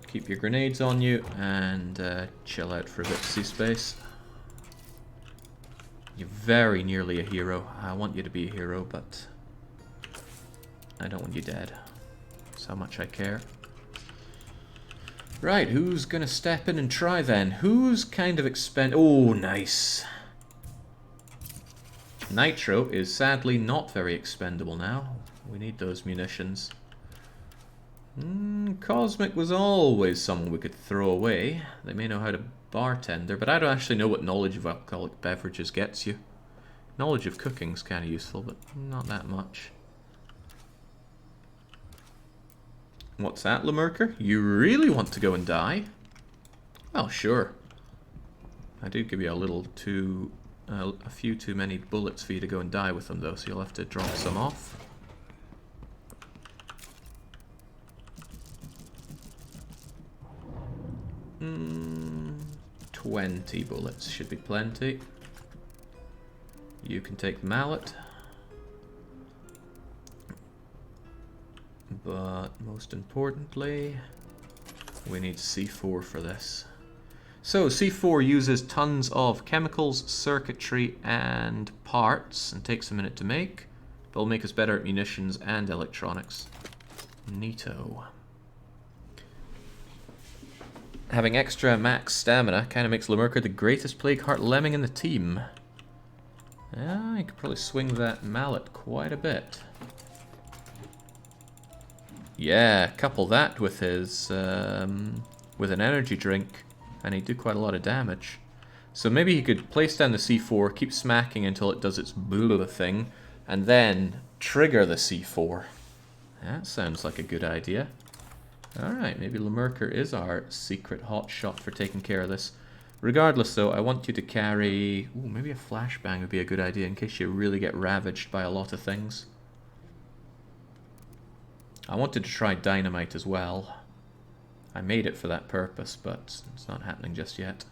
Speaker 1: Keep your grenades on you and chill out for a bit, C-Space. You're very nearly a hero. I want you to be a hero, but I don't want you dead. That's how much I care. Right, who's gonna step in and try then? Who's kind of Oh, nice. Nitro is sadly not very expendable now. We need those munitions. Cosmic was always someone we could throw away. They may know how to bartender, but I don't actually know what knowledge of alcoholic beverages gets you. Knowledge of cooking's kind of useful, but not that much. What's that, Lemurker? You really want to go and die? Well, sure. I did give you a few too many bullets for you to go and die with them, though, so you'll have to drop some off. 20 bullets should be plenty. You can take the mallet. But most importantly, we need C4 for this. So C4 uses tons of chemicals, circuitry, and parts, and takes a minute to make. But will make us better at munitions and electronics. Neato. Having extra max stamina kind of makes Lemurker the greatest Plague Heart lemming in the team. Yeah, he could probably swing that mallet quite a bit. Yeah, couple that with his with an energy drink, and he'd do quite a lot of damage. So maybe he could place down the C4, keep smacking until it does its blah thing, and then trigger the C4. That sounds like a good idea. Alright, maybe Lemurker is our secret hotshot for taking care of this. Regardless though, I want you to carry... Ooh, maybe a flashbang would be a good idea in case you really get ravaged by a lot of things. I wanted to try dynamite as well. I made it for that purpose, but it's not happening just yet.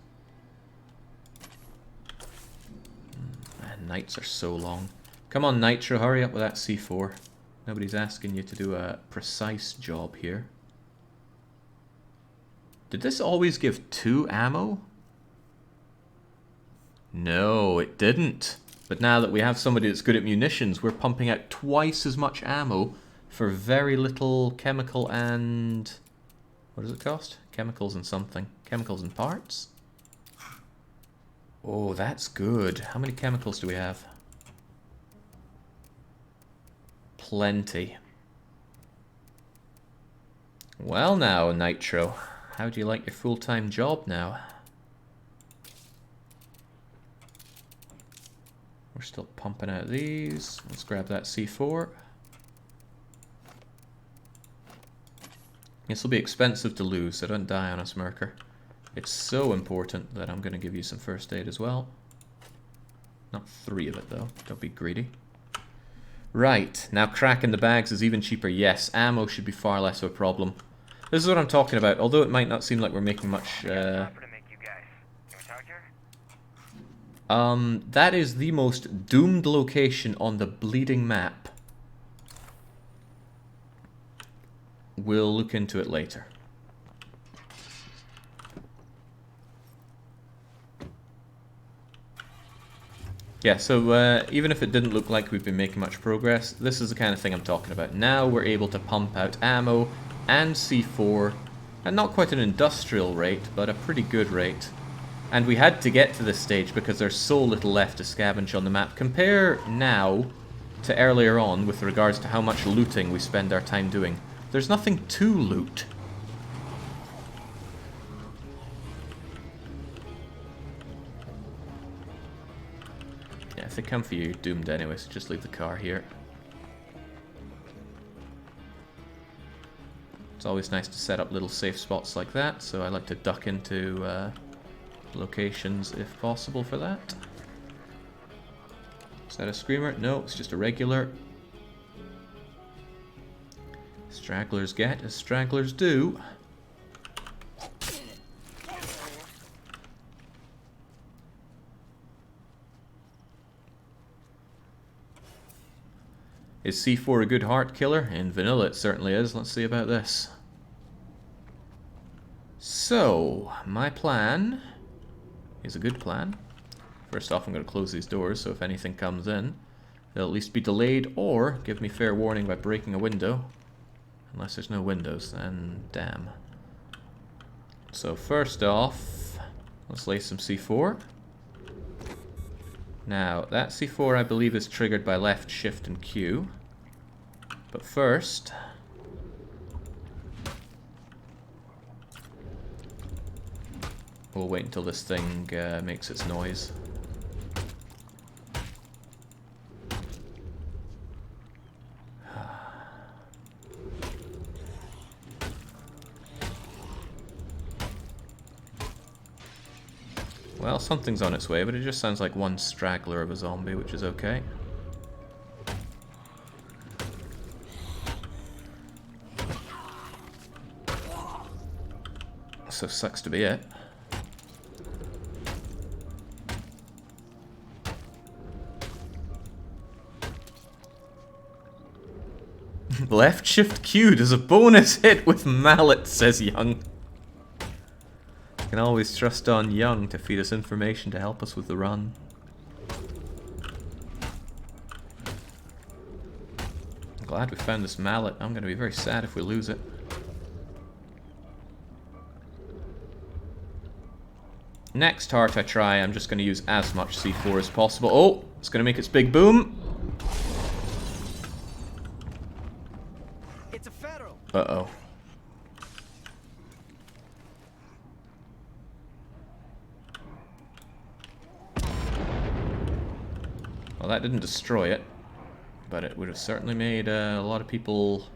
Speaker 1: Man, nights are so long. Come on, Nitro, hurry up with that C4. Nobody's asking you to do a precise job here. Did this always give 2 ammo? No, it didn't. But now that we have somebody that's good at munitions, we're pumping out twice as much ammo for very little chemical and... What does it cost? Chemicals and something. Chemicals and parts? Oh, that's good. How many chemicals do we have? Plenty. Well now, Nitro. How do you like your full-time job now? We're still pumping out these. Let's grab that C4. This will be expensive to lose, so don't die on us, Merker. It's so important that I'm going to give you some first aid as well. Not 3 of it, though. Don't be greedy. Right, now cracking the bags is even cheaper. Yes, ammo should be far less of a problem. This is what I'm talking about. Although it might not seem like we're making much... that is the most doomed location on the bleeding map. We'll look into it later. Yeah, so even if it didn't look like we've been making much progress, this is the kind of thing I'm talking about. Now we're able to pump out ammo and C4 at not quite an industrial rate, but a pretty good rate. And we had to get to this stage because there's so little left to scavenge on the map. Compare now to earlier on with regards to how much looting we spend our time doing. There's nothing to loot. Yeah, if they come for you, you're doomed anyway, so just leave the car here. It's always nice to set up little safe spots like that, so I like to duck into locations if possible for that. Is that a screamer? No, it's just a regular. Stragglers get as stragglers do. Is C4 a good heart killer? In vanilla it certainly is. Let's see about this. So, my plan is a good plan. First off, I'm going to close these doors, so if anything comes in, they'll at least be delayed or give me fair warning by breaking a window. Unless there's no windows, then damn. So first off, let's lay some C4. Now, that C4 I believe is triggered by left, shift, and Q. But first... we'll wait until this thing makes its noise. Well, something's on its way, but it just sounds like one straggler of a zombie, which is okay. So sucks to be it. Left shift Q does a bonus hit with mallet, says Young. Can always trust on Young to feed us information to help us with the run. I'm glad we found this mallet. I'm going to be very sad if we lose it. Next heart I try, I'm just going to use as much C4 as possible. Oh, it's going to make its big boom.
Speaker 2: It's a federal.
Speaker 1: Uh-oh. Well, that didn't destroy it, but it would have certainly made a lot of people...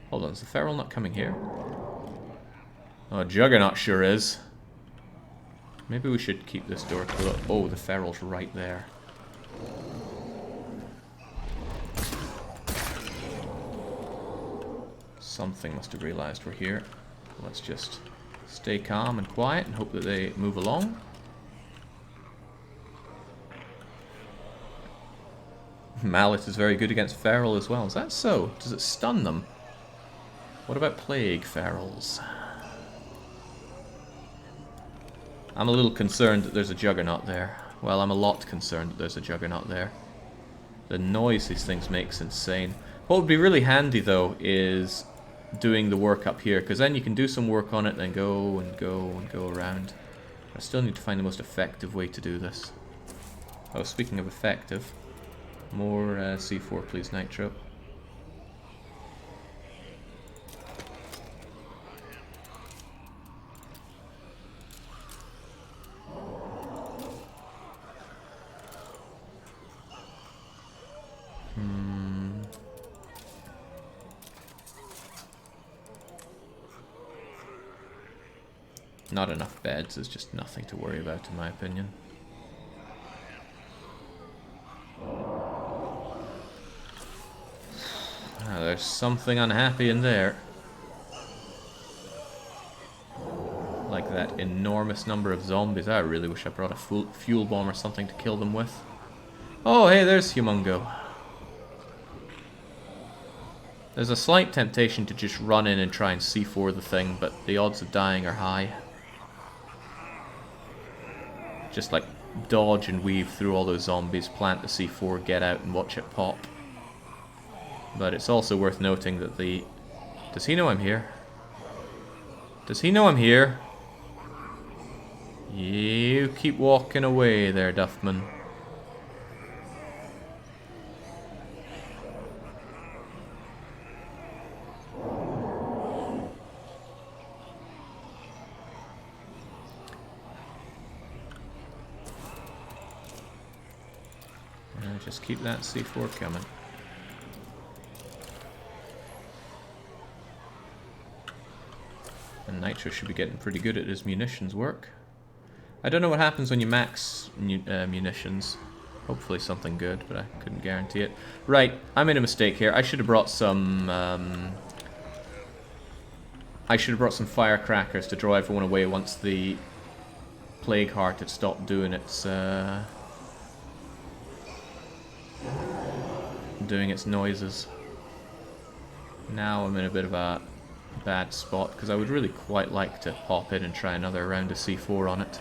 Speaker 1: Hold on, is the feral not coming here? Oh, Juggernaut sure is. Maybe we should keep this door closed. Oh, the feral's right there. Something must have realized we're here. Let's just stay calm and quiet and hope that they move along. Mallet is very good against feral as well. Is that so? Does it stun them? What about plague ferals? I'm a little concerned that there's a Juggernaut there. Well, I'm a lot concerned that there's a Juggernaut there. The noise these things makes insane. What would be really handy though is doing the work up here, because then you can do some work on it, then go and go and go around. I still need to find the most effective way to do this. Oh, speaking of effective, more C4 please, Nitro. Not enough beds is just nothing to worry about in my opinion. Ah, there's something unhappy in there. Like that enormous number of zombies. I really wish I brought a fuel bomb or something to kill them with. Oh, hey, there's Humongo. There's a slight temptation to just run in and try and C4 the thing, but the odds of dying are high. Just like dodge and weave through all those zombies, plant the C4, get out and watch it pop. But it's also worth noting that the... Does he know I'm here? Does he know I'm here? You keep walking away there, Duffman. Just keep that C4 coming. And Nitro should be getting pretty good at his munitions work. I don't know what happens when you max munitions. Hopefully something good, but I couldn't guarantee it. Right, I made a mistake here. I should have brought some... firecrackers to draw everyone away once the Plague Heart had stopped doing its... doing its noises. Now I'm in a bit of a bad spot because I would really quite like to pop in and try another round of C4 on it.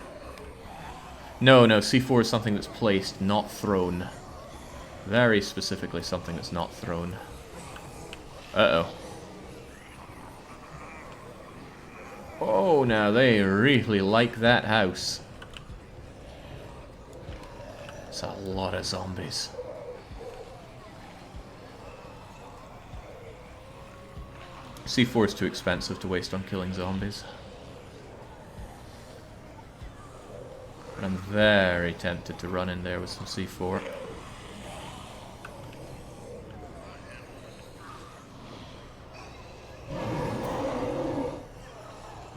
Speaker 1: No, C4 is something that's placed, not thrown. Very specifically something that's not thrown. Uh-oh. Oh, now they really like that house. It's a lot of zombies. C4 is too expensive to waste on killing zombies. But I'm very tempted to run in there with some C4.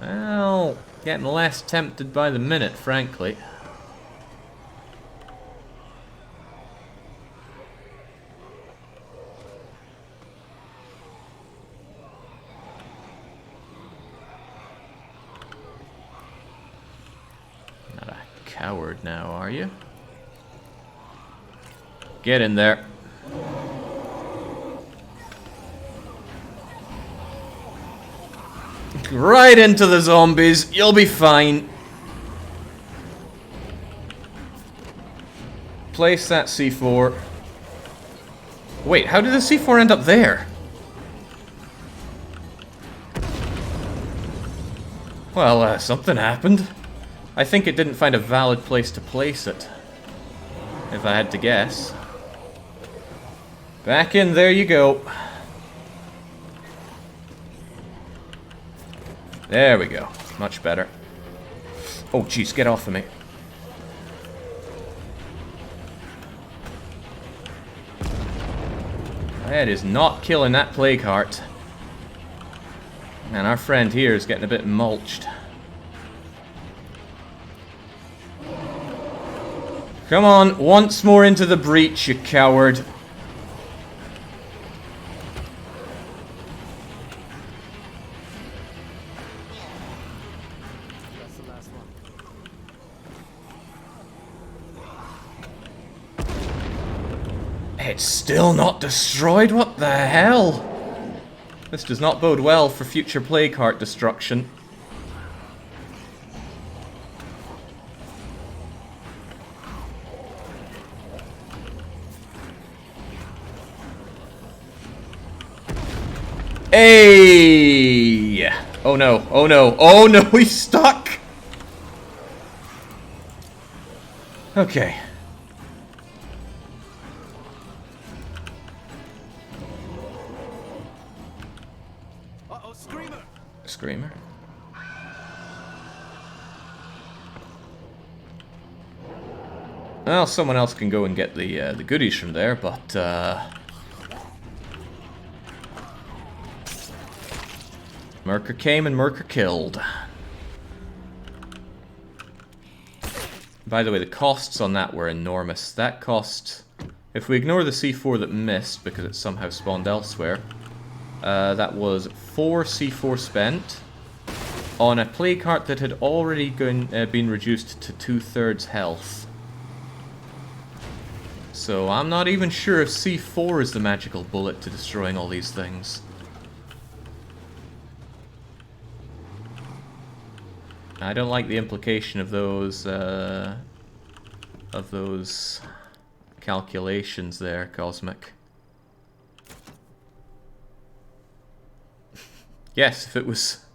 Speaker 1: Well, getting less tempted by the minute, frankly. Coward now, are you? Get in there. Right into the zombies. You'll be fine. place that C4. Wait, how did the C4 end up there? Well, something happened. I think it didn't find a valid place to place it, if I had to guess. Back in, there you go. There we go. Much better. Oh, jeez, get off of me. That is not killing that plague heart. And our friend here is getting a bit mulched. Come on, once more into the breach, you coward.
Speaker 2: That's the last one.
Speaker 1: It's still not destroyed? What the hell? This does not bode well for future plague heart destruction. Hey! Oh no, oh no, oh no, he's stuck! Okay.
Speaker 2: Uh-oh, Screamer!
Speaker 1: Screamer. Well, someone else can go and get the goodies from there, but Merker came and Merker killed. By the way, the costs on that were enormous. That cost, if we ignore the C4 that missed because it somehow spawned elsewhere, that was 4 C4 spent on a plague heart that had already been reduced to 2/3 health. So I'm not even sure if C4 is the magical bullet to destroying all these things. I don't like the implication of those calculations there, Cosmic. Yes, if it was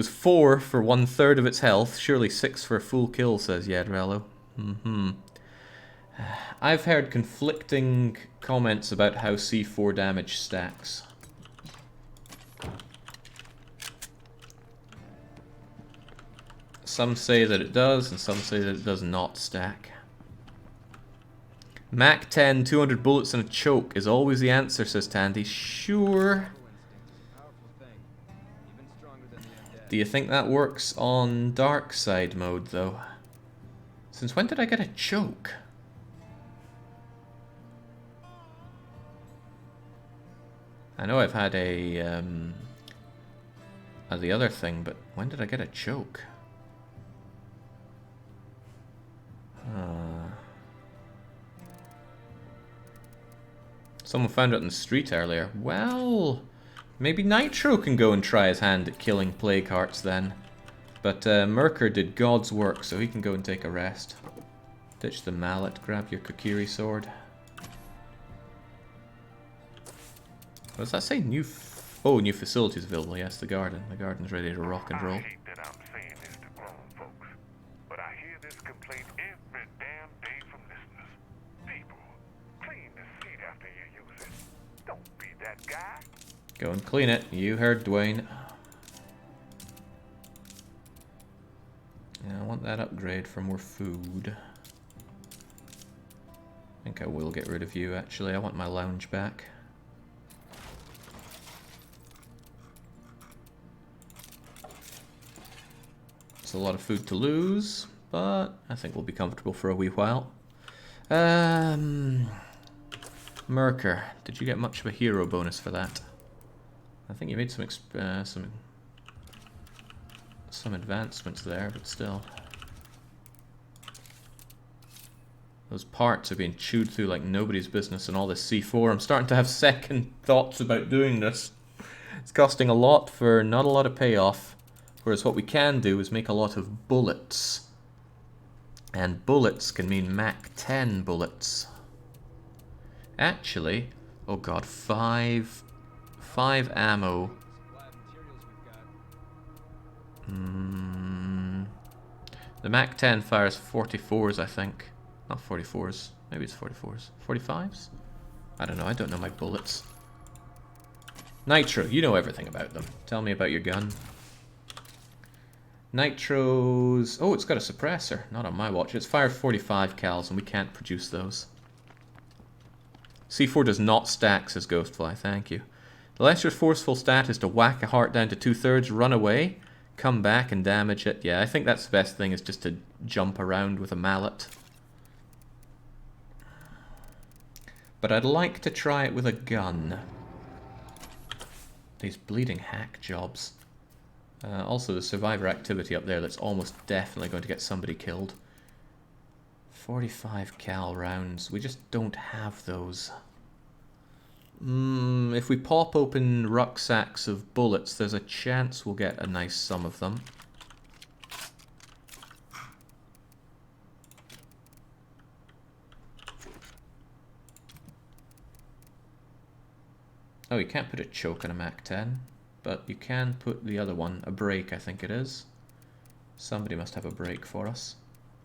Speaker 1: 4 for 1/3 of its health, surely 6 for a full kill, says Yadrello. I've heard conflicting comments about how C4 damage stacks. Some say that it does, and some say that it does not stack. Mac 10, 200 bullets and a choke is always the answer, says Tandy. Sure. Do you think that works on Darkside mode, though? Since when did I get a choke? I know I've had the other thing, but when did I get a choke? Someone found it in the street earlier. Well, maybe Nitro can go and try his hand at killing plague hearts then. But Merker did God's work, so he can go and take a rest. Ditch the mallet, grab your Kokiri sword. What does that say? New facilities available. Yes, the garden. The garden's ready to rock and roll.
Speaker 9: I hate that I'm saying this to grown folks, but I hear this complaint every damn day from listeners. People, clean the seat after you use it. Don't be that guy.
Speaker 1: Go and clean it. You heard Dwayne. Yeah, I want that upgrade for more food. I think I will get rid of you, actually. I want my lounge back. It's a lot of food to lose, but I think we'll be comfortable for a wee while. Merker, did you get much of a hero bonus for that? I think you made some advancements there, but still. Those parts are being chewed through like nobody's business and all this C4. I'm starting to have second thoughts about doing this. It's costing a lot for not a lot of payoff. Whereas what we can do is make a lot of bullets. And bullets can mean Mach 10 bullets. Actually, oh god, five ammo. The Mach 10 fires 44s, I think. Not 44s. Maybe it's 44s. 45s? I don't know. I don't know my bullets. Nitro, you know everything about them. Tell me about your gun. Nitros... Oh, it's got a suppressor. Not on my watch. It's fired 45 cals, and we can't produce those. C4 does not stack, says Ghostfly. Thank you. The lesser forceful stat is to whack a heart down to 2/3, run away, come back and damage it. Yeah, I think that's the best thing, is just to jump around with a mallet. But I'd like to try it with a gun. These bleeding hack jobs. Also, the survivor activity up there that's almost definitely going to get somebody killed. 45 cal rounds. We just don't have those. If we pop open rucksacks of bullets, there's a chance we'll get a nice sum of them. Oh, you can't put a choke on a Mach 10, but you can put the other one, a break I think it is. Somebody must have a break for us.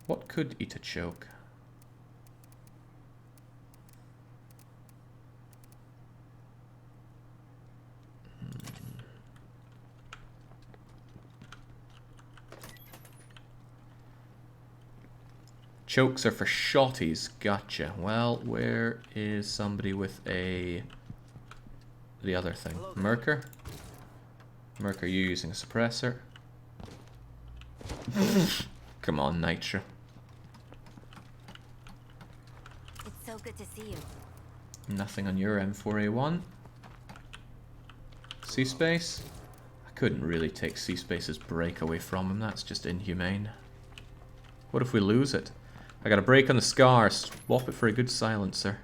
Speaker 1: What could eat a choke? Chokes are for shotties. Gotcha. Well, where is somebody with a... the other thing? Merker? Merker, you using a suppressor? Come on, Nitro.
Speaker 3: It's so good to see you.
Speaker 1: Nothing on your M4A1. C-Space? I couldn't really take C-Space's break away from him. That's just inhumane. What if we lose it? I got a break on the Scar. Swap it for a good silencer.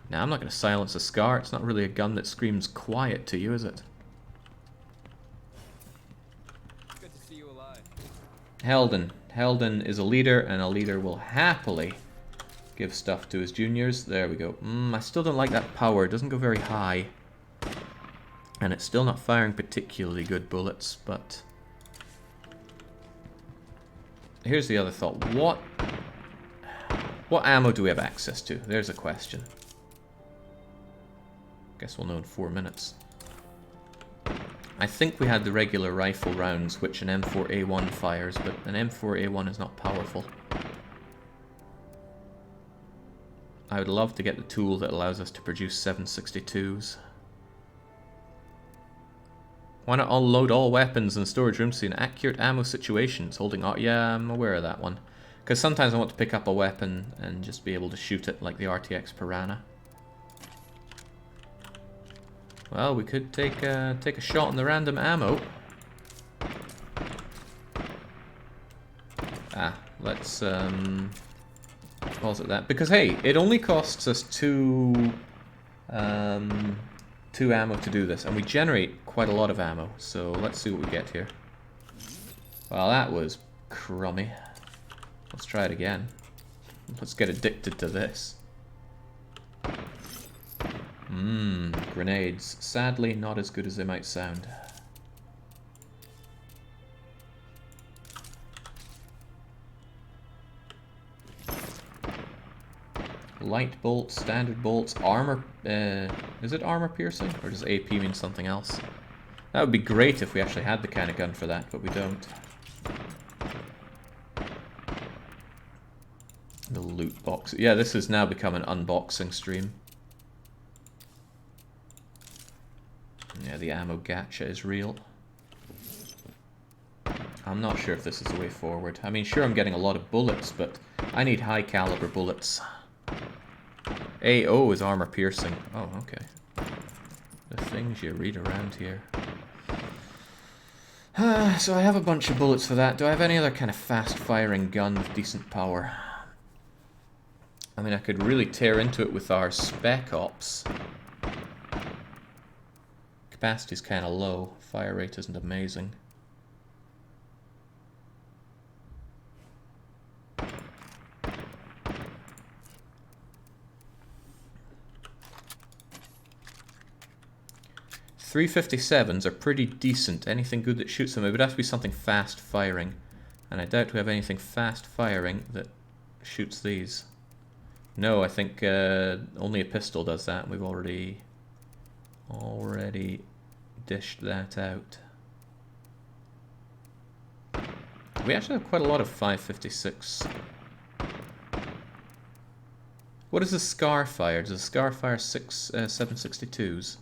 Speaker 1: Nah, I'm not going to silence a Scar. It's not really a gun that screams quiet to you, is it?
Speaker 5: Good to see you alive.
Speaker 1: Helden. Helden is a leader, and a leader will happily give stuff to his juniors. There we go. I still don't like that power. It doesn't go very high. And it's still not firing particularly good bullets, but... here's the other thought. What ammo do we have access to? There's a question. Guess we'll know in 4 minutes. I think we had the regular rifle rounds, which an M4A1 fires, but an M4A1 is not powerful. I would love to get the tool that allows us to produce 7.62s. Why not unload all weapons in the storage room to see an accurate ammo situation? It's holding... yeah, I'm aware of that one. Because sometimes I want to pick up a weapon and just be able to shoot it like the RTX Piranha. Well, we could take a shot on the random ammo. Let's pause at that. Because hey, it only costs us two ammo to do this, and we generate quite a lot of ammo. So let's see what we get here. Well, that was crummy. Let's try it again. Let's get addicted to this. Grenades. Sadly, not as good as they might sound. Light bolts, standard bolts, armor... is it armor piercing? Or does AP mean something else? That would be great if we actually had the kind of gun for that, but we don't. The loot box. Yeah, this has now become an unboxing stream. Yeah, the ammo gacha is real. I'm not sure if this is the way forward. I mean, sure, I'm getting a lot of bullets, but I need high caliber bullets. AO is armor piercing. Oh, okay. The things you read around here. So I have a bunch of bullets for that. Do I have any other kind of fast-firing gun with decent power? I mean, I could really tear into it with our Spec Ops. Capacity's kind of low. Fire rate isn't amazing. 357s are pretty decent. Anything good that shoots them, it would have to be something fast firing. And I doubt we have anything fast firing that shoots these. No, I think only a pistol does that. We've already dished that out. We actually have quite a lot of 556. What does the Scar fire? Does the Scar fire 762s?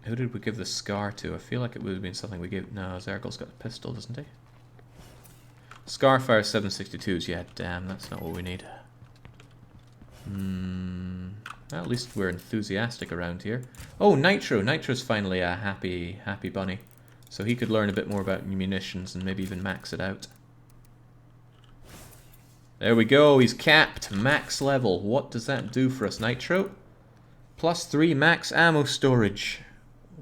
Speaker 1: Who did we give the Scar to? I feel like it would have been something we gave... No, Zergal's got a pistol, doesn't he? Scar fire 762s. Yeah, damn, that's not what we need. Well, at least we're enthusiastic around here. Oh, Nitro! Nitro's finally a happy bunny. So he could learn a bit more about munitions and maybe even max it out. There we go, he's capped. Max level. What does that do for us, Nitro? +3 max ammo storage.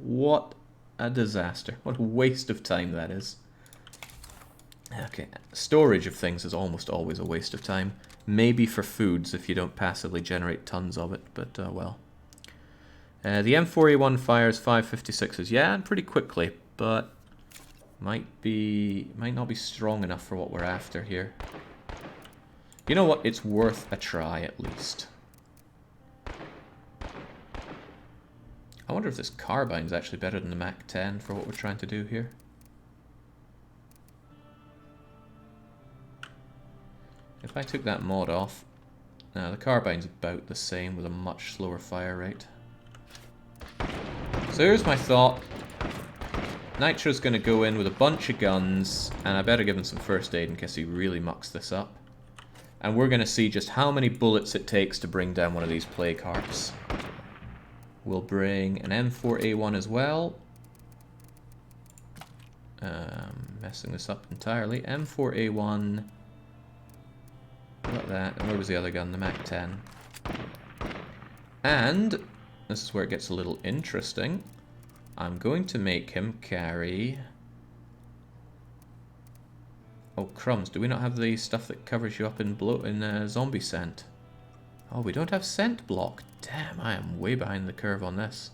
Speaker 1: What a disaster. What a waste of time that is. Okay, storage of things is almost always a waste of time. Maybe for foods if you don't passively generate tons of it, but well. The M4A1 fires 556s. Yeah, and pretty quickly, but might not be strong enough for what we're after here. You know what? It's worth a try at least. I wonder if this carbine's actually better than the Mac 10 for what we're trying to do here. If I took that mod off, now the carbine's about the same with a much slower fire rate. So here's my thought. Nitro's going to go in with a bunch of guns, and I better give him some first aid in case he really mucks this up. And we're going to see just how many bullets it takes to bring down one of these plague hearts. We'll bring an M4A1 as well. Messing this up entirely. M4A1. Got that. And where was the other gun? The Mac 10. And this is where it gets a little interesting. I'm going to make him carry... Oh, crumbs. Do we not have the stuff that covers you up in zombie scent? Oh, we don't have scent block. Damn, I am way behind the curve on this.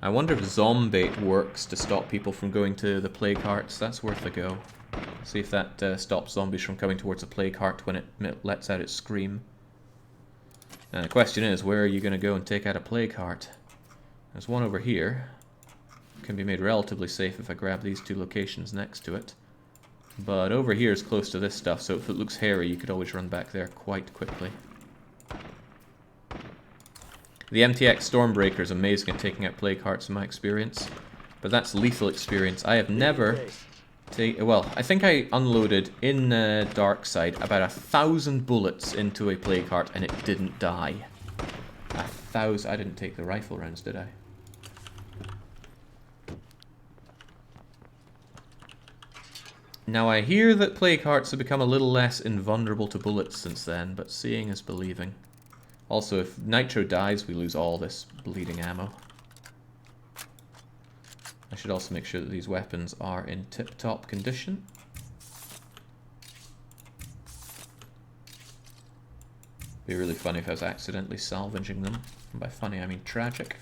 Speaker 1: I wonder if Zombait works to stop people from going to the plague hearts. That's worth a go. See if that stops zombies from coming towards a plague heart when it lets out its scream. And the question is, where are you going to go and take out a plague heart? There's one over here. Can be made relatively safe if I grab these two locations next to it. But over here is close to this stuff, so if it looks hairy, you could always run back there quite quickly. The MTX Stormbreaker is amazing at taking out plague hearts in my experience. But that's lethal experience. I have never... Well, I think I unloaded in Darkside about 1,000 bullets into a plague heart and it didn't die. 1,000... I didn't take the rifle rounds, did I? Now I hear that plague hearts have become a little less invulnerable to bullets since then, but seeing is believing. Also, if Nitro dies, we lose all this bleeding ammo. I should also make sure that these weapons are in tip-top condition. Be really funny if I was accidentally salvaging them. And by funny, I mean tragic.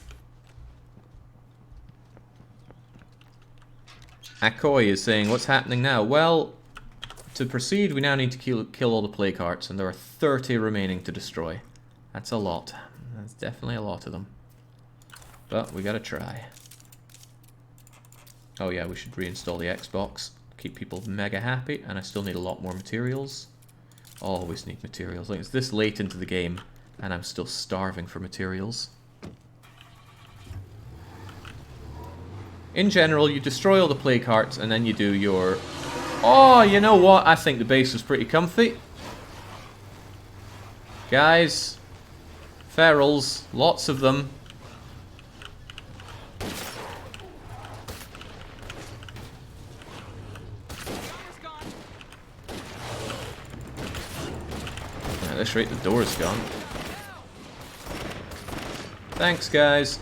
Speaker 1: Akoi is saying, what's happening now? Well, to proceed, we now need to kill all the plague hearts, and there are 30 remaining to destroy. That's a lot. That's definitely a lot of them. But we gotta try. Oh yeah, we should reinstall the Xbox. Keep people mega happy, and I still need a lot more materials. Always need materials. Like, it's this late into the game, and I'm still starving for materials. In general, you destroy all the plague hearts, and then you do your... Oh, you know what? I think the base was pretty comfy. Guys, ferals, lots of them. At this rate, the door is gone. Thanks, guys.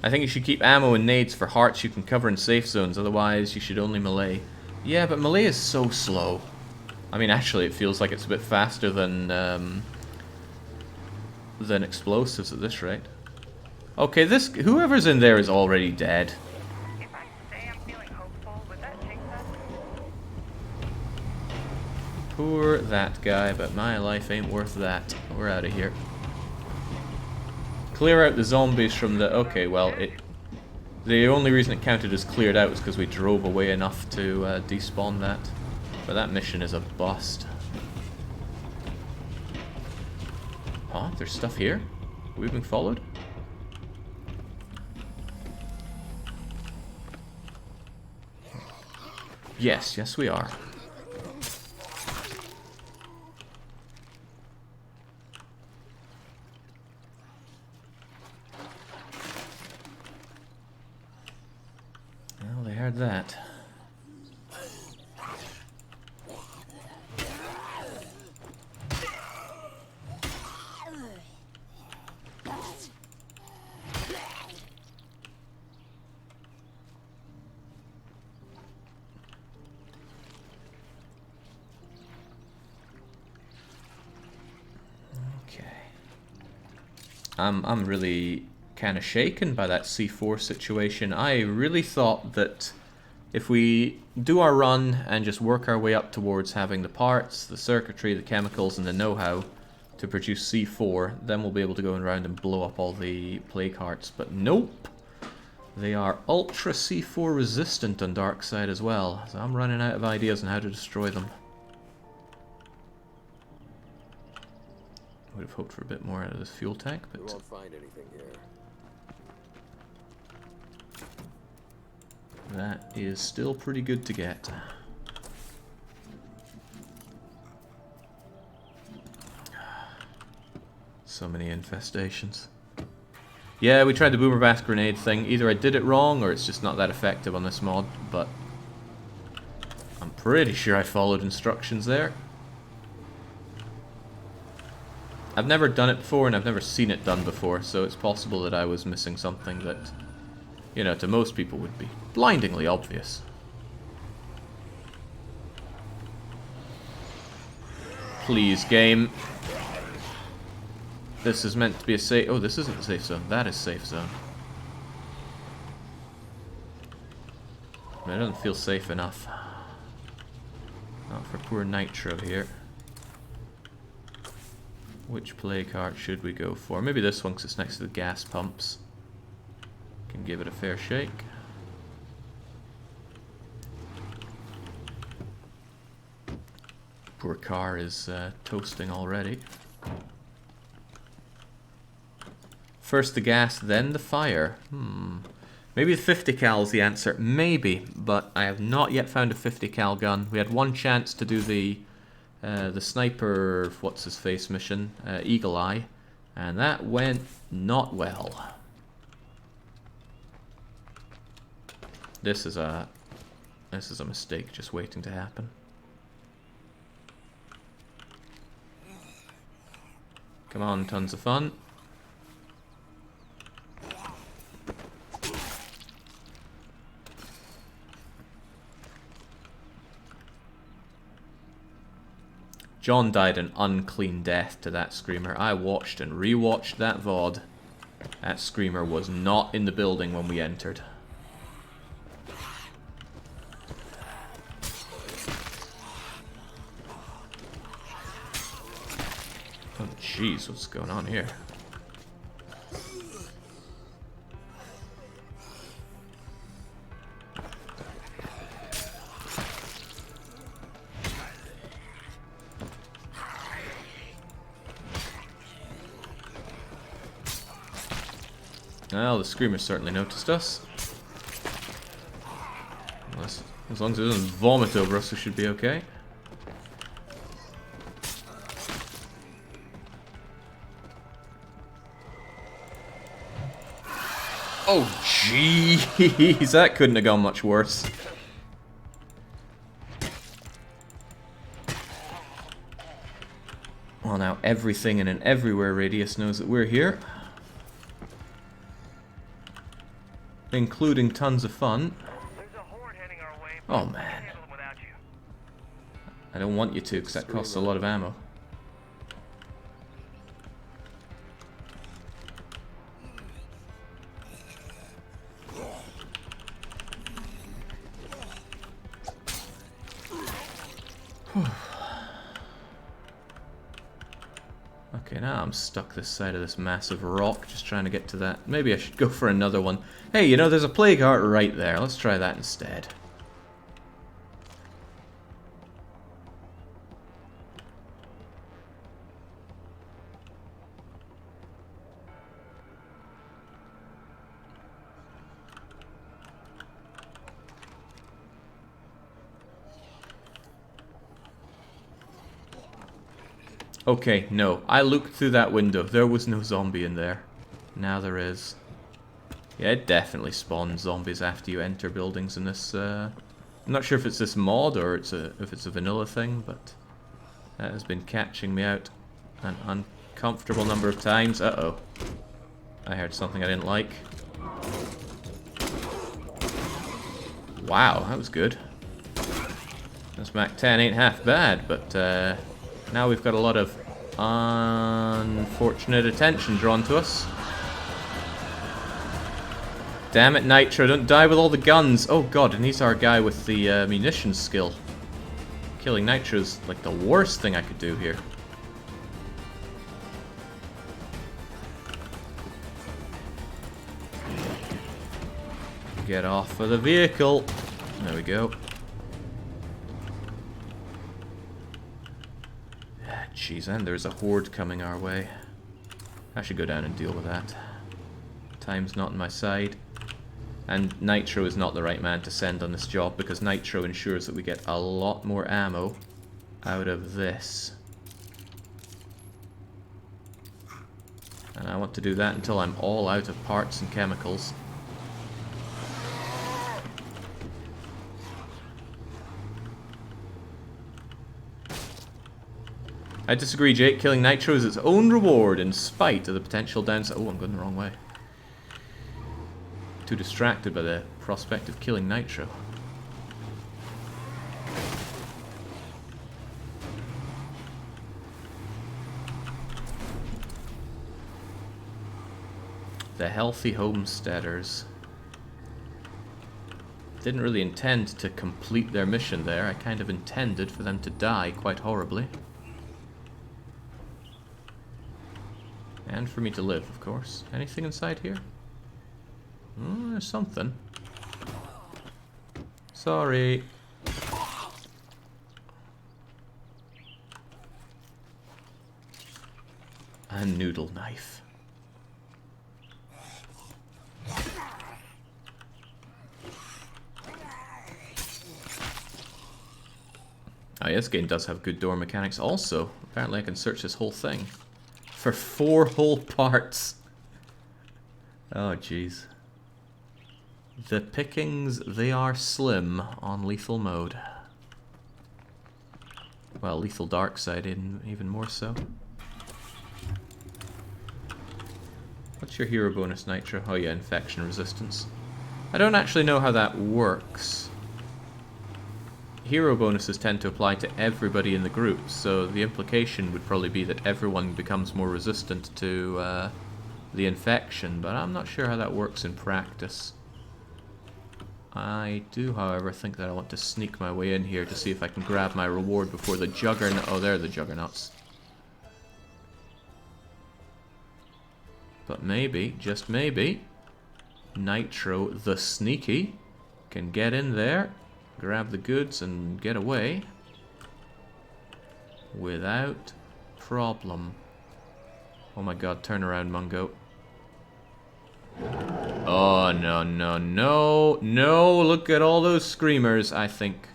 Speaker 1: I think you should keep ammo and nades for hearts you can cover in safe zones, otherwise you should only melee. Yeah, but melee is so slow. I mean, actually, it feels like it's a bit faster than explosives at this rate. Okay, whoever's in there is already dead.
Speaker 4: If I say I'm feeling hopeful, would that jinx us?
Speaker 1: Poor that guy, but my life ain't worth that. We're out of here. Clear out the zombies from the... Okay, well, the only reason it counted as cleared out was because we drove away enough to despawn that. But that mission is a bust. Oh, there's stuff here? Are we being followed? Yes, yes we are. Well, they heard that. I'm really kind of shaken by that C4 situation. I really thought that if we do our run and just work our way up towards having the parts, the circuitry, the chemicals, and the know-how to produce C4, then we'll be able to go around and blow up all the plague hearts. But nope! They are ultra C4 resistant on Darkside as well, so I'm running out of ideas on how to destroy them. Would have hoped for a bit more out of this fuel tank, but...
Speaker 10: We won't find anything here.
Speaker 1: That is still pretty good to get. So many infestations. Yeah, we tried the boomer bass grenade thing. Either I did it wrong or it's just not that effective on this mod, but I'm pretty sure I followed instructions there. I've never done it before and I've never seen it done before, so it's possible that I was missing something that, you know, to most people would be blindingly obvious. Please, game. This is meant to be a safe... Oh, this isn't a safe zone. That is safe zone. It doesn't feel safe enough. Not for poor Nitro here. Which plague heart should we go for? Maybe this one, because it's next to the gas pumps. Can give it a fair shake. Poor car is toasting already. First the gas, then the fire. Maybe the 50 cal is the answer. Maybe, but I have not yet found a 50 cal gun. We had one chance to do the sniper, what's his face mission, Eagle Eye, and that went not well. This is a mistake just waiting to happen. Come on, tons of fun. John died an unclean death to that screamer. I watched and rewatched that VOD. That screamer was not in the building when we entered. Oh jeez, what's going on here? Well, the screamer certainly noticed us. As long as it doesn't vomit over us, we should be okay. Oh, jeez, that couldn't have gone much worse. Well, now everything in an everywhere radius knows that we're here. including tons of fun.
Speaker 4: There's a horde heading our way.
Speaker 1: Oh
Speaker 4: We
Speaker 1: man,
Speaker 4: can't handle them without you.
Speaker 1: I don't want you to because that costs a lot of ammo. Okay, now I'm stuck this side of this massive rock, just trying to get to that. Maybe I should go for another one. Hey, you know, there's a plague heart right there. Let's try that instead. Okay, no. I looked through that window. There was no zombie in there. Now there is. Yeah, it definitely spawns zombies after you enter buildings in this, I'm not sure if it's this mod or if it's a vanilla thing, but that has been catching me out an uncomfortable number of times. Uh-oh. I heard something I didn't like. Wow, that was good. This Mac 10 ain't half bad, but now we've got a lot of unfortunate attention drawn to us. Damn it, Nitro, don't die with all the guns. Oh god, and he's our guy with the munitions skill. Killing Nitro's like the worst thing I could do here. Get off of the vehicle. There we go. Jeez, and there's a horde coming our way. I should go down and deal with that. Time's not on my side. And Nitro is not the right man to send on this job, because Nitro ensures that we get a lot more ammo out of this. And I want to do that until I'm all out of parts and chemicals. I disagree, Jake. Killing Nitro is its own reward in spite of the potential downside. Oh, I'm going the wrong way. Too distracted by the prospect of killing Nitro. The healthy homesteaders. Didn't really intend to complete their mission there. I kind of intended for them to die quite horribly. And for me to live, of course. Anything inside here? There's something. Sorry. A noodle knife. Oh yeah, this game does have good door mechanics also. Apparently I can search this whole thing for 4 whole parts. Oh jeez. The pickings, they are slim on lethal mode. Well, lethal Darkside even more so. What's your hero bonus, Nitro? Oh yeah, infection resistance. I don't actually know how that works. Hero bonuses tend to apply to everybody in the group, so the implication would probably be that everyone becomes more resistant to the infection, but I'm not sure how that works in practice. I do, however, think that I want to sneak my way in here to see if I can grab my reward before the juggernaut. Oh, there are the juggernauts. But maybe, just maybe, Nitro the Sneaky can get in there, grab the goods, and get away without problem. Oh my god, turn around, Mungo. Oh, no, no, no, no, look at all those screamers. I think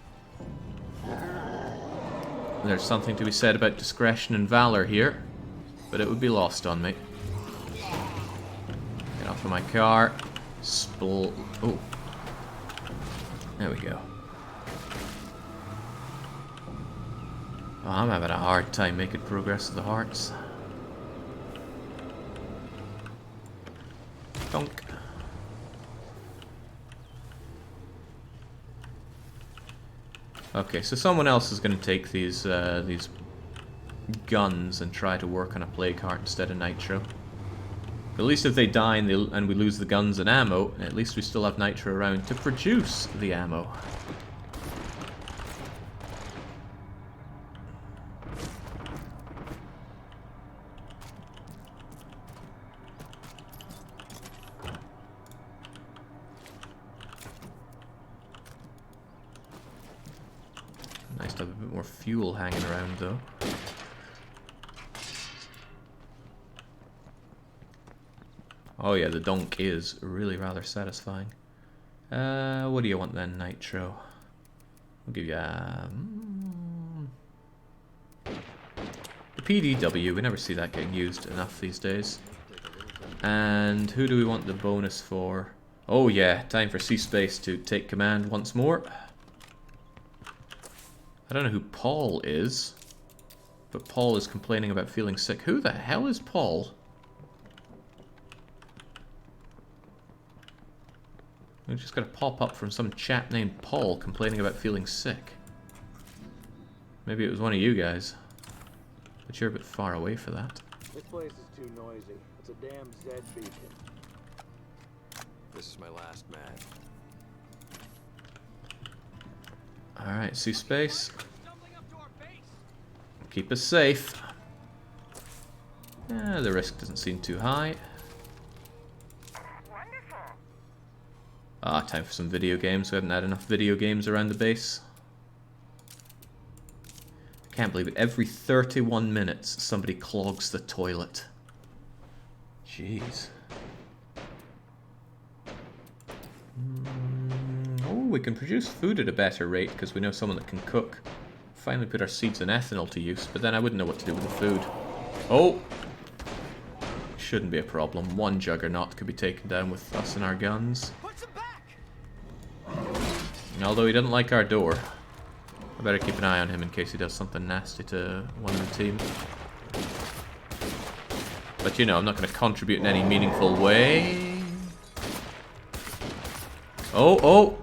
Speaker 1: there's something to be said about discretion and valor here, but it would be lost on me. Get off of my car. Oh. There we go. Oh, I'm having a hard time making progress with the hearts. Donk. Okay, so someone else is going to take these guns and try to work on a plague heart instead of nitro. But at least if they die and we lose the guns and ammo, at least we still have nitro around to produce the ammo. Nice to have a bit more fuel hanging around though. Oh yeah, the donk is really rather satisfying. What do you want then, nitro? I'll give you the PDW. We never see that getting used enough these days. And who do we want the bonus for? Oh yeah, time for C-Space to take command once more. I don't know who Paul is, but Paul is complaining about feeling sick. Who the hell is Paul? We just got a pop-up from some chap named Paul complaining about feeling sick. Maybe it was one of you guys. But you're a bit far away for that.
Speaker 10: This place is too noisy. It's a damn Zed beacon.
Speaker 5: This is my last mag.
Speaker 1: Alright, C-Space. Keep us safe. The risk doesn't seem too high. Ah, time for some video games. We haven't had enough video games around the base. I can't believe it. Every 31 minutes, somebody clogs the toilet. Jeez. Oh, we can produce food at a better rate because we know someone that can cook. Finally put our seeds and ethanol to use, but then I wouldn't know what to do with the food. Oh! Shouldn't be a problem. One juggernaut could be taken down with us and our guns. And although he doesn't like our door, I better keep an eye on him in case he does something nasty to one of the team. But you know, I'm not going to contribute in any meaningful way. Oh, oh!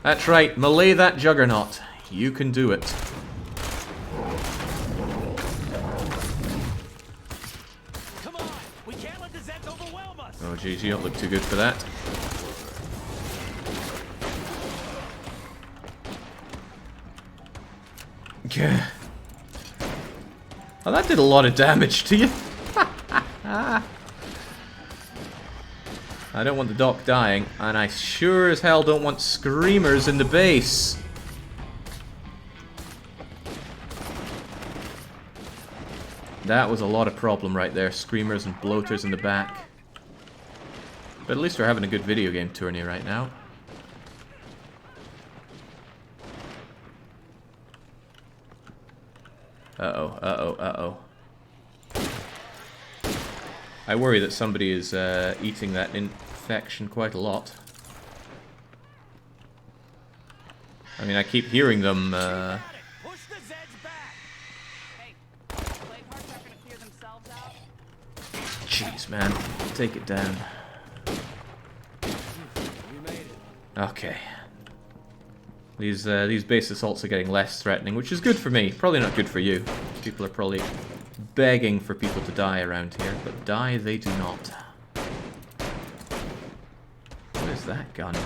Speaker 1: That's right, melee that juggernaut. You can do it.
Speaker 2: Come on, we can't let the Zeds overwhelm us.
Speaker 1: Oh geez, you don't look too good for that. Yeah. Oh, that did a lot of damage to you. I don't want the doc dying, and I sure as hell don't want screamers in the base. That was a lot of problem right there. Screamers and bloaters in the back. But at least we're having a good video game tourney right now. Uh-oh, uh-oh, uh-oh. I worry that somebody is eating that infection quite a lot. I mean, I keep hearing them,
Speaker 2: Push the Zeds back.
Speaker 6: Hey, plague hearts aren't gonna clear themselves out.
Speaker 1: Jeez, man. Take it down.
Speaker 2: We made it.
Speaker 1: Okay. These base assaults are getting less threatening, which is good for me. Probably not good for you. People are probably begging for people to die around here, but die they do not. What is that gun?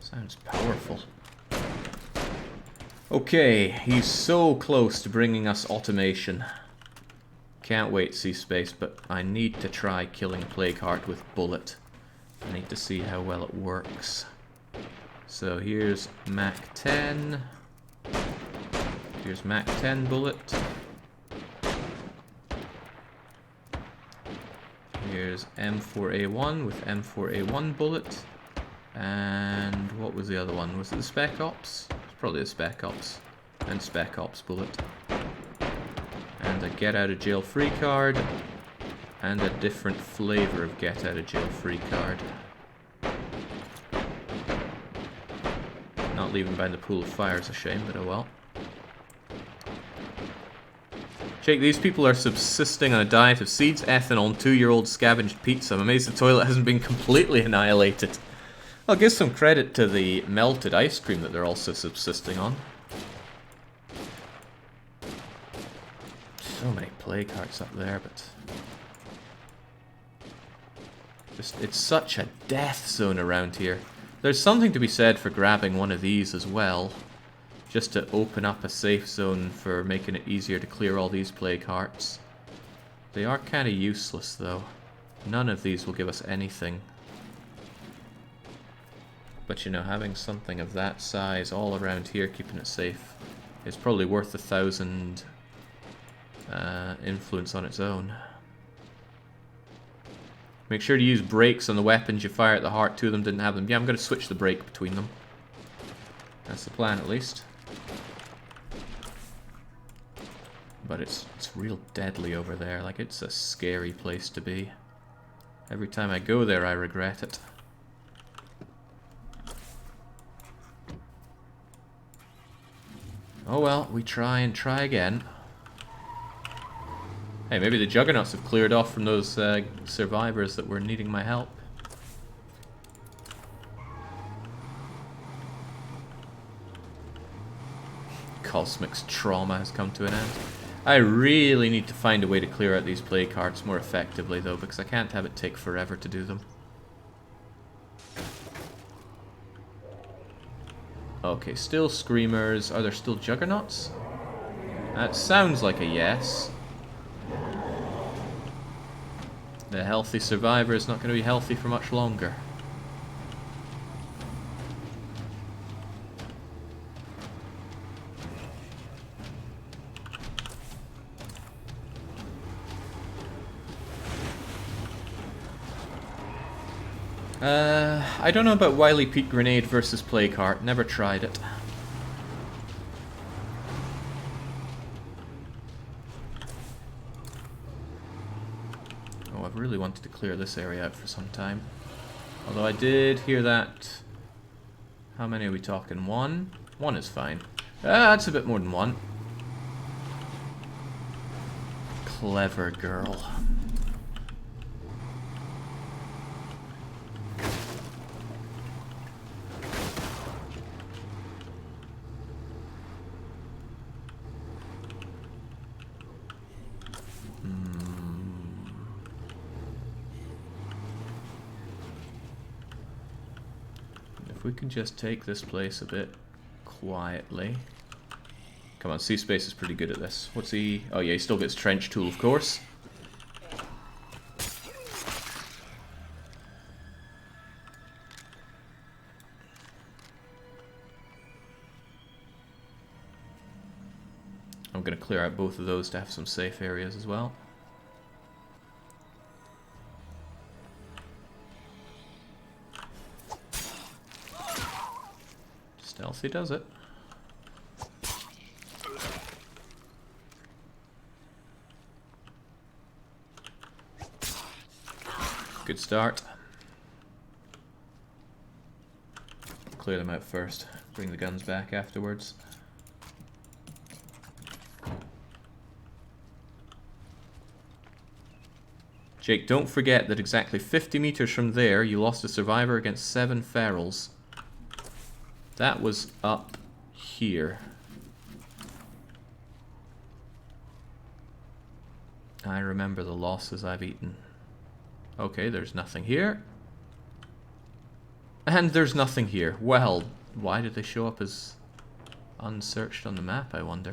Speaker 1: Sounds powerful. Okay, he's so close to bringing us automation. Can't wait, C-Space, but I need to try killing Plagueheart with Bullet. I need to see how well it works. So here's Mach 10. Here's Mach 10 Bullet. Here's M4A1 with M4A1 Bullet. And what was the other one? Was it the Spec Ops? It's probably the Spec Ops. And Spec Ops Bullet. And a Get Out of Jail Free card. And a different flavor of Get Out of Jail Free card. Not leaving behind the pool of fire is a shame, but oh well. Jake, these people are subsisting on a diet of seeds, ethanol, and 2-year-old scavenged pizza. I'm amazed the toilet hasn't been completely annihilated. I'll give some credit to the melted ice cream that they're also subsisting on. So many plague hearts up there, but... it's such a death zone around here. There's something to be said for grabbing one of these as well. Just to open up a safe zone for making it easier to clear all these plague hearts. They are kind of useless though. None of these will give us anything. But you know, having something of that size all around here, keeping it safe, is probably worth 1,000 influence on its own. Make sure to use brakes on the weapons you fire at the heart. Two of them didn't have them. Yeah, I'm going to switch the brake between them. That's the plan at least. But it's real deadly over there. Like, it's a scary place to be. Every time I go there, I regret it. Oh well, we try and try again. Hey, maybe the Juggernauts have cleared off from those survivors that were needing my help. Cosmic's trauma has come to an end. I really need to find a way to clear out these plague hearts more effectively though, because I can't have it take forever to do them. Okay, still screamers. Are there still Juggernauts? That sounds like a yes. The healthy survivor is not going to be healthy for much longer. I don't know about Wily Peak Grenade versus Plague Heart. Never tried it. Oh, I've really wanted to clear this area out for some time. Although I did hear that... How many are we talking? One? One is fine. That's a bit more than one. Clever girl. If we can just take this place a bit quietly. Come on, C-Space is pretty good at this. What's he... Oh yeah, he still gets Trench Tool, of course. I'm going to clear out both of those to have some safe areas as well. Stealthy does it. Good start. Clear them out first. Bring the guns back afterwards. Jake, don't forget that exactly 50 meters from there, you lost a survivor against 7 ferals. That was up here. I remember the losses I've eaten. Okay, there's nothing here. And there's nothing here. Well, why did they show up as unsearched on the map, I wonder?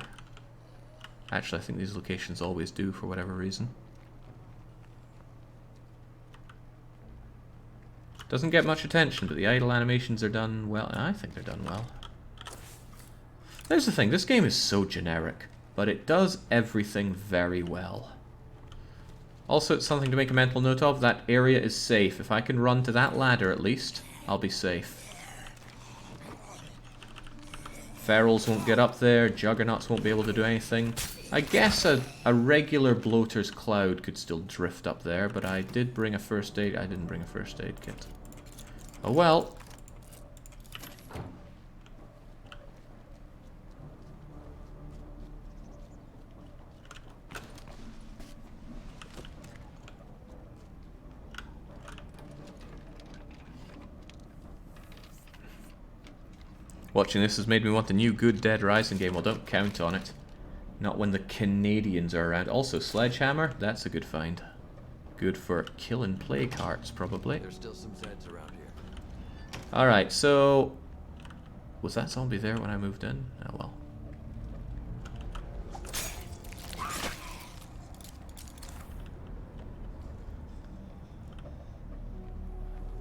Speaker 1: Actually, I think these locations always do for whatever reason. Doesn't get much attention, but the idle animations are done well. I think they're done well. There's the thing, this game is so generic, but it does everything very well. Also, it's something to make a mental note of. That area is safe. If I can run to that ladder at least, I'll be safe. Ferals won't get up there, Juggernauts won't be able to do anything. I guess a regular bloater's cloud could still drift up there, but I did bring a first aid. I didn't bring a first aid kit. Oh well. Watching this has made me want a new good Dead Rising game. Well, don't count on it. Not when the Canadians are around. Also, Sledgehammer, that's a good find. Good for killing plague hearts, probably.
Speaker 5: There's still some Zeds around here.
Speaker 1: Alright, so... Was that zombie there when I moved in? Oh well.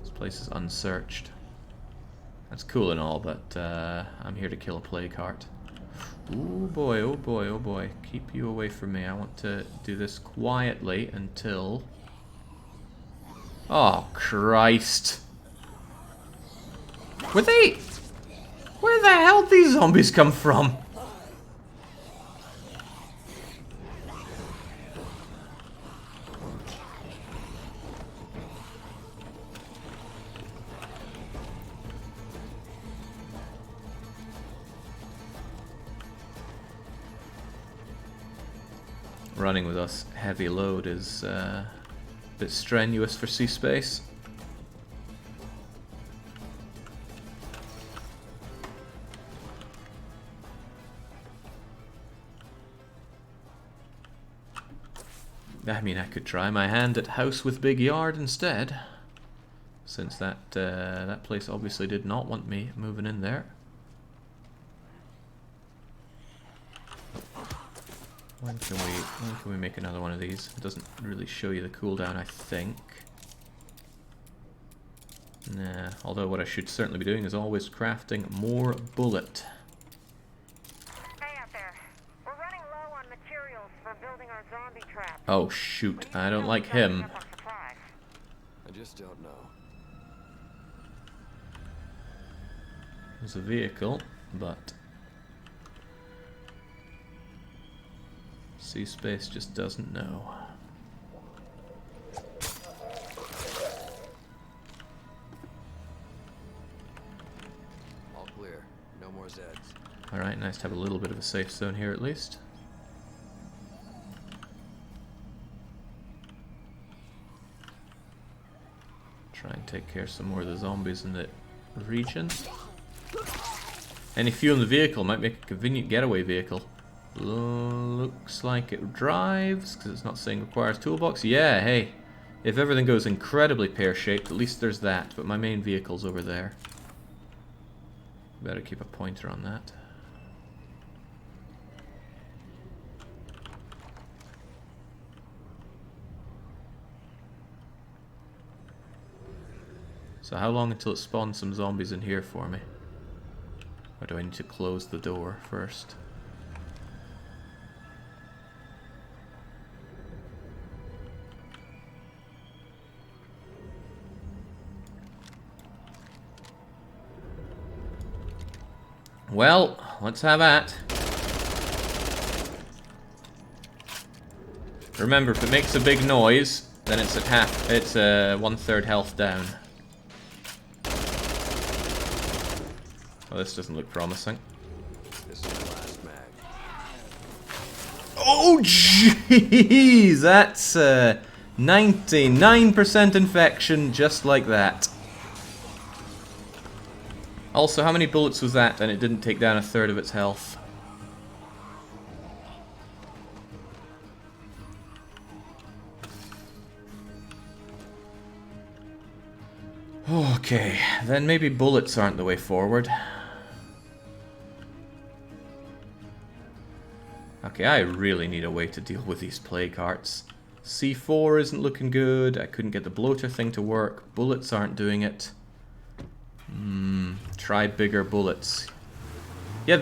Speaker 1: This place is unsearched. That's cool and all, but I'm here to kill a plague heart. Ooh boy, oh boy, oh boy. Keep you away from me. I want to do this quietly until... Oh, Christ. Were they... Where the hell did these zombies come from? Running with us heavy load is a bit strenuous for C-Space. I mean, I could try my hand at House with Big Yard instead, since that that place obviously did not want me moving in there. When can we make another one of these? It doesn't really show you the cooldown, I think. Nah, although what I should certainly be doing is always crafting more bullet.
Speaker 4: Hey out there. We're running low on materials for building our zombie trap.
Speaker 1: Oh shoot, I don't like him.
Speaker 5: I just don't know.
Speaker 1: There's a vehicle, but C-Space just doesn't know.
Speaker 5: All clear. No more Zeds.
Speaker 1: Alright, nice to have a little bit of a safe zone here at least. Try and take care of some more of the zombies in the region. Any fuel in the vehicle might make a convenient getaway vehicle. Looks like it drives, because it's not saying requires toolbox. Yeah, hey, if everything goes incredibly pear-shaped, at least there's that, but my main vehicle's over there. Better keep a pointer on that. So how long until it spawns some zombies in here for me? Or do I need to close the door first? Well, let's have at. Remember, if it makes a big noise, then it's at half. It's 1/3 health down. Well, this doesn't look promising.
Speaker 5: This is the last mag.
Speaker 1: Oh, jeez! That's 99% infection, just like that. Also, how many bullets was that? And it didn't take down 1/3 of its health. Okay, then maybe bullets aren't the way forward. Okay, I really need a way to deal with these plague hearts. C4 isn't looking good. I couldn't get the bloater thing to work. Bullets aren't doing it. Try bigger bullets. Yeah,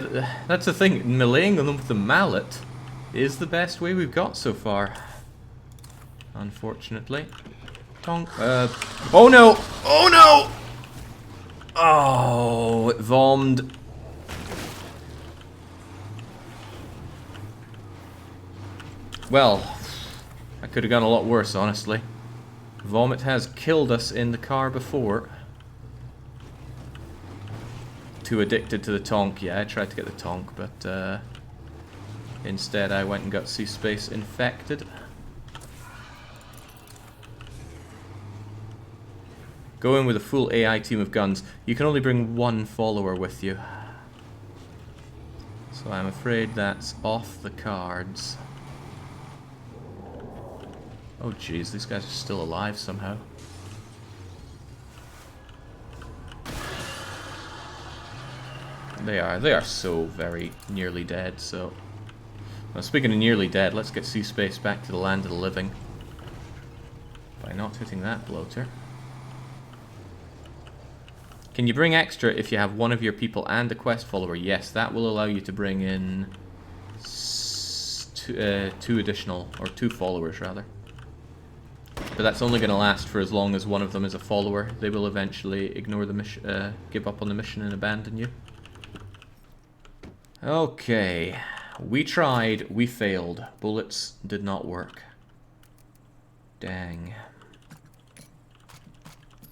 Speaker 1: that's the thing. Meleeing them with the mallet is the best way we've got so far. Unfortunately. Tonk. Oh no! Oh no! Oh, it vommed. Well, I could have gone a lot worse, honestly. Vomit has killed us in the car before. Too addicted to the tonk. Yeah, I tried to get the tonk, but instead I went and got C-Space infected. Go in with a full AI team of guns. You can only bring one follower with you. So I'm afraid that's off the cards. Oh jeez, these guys are still alive somehow. They are so very nearly dead, so... Well, speaking of nearly dead, let's get Seaspace back to the land of the living. By not hitting that bloater. Can you bring extra if you have one of your people and a quest follower? Yes, that will allow you to bring in two additional, or 2 followers rather. But that's only going to last for as long as one of them is a follower. They will eventually ignore the mission, give up on the mission and abandon you. Okay, we tried, we failed. Bullets did not work. Dang.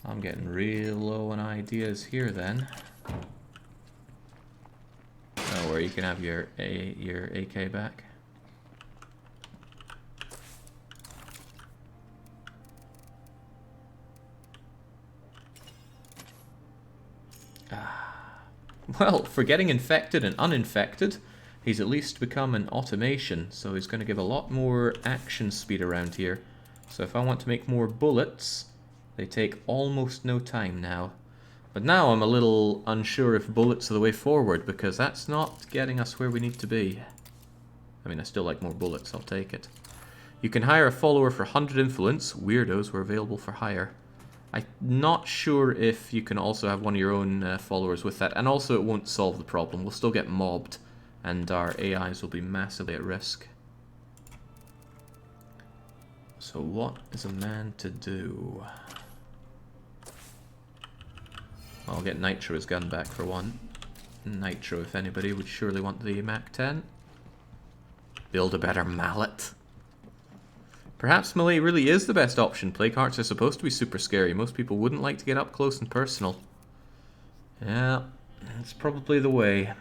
Speaker 1: I'm getting real low on ideas here then. Oh, where you can have your AK back. Well, for getting infected and uninfected, he's at least become an automation, so he's going to give a lot more action speed around here. So if I want to make more bullets, they take almost no time now. But now I'm a little unsure if bullets are the way forward, because that's not getting us where we need to be. I mean, I still like more bullets, I'll take it. You can hire a follower for 100 influence. Weirdos were available for hire. I'm not sure if you can also have one of your own followers with that, and also it won't solve the problem. We'll still get mobbed, and our AIs will be massively at risk. So what is a man to do? I'll get Nitro's gun back for one. Nitro, if anybody, would surely want the MAC-10. Build a better mallet. Perhaps melee really is the best option. Plague Hearts are supposed to be super scary. Most people wouldn't like to get up close and personal. Yeah, it's probably the way.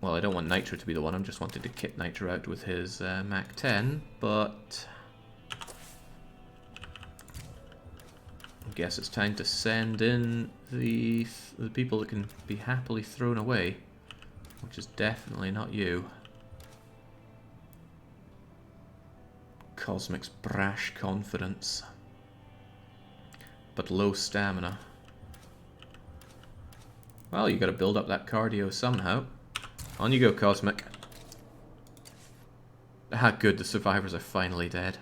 Speaker 1: Well, I don't want Nitro to be the one. I'm just wanting to kit Nitro out with his MAC-10, but... I guess it's time to send in the people that can be happily thrown away, which is definitely not you. Cosmic's brash confidence, but low stamina. Well, you gotta build up that cardio somehow. On you go, Cosmic. Ah, good, the survivors are finally dead.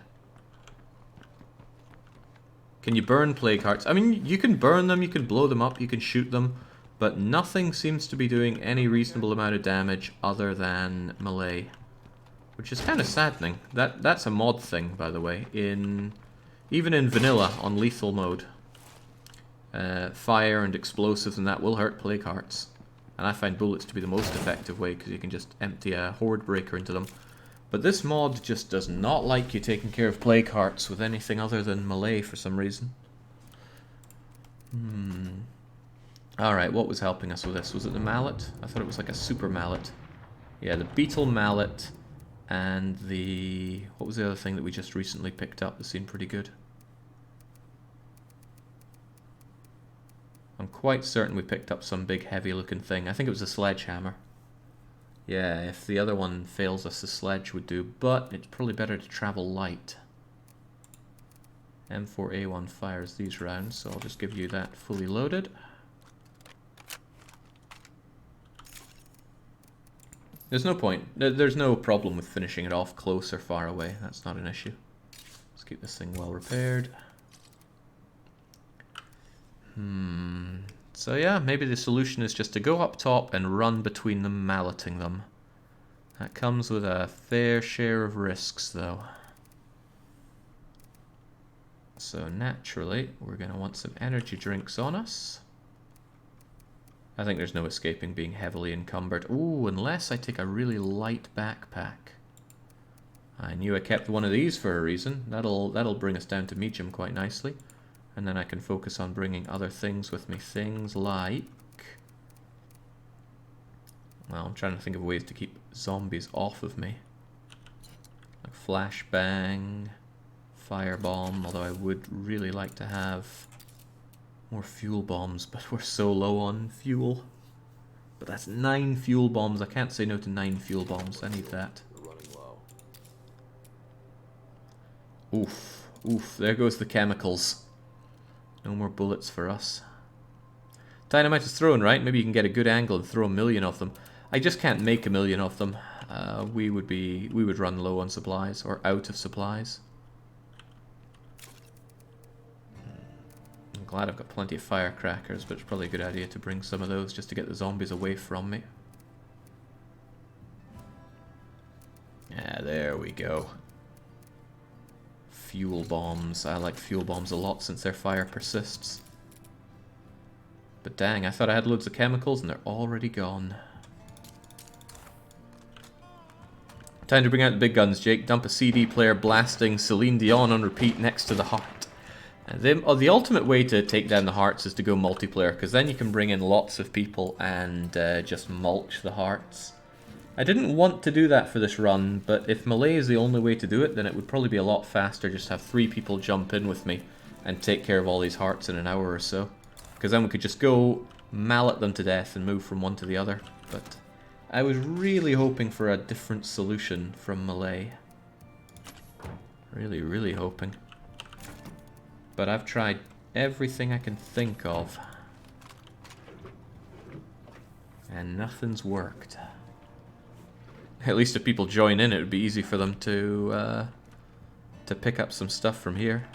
Speaker 1: Can you burn Plague Hearts? I mean, you can burn them, you can blow them up, you can shoot them, but nothing seems to be doing any reasonable amount of damage other than melee. Which is kind of saddening. That's a mod thing, by the way. Even in vanilla, on lethal mode, fire and explosives and that will hurt Plague Hearts. And I find bullets to be the most effective way, because you can just empty a Horde Breaker into them. But this mod just does not like you taking care of Plague Hearts with anything other than melee for some reason. Alright, what was helping us with this? Was it the mallet? I thought it was like a super mallet. Yeah, the beetle mallet and the... What was the other thing that we just recently picked up that seemed pretty good? I'm quite certain we picked up some big heavy looking thing. I think it was a sledgehammer. Yeah, if the other one fails us, the sledge would do, but it's probably better to travel light. M4A1 fires these rounds, so I'll just give you that fully loaded. There's no point, there's no problem with finishing it off close or far away, that's not an issue. Let's keep this thing well repaired. So yeah, maybe the solution is just to go up top and run between them, malleting them. That comes with a fair share of risks, though. So naturally, we're going to want some energy drinks on us. I think there's no escaping being heavily encumbered. Ooh, unless I take a really light backpack. I knew I kept one of these for a reason. That'll bring us down to medium quite nicely. And then I can focus on bringing other things with me. Things like... Well, I'm trying to think of ways to keep zombies off of me. Like flashbang, firebomb, although I would really like to have more fuel bombs, but we're so low on fuel. But that's 9 fuel bombs. I can't say no to 9 fuel bombs. I need that.
Speaker 5: We're running low.
Speaker 1: Oof. Oof. There goes the chemicals. No more bullets for us. Dynamite is thrown, right? Maybe you can get a good angle and throw 1,000,000 of them. I just can't make 1,000,000 of them. We would run low on supplies, or out of supplies. I'm glad I've got plenty of firecrackers, but it's probably a good idea to bring some of those just to get the zombies away from me. Yeah, there we go. Fuel bombs. I like fuel bombs a lot since their fire persists. But dang, I thought I had loads of chemicals and they're already gone. Time to bring out the big guns, Jake. Dump a CD player blasting Celine Dion on repeat next to the heart. And the ultimate way to take down the hearts is to go multiplayer, because then you can bring in lots of people and just mulch the hearts. I didn't want to do that for this run, but if melee is the only way to do it, then it would probably be a lot faster just to have 3 people jump in with me and take care of all these hearts in an hour or so. Because then we could just go mallet them to death and move from one to the other. But I was really hoping for a different solution from melee. Really, really hoping. But I've tried everything I can think of. And nothing's worked. At least if people join in, it would be easy for them to pick up some stuff from here.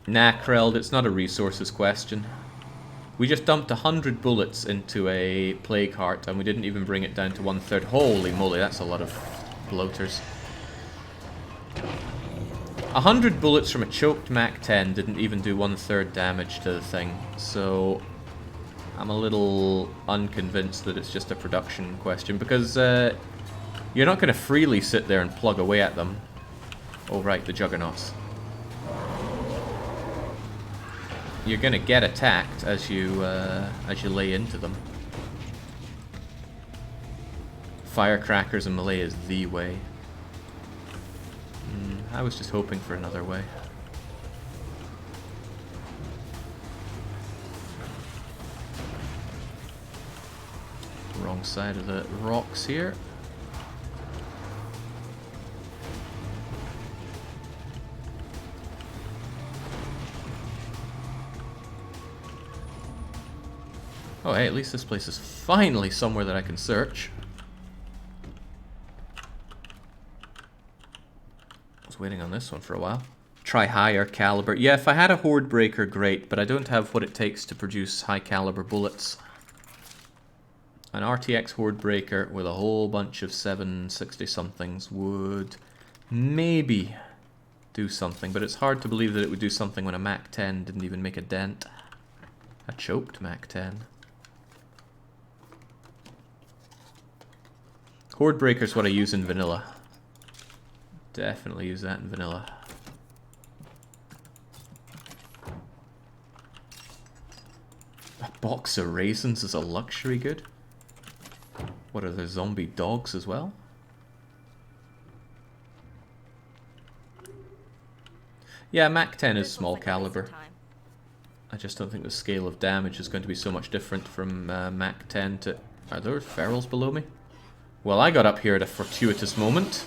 Speaker 1: Nah, Kreld, it's not a resources question. We just dumped 100 bullets into a plague heart, and we didn't even bring it down to 1/3. Holy moly, that's a lot of bloaters. 100 bullets from a choked MAC-10 didn't even do 1/3 damage to the thing, so I'm a little unconvinced that it's just a production question, because you're not going to freely sit there and plug away at them. Oh right, the juggernauts. You're going to get attacked as you lay into them. Firecrackers and melee is the way. I was just hoping for another way. Wrong side of the rocks here. Oh hey, at least this place is finally somewhere that I can search. I was waiting on this one for a while. Try higher caliber. Yeah, if I had a horde breaker, great, but I don't have what it takes to produce high caliber bullets. An RTX horde breaker with a whole bunch of 760 somethings would maybe do something, but it's hard to believe that it would do something when a MAC-10 didn't even make a dent. A choked MAC-10. Horde breaker is what I use in vanilla. Definitely use that in vanilla. A box of raisins is a luxury good? What are there, zombie dogs as well? Yeah, MAC-10 is small caliber. I just don't think the scale of damage is going to be so much different from MAC-10 to... Are there ferals below me? Well, I got up here at a fortuitous moment.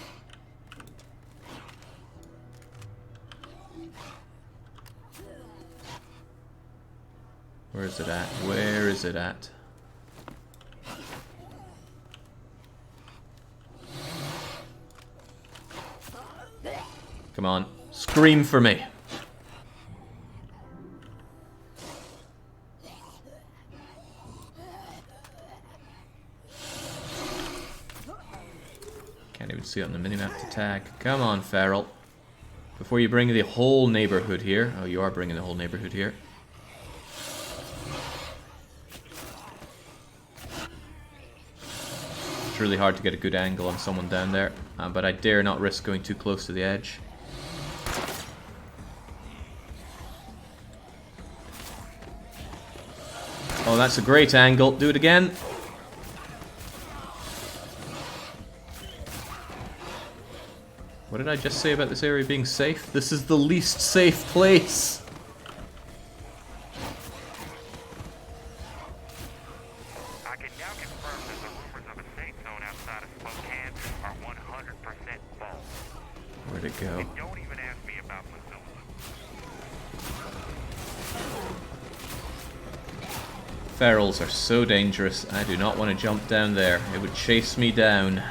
Speaker 1: Where is it at? Where is it at? Come on, scream for me. Can't even see it on the minimap to tag. Come on, feral. Before you bring the whole neighborhood here. Oh, you are bringing the whole neighborhood here. It's really hard to get a good angle on someone down there, but I dare not risk going too close to the edge. Oh, that's a great angle. Do it again. What did I just say about this area being safe? This is the least safe place. Where'd it go?
Speaker 9: And don't even ask me about Missoula.
Speaker 1: Ferals are so dangerous. I do not want to jump down there. It would chase me down.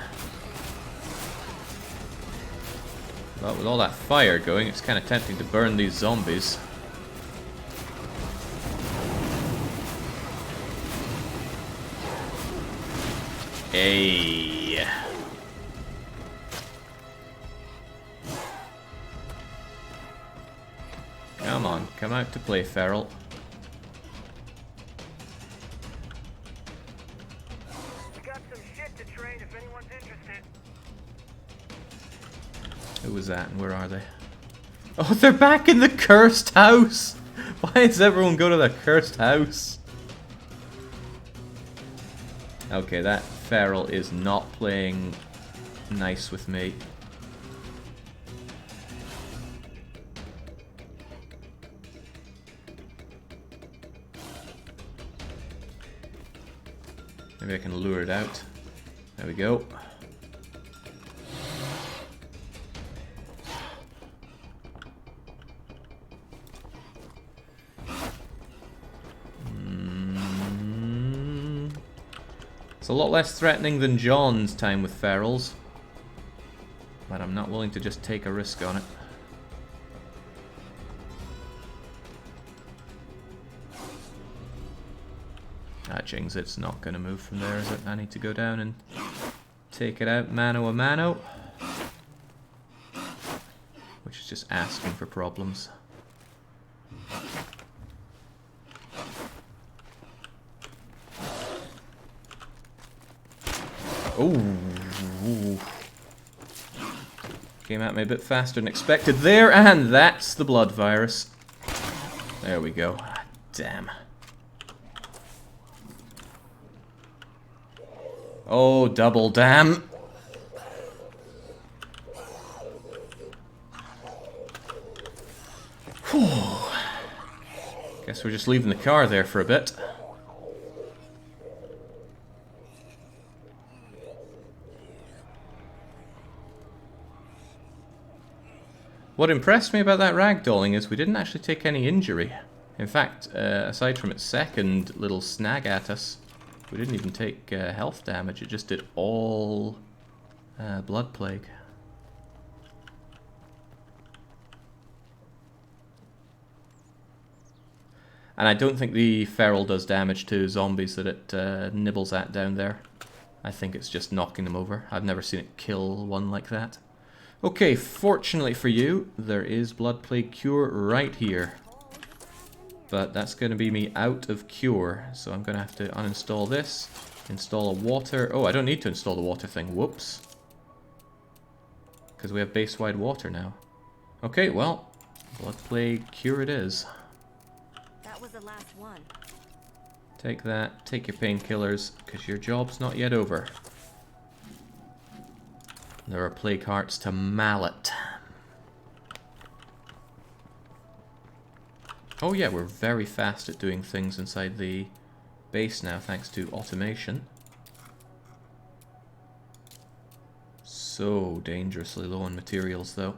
Speaker 1: But with all that fire going, it's kind of tempting to burn these zombies. Hey. Come on, come out to play, Feral.
Speaker 4: We got some shit to trade if anyone's interested.
Speaker 1: Who was that and where are they? Oh, they're back in the cursed house! Why does everyone go to the cursed house? Okay, that Feral is not playing nice with me. Maybe I can lure it out. There we go. It's a lot less threatening than John's time with ferals, but I'm not willing to just take a risk on it. Ah, jings, it's not going to move from there, is it? I need to go down and take it out mano a mano, which is just asking for problems. Ooh. Came at me a bit faster than expected there, and that's the blood virus. There we go. Damn. Oh, double damn. Whew. Guess we're just leaving the car there for a bit. What impressed me about that ragdolling is we didn't actually take any injury. In fact, aside from its second little snag at us, we didn't even take health damage. It just did all blood plague. And I don't think the feral does damage to zombies that it nibbles at down there. I think it's just knocking them over. I've never seen it kill one like that. Okay, fortunately for you, there is Blood Plague Cure right here. But that's going to be me out of cure, so I'm going to have to uninstall this, install a water... Oh, I don't need to install the water thing, whoops. Because we have base-wide water now. Okay, well, Blood Plague Cure it is.
Speaker 3: That was the last one.
Speaker 1: Take that, take your painkillers, because your job's not yet over. There are plague hearts to mallet. Oh yeah, we're very fast at doing things inside the base now, thanks to automation. So dangerously low on materials though.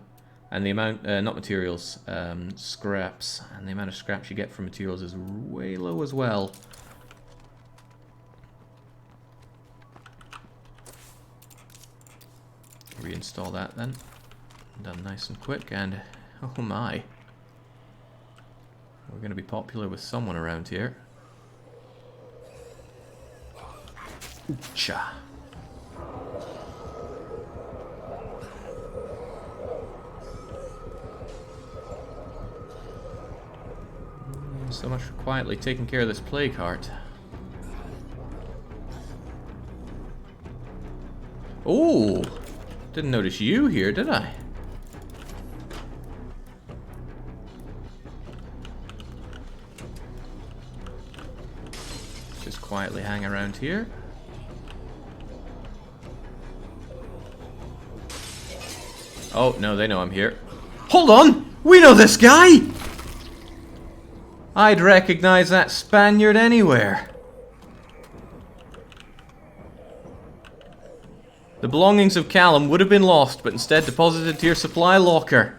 Speaker 1: And the amount, not materials, scraps. And the amount of scraps you get from materials is way low as well. Reinstall that then. Done nice and quick, and oh my. We're going to be popular with someone around here. Oocha. So much for quietly taking care of this plague heart. Oh! Didn't notice you here, did I? Just quietly hang around here. Oh, no, they know I'm here. Hold on! We know this guy! I'd recognize that Spaniard anywhere. The belongings of Callum would have been lost, but instead deposited to your supply locker.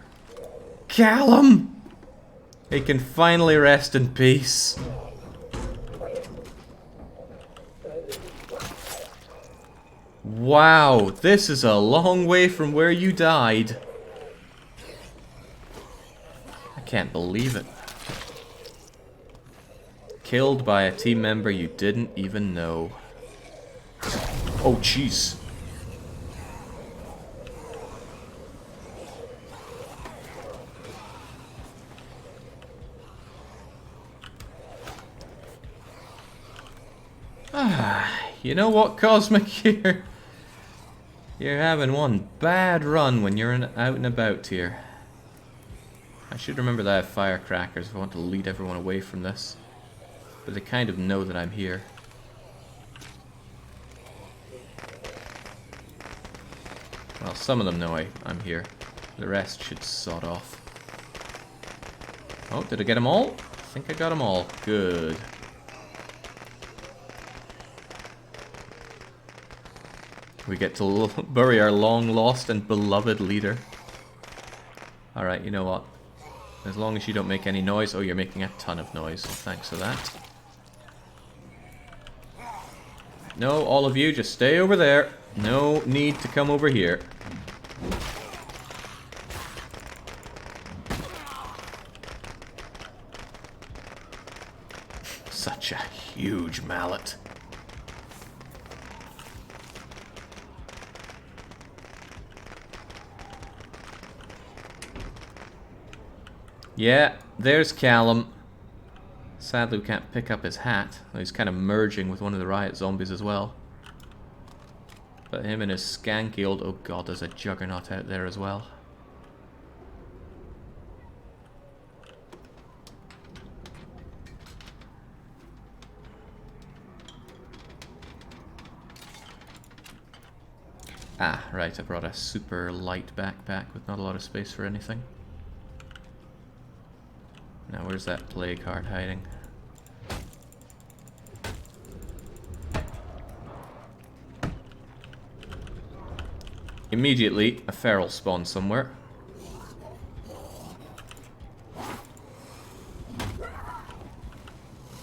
Speaker 1: Callum! He can finally rest in peace. Wow, this is a long way from where you died. I can't believe it. Killed by a team member you didn't even know. Oh, jeez. You know what, Cosmic? You're having one bad run when you're out and about here. I should remember that I have firecrackers if I want to lead everyone away from this. But they kind of know that I'm here. Well, some of them know I'm here. The rest should sod off. Oh, did I get them all? I think I got them all. Good. We get to bury our long-lost and beloved leader. Alright, you know what? As long as you don't make any noise... Oh, you're making a ton of noise, so thanks for that. No, all of you, just stay over there. No need to come over here. Such a huge mallet. Yeah, there's Callum. Sadly, we can't pick up his hat. He's kind of merging with one of the riot zombies as well. But him and his skanky old... Oh god, there's a juggernaut out there as well. Ah, right, I brought a super light backpack with not a lot of space for anything. Now, where's that plague heart hiding? Immediately, a feral spawns somewhere.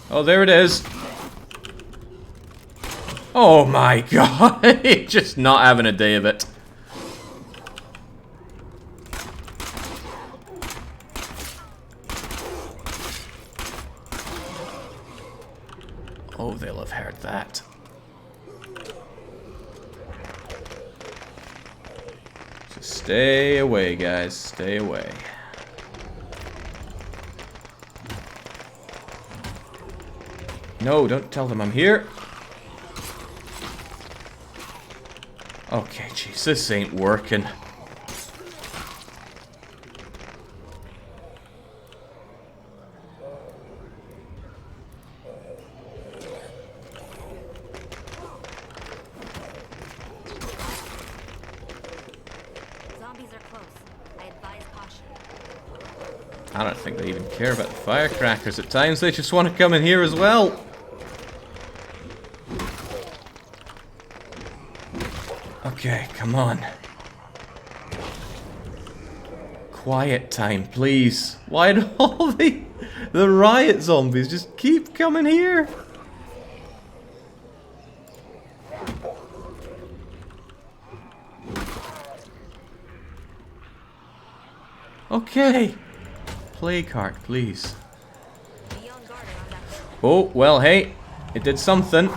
Speaker 1: Oh, there it is! Oh my god! Just not having a day of it. Oh, they'll have heard that. So stay away, guys. Stay away. No, don't tell them I'm here. Okay, jeez, this ain't working. I don't think they even care about the firecrackers. At times they just want to come in here as well. Okay, come on. Quiet time, please. Why do all the riot zombies just keep coming here? Okay. Plague heart, please. Oh, well, hey. It did something.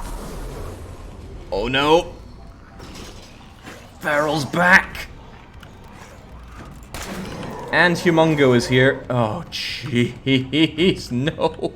Speaker 1: Oh, no. Feral's back. And Humongo is here. Oh, jeez. No.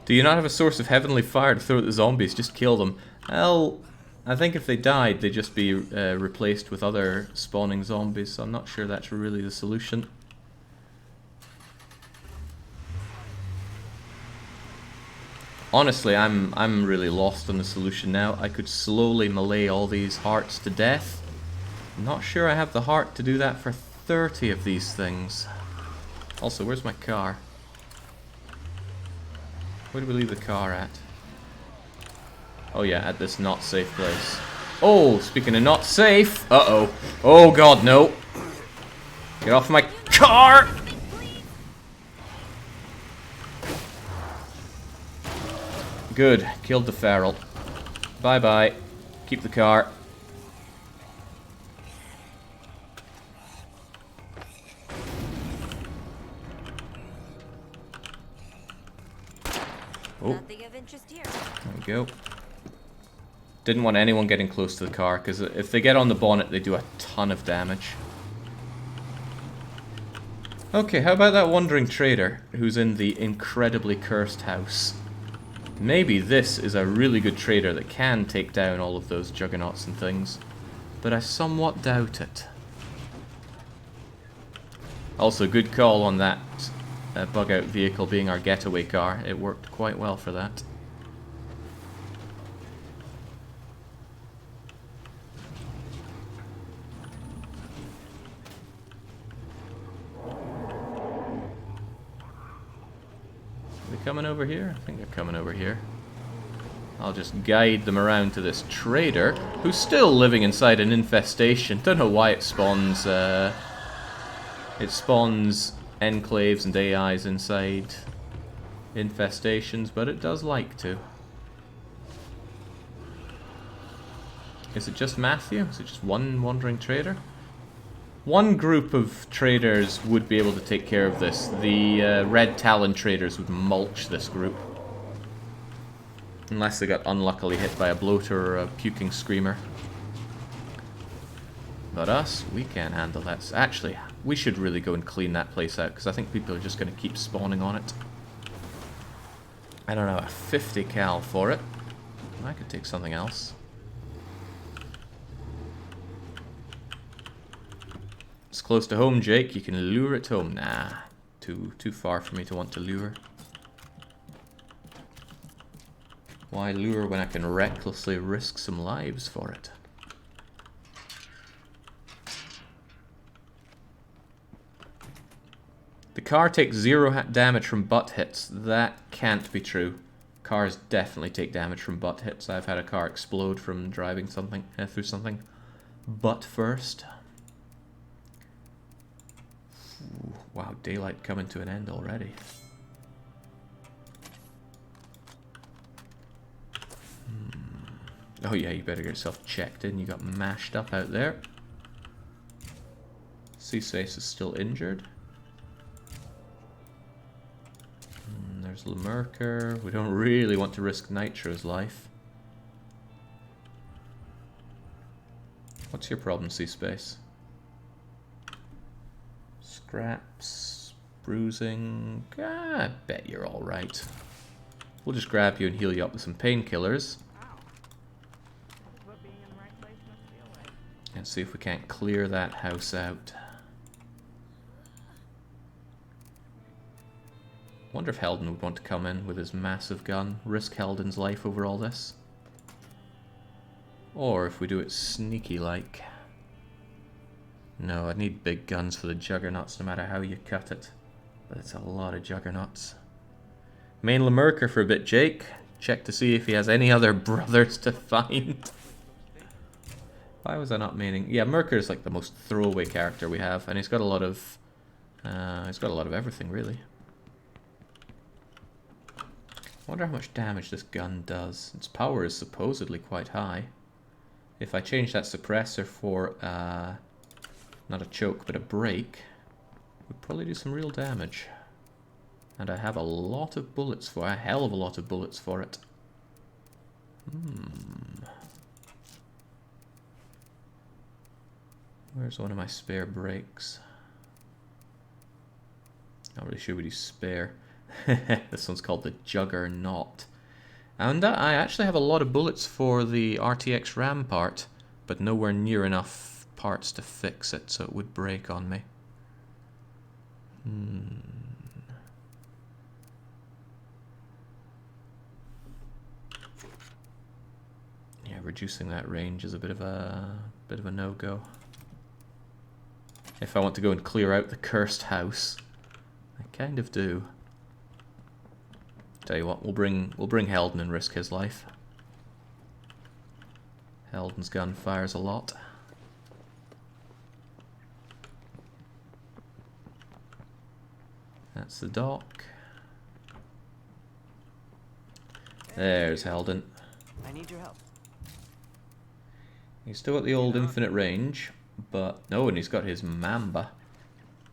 Speaker 1: Do you not have a source of heavenly fire to throw at the zombies? Just kill them. Well, I think if they died, they'd just be replaced with other spawning zombies, so I'm not sure that's really the solution. Honestly, I'm really lost on the solution now. I could slowly melee all these hearts to death. I'm not sure I have the heart to do that for 30 of these things. Also, where's my car? Where do we leave the car at? Oh yeah, at this not safe place. Oh, speaking of not safe. Uh-oh. Oh god, no. Get off my car! Good. Killed the feral. Bye-bye. Keep the car. Oh.
Speaker 3: Nothing of interest here.
Speaker 1: There we go. Didn't want anyone getting close to the car, because if they get on the bonnet, they do a ton of damage. Okay, how about that wandering trader who's in the incredibly cursed house? Maybe this is a really good trader that can take down all of those juggernauts and things, but I somewhat doubt it. Also, good call on that bug-out vehicle being our getaway car. It worked quite well for that. Coming over here? I think they're coming over here. I'll just guide them around to this trader, who's still living inside an infestation. Don't know why it spawns enclaves and AIs inside infestations, but it does like to. Is it just Matthew? Is it just one wandering trader? One group of traders would be able to take care of this. The Red Talon traders would mulch this group. Unless they got unluckily hit by a bloater or a puking screamer. But us, we can't handle that. Actually, we should really go and clean that place out, because I think people are just going to keep spawning on it. I don't know, a 50 cal for it. I could take something else. It's close to home, Jake. You can lure it home. Nah, too far for me to want to lure. Why lure when I can recklessly risk some lives for it? The car takes 0 damage from butt hits. That can't be true. Cars definitely take damage from butt hits. I've had a car explode from driving something through something butt first. Ooh, wow, daylight coming to an end already. Oh yeah, you better get yourself checked in. You got mashed up out there. Cease is still injured. There's Lamerker. We don't really want to risk Nitro's life. What's your problem, C-Space? Scraps, bruising. I bet you're alright. We'll just grab you and heal you up with some painkillers. And see if we can't clear that house out. Wonder if Helden would want to come in with his massive gun, risk Helden's life over all this. Or if we do it sneaky-like. No, I need big guns for the juggernauts no matter how you cut it. But it's a lot of juggernauts. Main Lamerker for a bit, Jake. Check to see if he has any other brothers to find. Why was I not maining? Yeah, Merker is like the most throwaway character we have, and he's got a lot of everything really. I wonder how much damage this gun does. Its power is supposedly quite high. If I change that suppressor for not a choke but a break, it would probably do some real damage. And I have a lot of bullets for a hell of a lot of bullets for it. Where's one of my spare brakes? Not really sure what he's spare. This one's called the Juggernaut. And I actually have a lot of bullets for the RTX RAM part, but nowhere near enough parts to fix it, so it would break on me. Yeah, reducing that range is a bit of a no-go. If I want to go and clear out the cursed house, I kind of do. Tell you what, we'll bring Helden and risk his life. Helden's gun fires a lot. That's the dock. There's Helden.
Speaker 2: I need your help.
Speaker 1: He's still got the old infinite range, but no, and he's got his Mamba.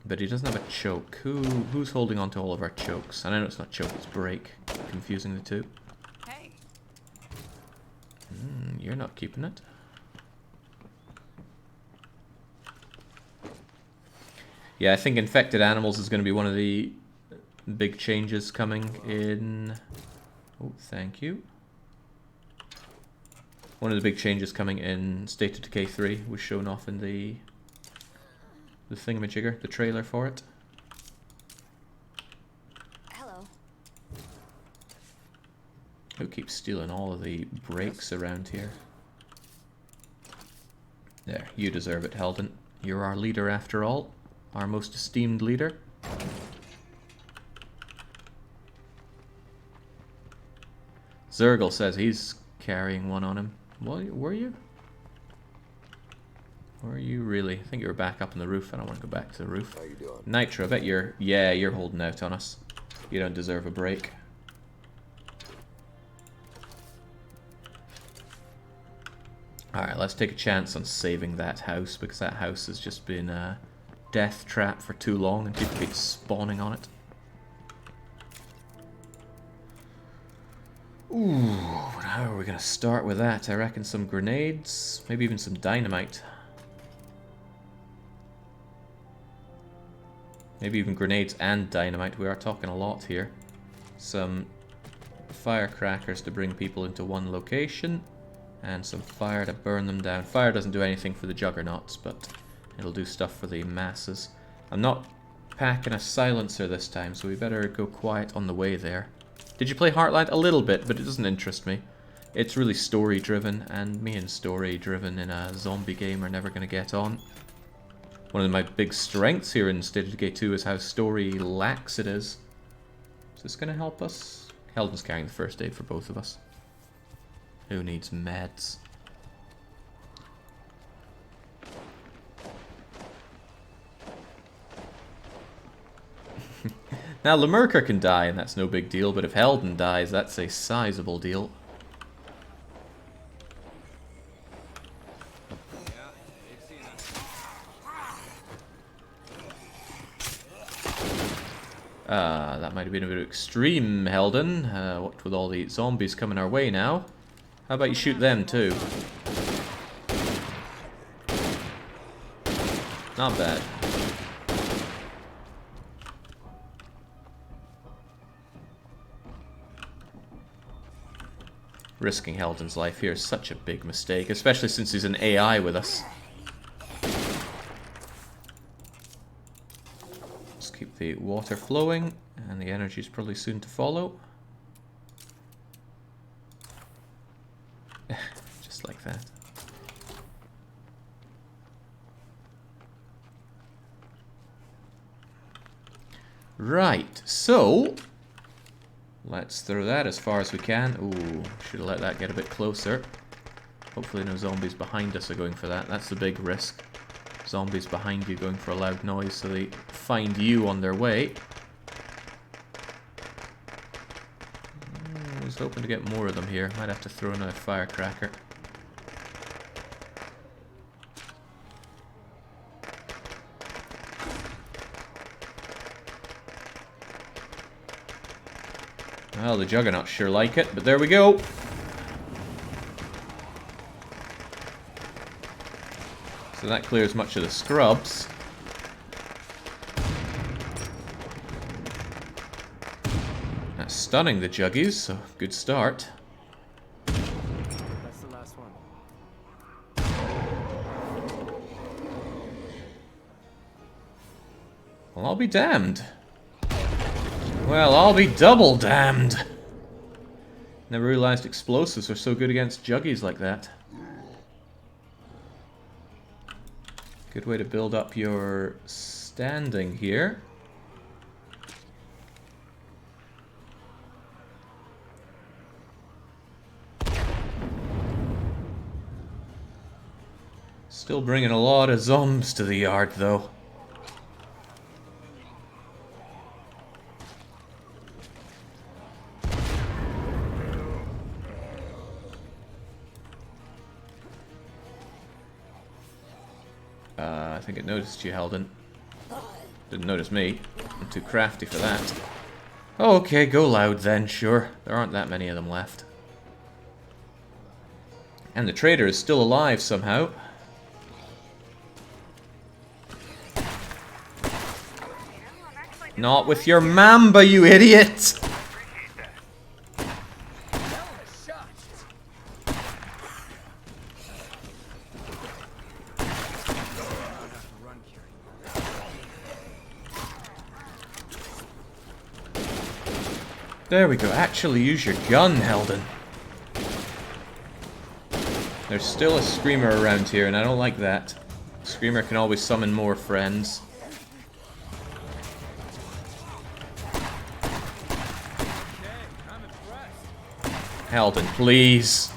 Speaker 1: But he doesn't have a choke. Who's holding on to all of our chokes? And I know it's not choke, it's break. Confusing the two.
Speaker 6: Hey.
Speaker 1: You're not keeping it. Yeah, I think infected animals is going to be one of the big changes coming in. Oh, thank you. One of the big changes coming in State of Decay 3 was shown off in the thingamajigger, the trailer for it.
Speaker 3: Hello.
Speaker 1: Who keeps stealing all of the brakes around here? There, you deserve it, Helden. You're our leader after all. Our most esteemed leader. Zergle says he's carrying one on him. What, were you? Were you really? I think you were back up on the roof. I don't want to go back to the roof.
Speaker 5: How you doing?
Speaker 1: Nitro, I bet you're... Yeah, you're holding out on us. You don't deserve a break. Alright, let's take a chance on saving that house, because that house has just been a death trap for too long and people keep spawning on it. Ooh, how are we going to start with that? I reckon some grenades, maybe even some dynamite. Maybe even grenades and dynamite. We are talking a lot here. Some firecrackers to bring people into one location. And some fire to burn them down. Fire doesn't do anything for the juggernauts, but it'll do stuff for the masses. I'm not packing a silencer this time, so we better go quiet on the way there. Did you play Heartland? A little bit, but it doesn't interest me. It's really story-driven, and me and story-driven in a zombie game are never going to get on. One of my big strengths here in State of Decay 2 is how story-lax it is. Is this going to help us? Helden's carrying the first aid for both of us. Who needs meds? Now, Lemurker can die, and that's no big deal, but if Helden dies, that's a sizable deal. That might have been a bit extreme, Helden. What with all the zombies coming our way now. How about you shoot them too? Not bad. Risking Helden's life here is such a big mistake, especially since he's an AI with us. Let's keep the water flowing, and the energy is probably soon to follow. Just like that. Right, so let's throw that as far as we can. Ooh, should have let that get a bit closer. Hopefully no zombies behind us are going for that. That's the big risk. Zombies behind you going for a loud noise so they find you on their way. I was hoping to get more of them here. Might have to throw another firecracker. Well, the Juggernauts sure like it, but there we go. So that clears much of the scrubs. That's stunning the Juggies, so good start.
Speaker 2: That's the last one.
Speaker 1: Well, I'll be damned. Well, I'll be double damned. Never realized explosives were so good against juggies like that. Good way to build up your standing here. Still bringing a lot of zombies to the yard, though. I think it noticed you, Helden. Didn't notice me. I'm too crafty for that. Okay, go loud then, sure. There aren't that many of them left. And the trader is still alive somehow. Not with your mamba, you idiot! There we go. Actually use your gun, Helden. There's still a screamer around here, and I don't like that. Screamer can always summon more friends. Helden, please.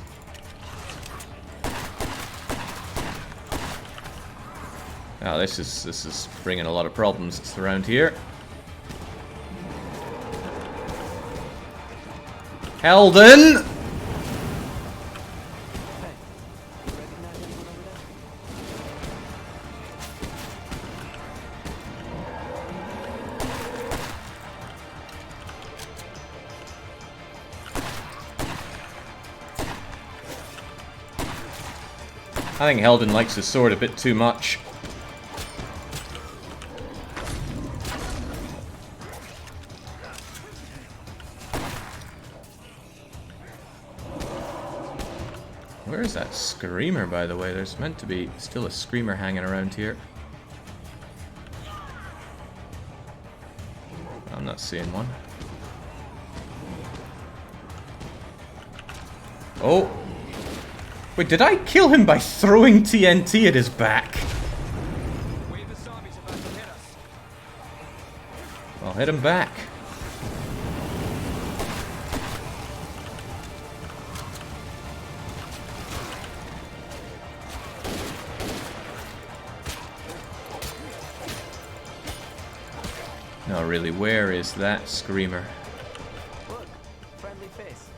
Speaker 1: Oh, this is bringing a lot of problems around here. Helden! I think Helden likes his sword a bit too much. Where is that screamer, by the way? There's meant to be still a screamer hanging around here. I'm not seeing one. Oh! Wait, did I kill him by throwing TNT at his back? I'll hit him back. No, really, where is that screamer?
Speaker 2: Look, friendly face.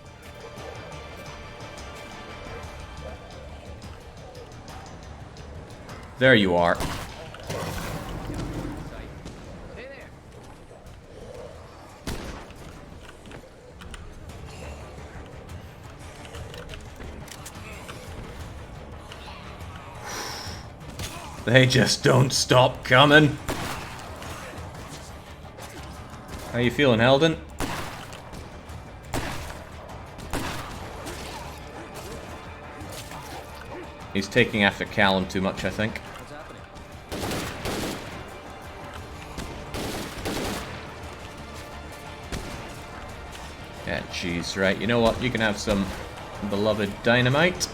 Speaker 1: There you are.
Speaker 2: Hey there.
Speaker 1: They just don't stop coming. How you feeling, Helden? He's taking after Callum too much, I think. Yeah, jeez, right. You know what? You can have some beloved dynamite.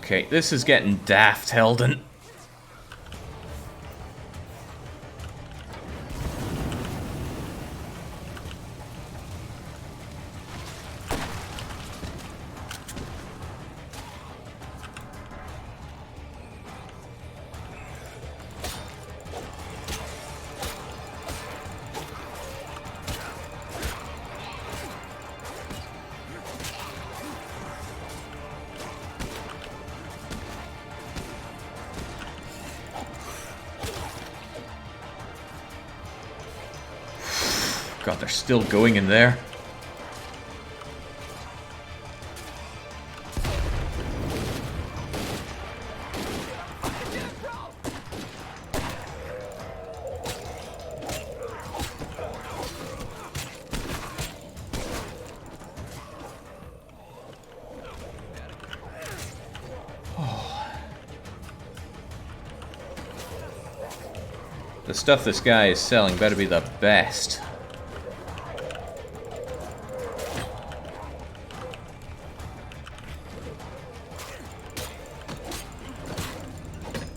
Speaker 1: Okay, this is getting daft, Helden. God, they're still going in there. The stuff this guy is selling better be the best.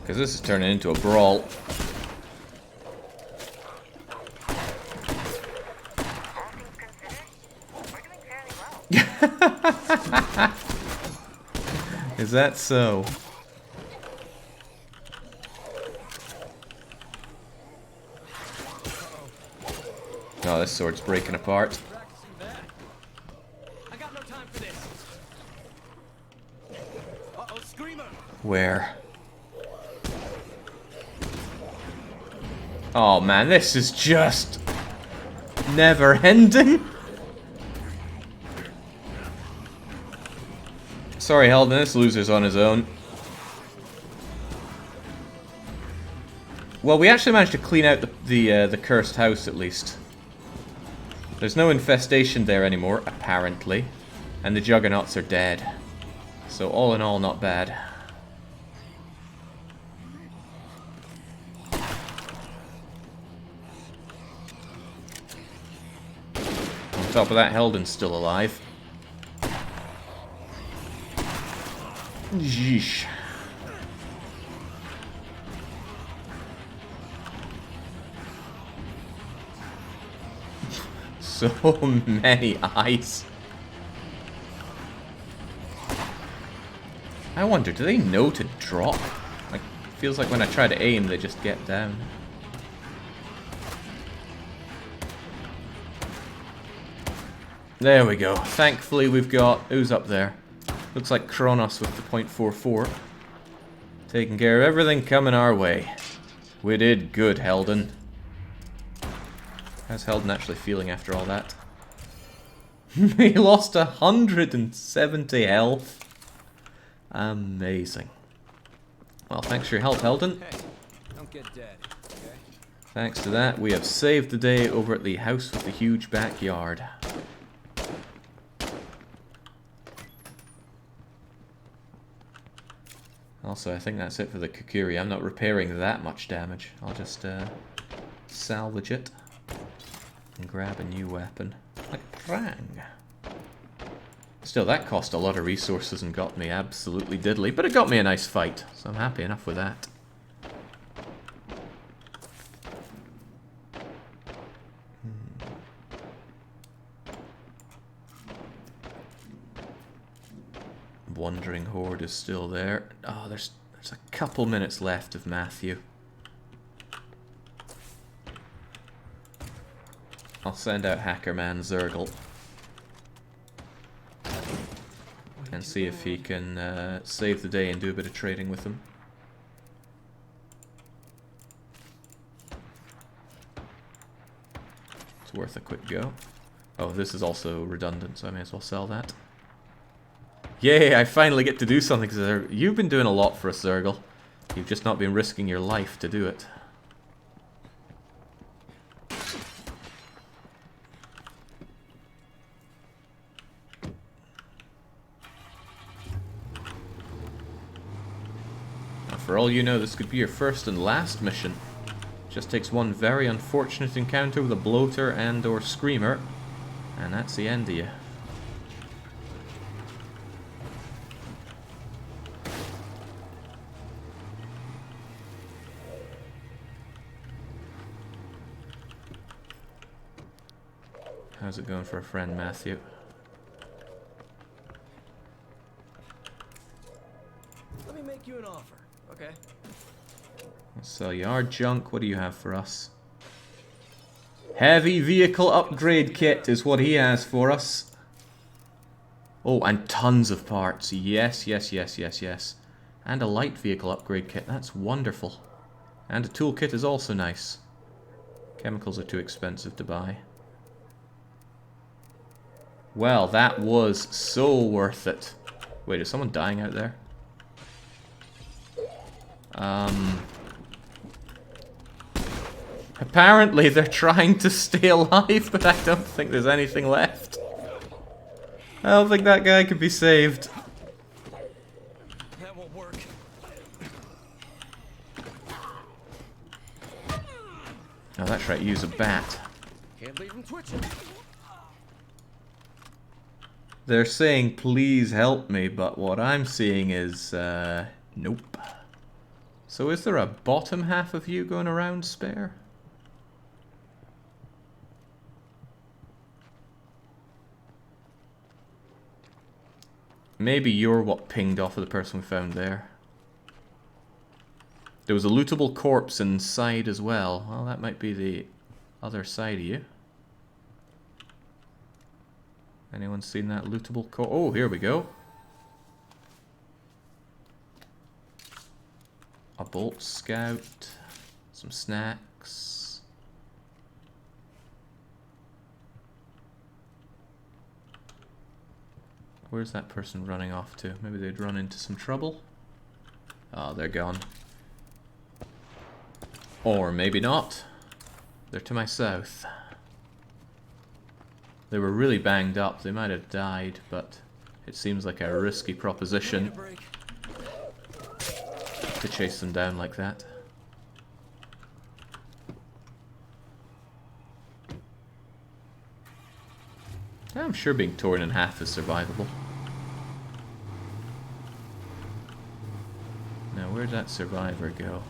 Speaker 1: Because this is turning into a brawl. Is that so? Oh, this sword's breaking apart.
Speaker 2: I got no time for this. Uh-oh, screamer.
Speaker 1: Where? Oh man, this is just never ending. Sorry, Helden, this loser's on his own. Well, we actually managed to clean out the cursed house at least. There's no infestation there anymore, apparently. And the juggernauts are dead. So all in all, not bad. On top of that, Helden's still alive. Yeesh. So many eyes. I wonder, do they know to drop? Like, feels like when I try to aim, they just get down. There we go. Thankfully, we've got... Who's up there? Looks like Kronos with the .44. Taking care of everything coming our way. We did good, Helden. How's Helden actually feeling after all that? He lost 170 health. Amazing. Well, thanks for your help, Helden.
Speaker 2: Hey, don't get dead, okay?
Speaker 1: Thanks to that, we have saved the day over at the house with the huge backyard. Also, I think that's it for the Kukuri. I'm not repairing that much damage. I'll just salvage it and grab a new weapon. Like prang. Still, that cost a lot of resources and got me absolutely diddly, but it got me a nice fight, so I'm happy enough with that. Wandering Horde is still there. Oh, there's a couple minutes left of Matthew. I'll send out Hackerman Zergle and see if he can save the day and do a bit of trading with him. It's worth a quick go. Oh, this is also redundant, so I may as well sell that. Yay, I finally get to do something, because you've been doing a lot for us, Zergle. You've just not been risking your life to do it. Now, for all you know, this could be your first and last mission. Just takes one very unfortunate encounter with a bloater and or screamer, and that's the end of you. How's it going for a friend, Matthew?
Speaker 2: Let me make you an offer, okay?
Speaker 1: Let's sell you our junk. What do you have for us? Heavy vehicle upgrade kit is what he has for us. Oh, and tons of parts. Yes, yes, yes, yes, yes. And a light vehicle upgrade kit. That's wonderful. And a toolkit is also nice. Chemicals are too expensive to buy. Well, that was so worth it. Wait, is someone dying out there? Apparently they're trying to stay alive, but I don't think there's anything left. I don't think that guy could be saved.
Speaker 2: That won't work.
Speaker 1: Oh, that's right, use a bat.
Speaker 5: Can't leave him twitching.
Speaker 1: They're saying, please help me, but what I'm seeing is, nope. So is there a bottom half of you going around spare? Maybe you're what pinged off of the person we found there. There was a lootable corpse inside as well. Well, that might be the other side of you. Anyone seen that lootable corpse? Oh, here we go. A bolt scout. Some snacks. Where's that person running off to? Maybe they'd run into some trouble. Oh, they're gone. Or maybe not. They're to my south. They were really banged up. They might have died, but it seems like a risky proposition to chase them down like that. I'm sure being torn in half is survivable. Now, where'd that survivor go?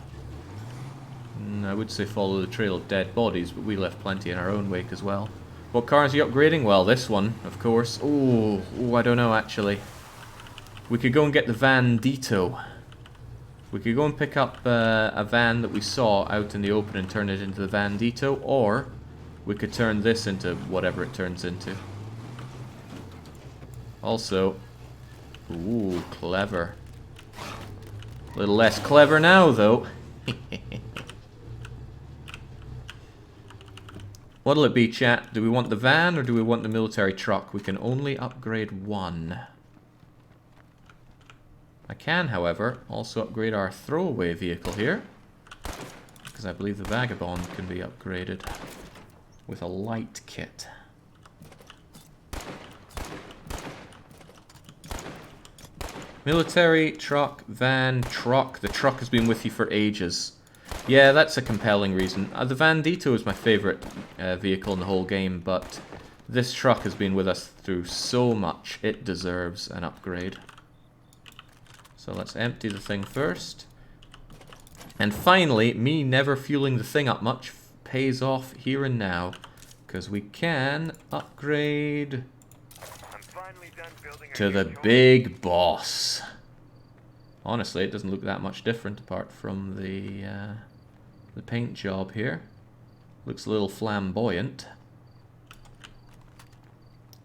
Speaker 1: I would say follow the trail of dead bodies, but we left plenty in our own wake as well. What cars are you upgrading? Well, this one, of course. Oh, I don't know, actually. We could go and get the Bandito. We could go and pick up a van that we saw out in the open and turn it into the Bandito, or we could turn this into whatever it turns into. Also, ooh, clever. A little less clever now, though. What'll it be, chat? Do we want the van or do we want the military truck? We can only upgrade one. I can, however, also upgrade our throwaway vehicle here, because I believe the Vagabond can be upgraded with a light kit. Military, truck, van, truck. The truck has been with you for ages. Yeah, that's a compelling reason. The Bandito is my favourite vehicle in the whole game, but this truck has been with us through so much. It deserves an upgrade. So let's empty the thing first. And finally, me never fueling the thing up much pays off here and now, because we can upgrade to the big boss. Honestly, it doesn't look that much different apart from the paint job here. Looks a little flamboyant.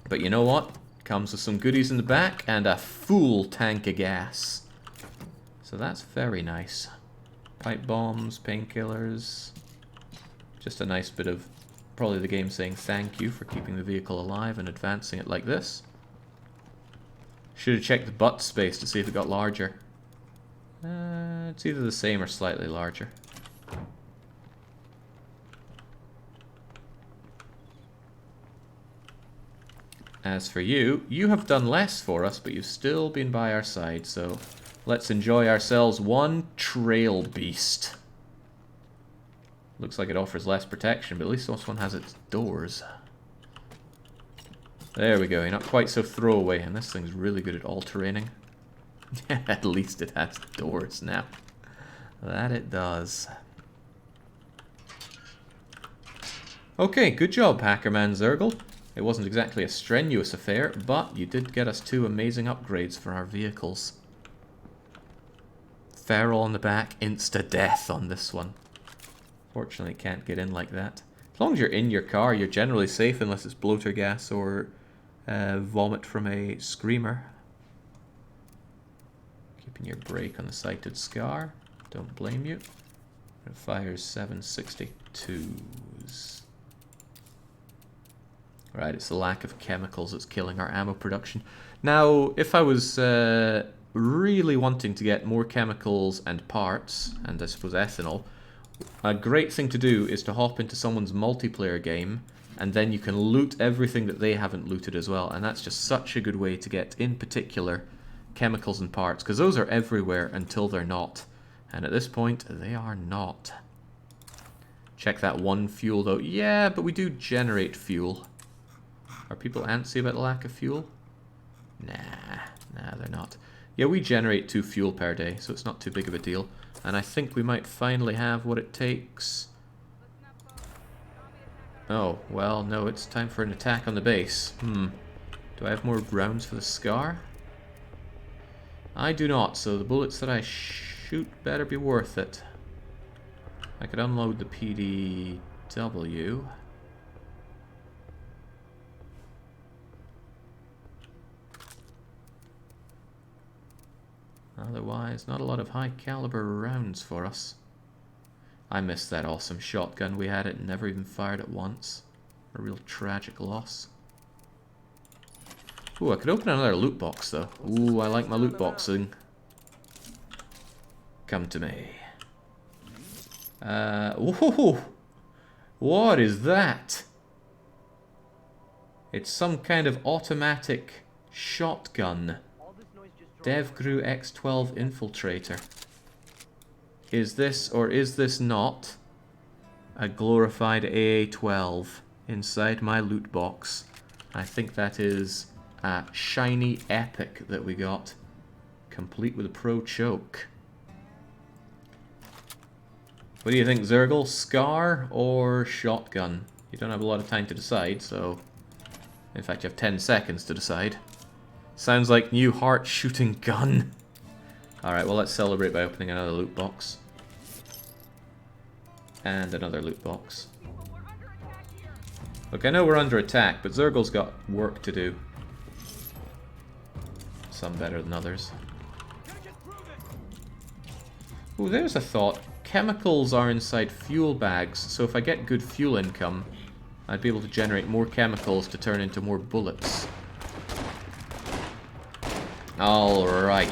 Speaker 1: But you know what? Comes with some goodies in the back and a full tank of gas. So that's very nice. Pipe bombs, painkillers. Just a nice bit of probably the game saying thank you for keeping the vehicle alive and advancing it like this. Should have checked the butt space to see if it got larger. It's either the same or slightly larger. As for you, you have done less for us, but you've still been by our side, so let's enjoy ourselves one trail beast. Looks like it offers less protection, but at least this one has its doors. There we go, you're not quite so throwaway, and this thing's really good at all-terraining. At least it has doors now. That it does. Okay, good job, Hackerman Zergle. It wasn't exactly a strenuous affair, but you did get us 2 amazing upgrades for our vehicles. Feral on the back, insta-death on this one. Fortunately, can't get in like that. As long as you're in your car, you're generally safe unless it's bloater gas or vomit from a screamer. Keeping your brake on the sighted scar. Don't blame you. It fires 7.62s. Right, it's the lack of chemicals that's killing our ammo production. Now, if I was really wanting to get more chemicals and parts, and I suppose ethanol, a great thing to do is to hop into someone's multiplayer game, and then you can loot everything that they haven't looted as well, and that's just such a good way to get, in particular, chemicals and parts, because those are everywhere until they're not. And at this point, they are not. Check that one fuel though. Yeah, but we do generate fuel. Are people antsy about the lack of fuel? Nah, they're not. Yeah, we generate 2 fuel per day, so it's not too big of a deal. And I think we might finally have what it takes. Oh, well, no, it's time for an attack on the base. Do I have more rounds for the Scar? I do not, so the bullets that I shoot better be worth it. I could unload the PDW. Otherwise, not a lot of high caliber rounds for us. I missed that awesome shotgun we had. It never even fired at once. A real tragic loss. Ooh, I could open another loot box though. Ooh, I like my loot boxing. Come to me. Whoa! What is that? It's some kind of automatic shotgun. DevGru X12 Infiltrator. Is this, or is this not, a glorified AA-12 inside my loot box? I think that is a shiny epic that we got, complete with a pro choke. What do you think, Zergle? Scar or shotgun? You don't have a lot of time to decide, so... In fact, you have 10 seconds to decide. Sounds like new heart shooting gun. Alright, well let's celebrate by opening another loot box. And another loot box. Look, I know we're under attack, but Zergle's got work to do. Some better than others. Ooh, there's a thought. Chemicals are inside fuel bags, so if I get good fuel income, I'd be able to generate more chemicals to turn into more bullets. Alright.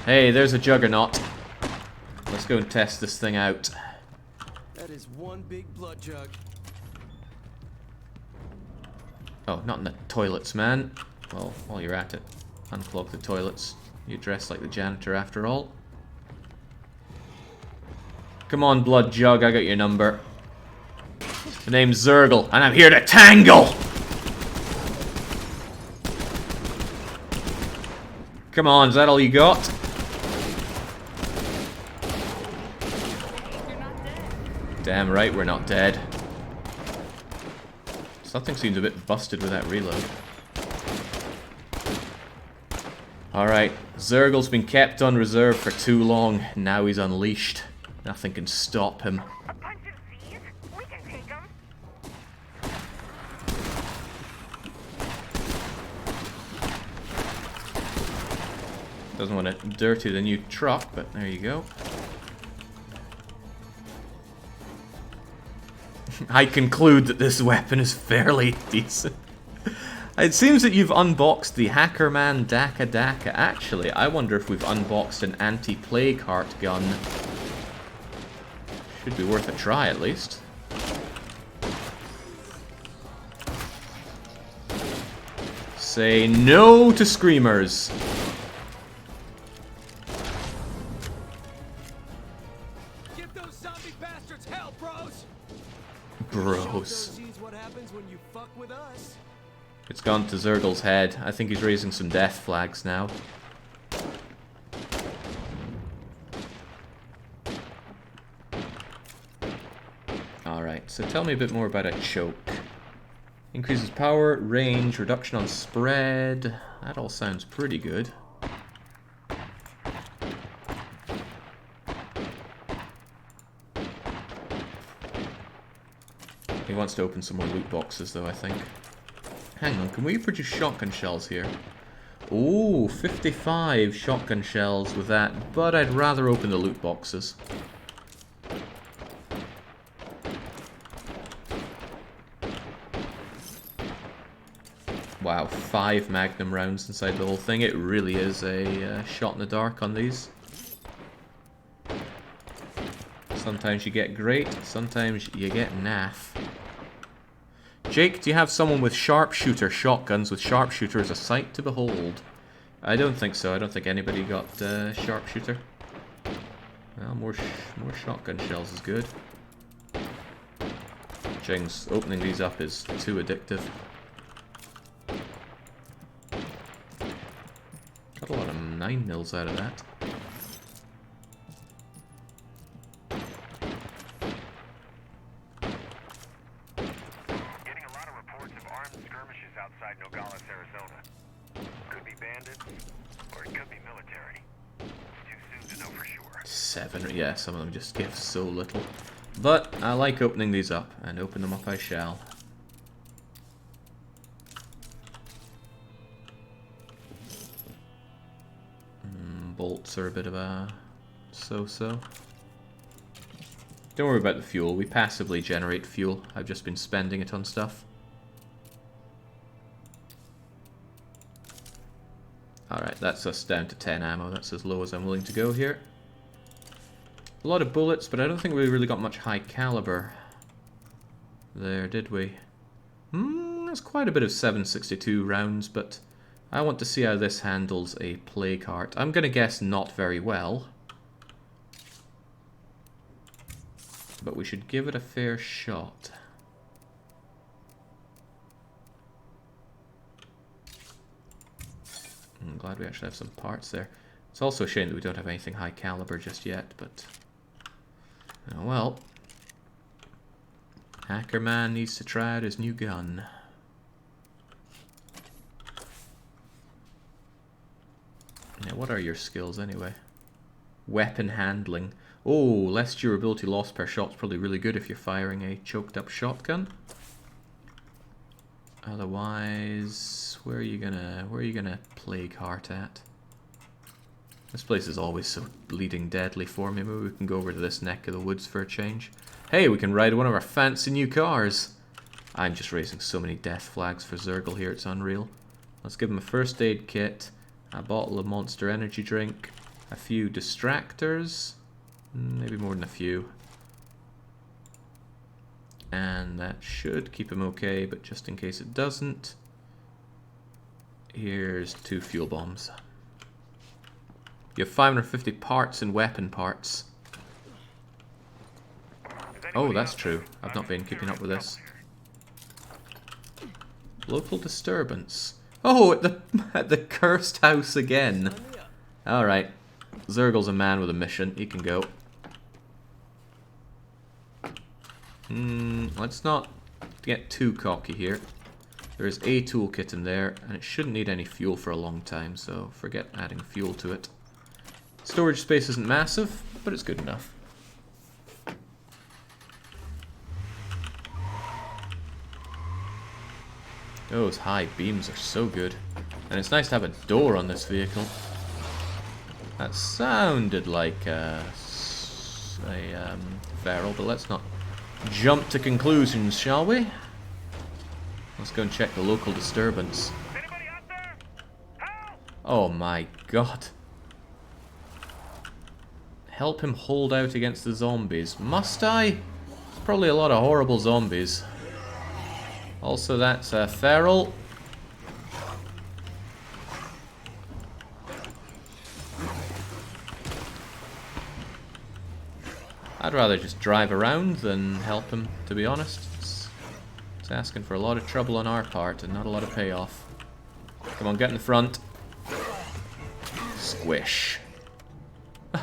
Speaker 1: Hey, there's a juggernaut. Let's go and test this thing out.
Speaker 5: That is one big blood jug.
Speaker 1: Oh, not in the toilets, man. Well, while you're at it, unclog the toilets. You dress like the janitor after all. Come on, blood jug, I got your number. The name's Zergle, and I'm here to tangle! Come on, is that all you got? Damn right we're not dead. Something seems a bit busted with that reload. Alright, Zergle's been kept on reserve for too long. Now he's unleashed. Nothing can stop him.
Speaker 4: A bunch of Z's? We can take them.
Speaker 1: Doesn't want to dirty the new truck, but there you go. I conclude that this weapon is fairly decent. It seems that you've unboxed the Hackerman Daka Daka. Actually, I wonder if we've unboxed an anti-plague heart gun. Should be worth a try, at least. Say no to screamers.
Speaker 5: Give those zombie bastards hell, bros.
Speaker 1: Bros.
Speaker 5: What happens when you fuck with us?
Speaker 1: It's gone to Zergle's head. I think he's raising some death flags now. Alright, so tell me a bit more about a choke. Increases power, range, reduction on spread. That all sounds pretty good. He wants to open some more loot boxes though, I think. Hang on, can we produce shotgun shells here? Ooh, 55 shotgun shells with that, but I'd rather open the loot boxes. Wow, 5 magnum rounds inside the whole thing. It really is a shot in the dark on these. Sometimes you get great, sometimes you get naff. Jake, do you have someone with sharpshooter shotguns with sharpshooter as a sight to behold? I don't think so. I don't think anybody got sharpshooter. Well, more shotgun shells is good. Jings, opening these up is too addictive. Got a lot of 9mm out of that.
Speaker 9: Getting a lot of reports of armed skirmishes outside Nogales, Arizona. Could be bandits, or it could be military. Too soon to know for sure.
Speaker 1: 7, yeah, some of them just give so little. But I like opening these up, and open them up I shall. Bolts are a bit of a so-so. Don't worry about the fuel, we passively generate fuel. I've just been spending it on stuff. Alright, that's us down to 10 ammo, that's as low as I'm willing to go here. A lot of bullets, but I don't think we really got much high caliber there, did we? That's quite a bit of 7.62 rounds, but I want to see how this handles a plague heart. I'm going to guess not very well. But we should give it a fair shot. I'm glad we actually have some parts there. It's also a shame that we don't have anything high caliber just yet, but... oh well. Hacker Man needs to try out his new gun. Now, what are your skills anyway? Weapon handling. Oh, less durability loss per shot is probably really good if you're firing a choked up shotgun. Otherwise, where are you gonna plague heart at? This place is always so bleeding deadly for me. Maybe we can go over to this neck of the woods for a change. Hey, we can ride one of our fancy new cars. I'm just raising so many death flags for Zergle here, it's unreal. Let's give him a first aid kit, a bottle of Monster Energy drink, a few distractors, maybe more than a few. And that should keep him okay, but just in case it doesn't, here's 2 fuel bombs. You have 550 parts and weapon parts. Oh, that's true. I've not been keeping up with this. Local disturbance. Oh, at the cursed house again. Alright. Zergle's a man with a mission. He can go. Let's not get too cocky here. There is a toolkit in there, and it shouldn't need any fuel for a long time, so forget adding fuel to it. Storage space isn't massive, but it's good enough. Those high beams are so good. And it's nice to have a door on this vehicle. That sounded like a feral, but let's not jump to conclusions, shall we? Let's go and check the local disturbance.
Speaker 9: Anybody out there? Help!
Speaker 1: Oh my god. Help him hold out against the zombies. Must I? There's probably a lot of horrible zombies. Also, that's a feral. I'd rather just drive around than help him, to be honest. It's asking for a lot of trouble on our part and not a lot of payoff. Come on, get in the front. Squish.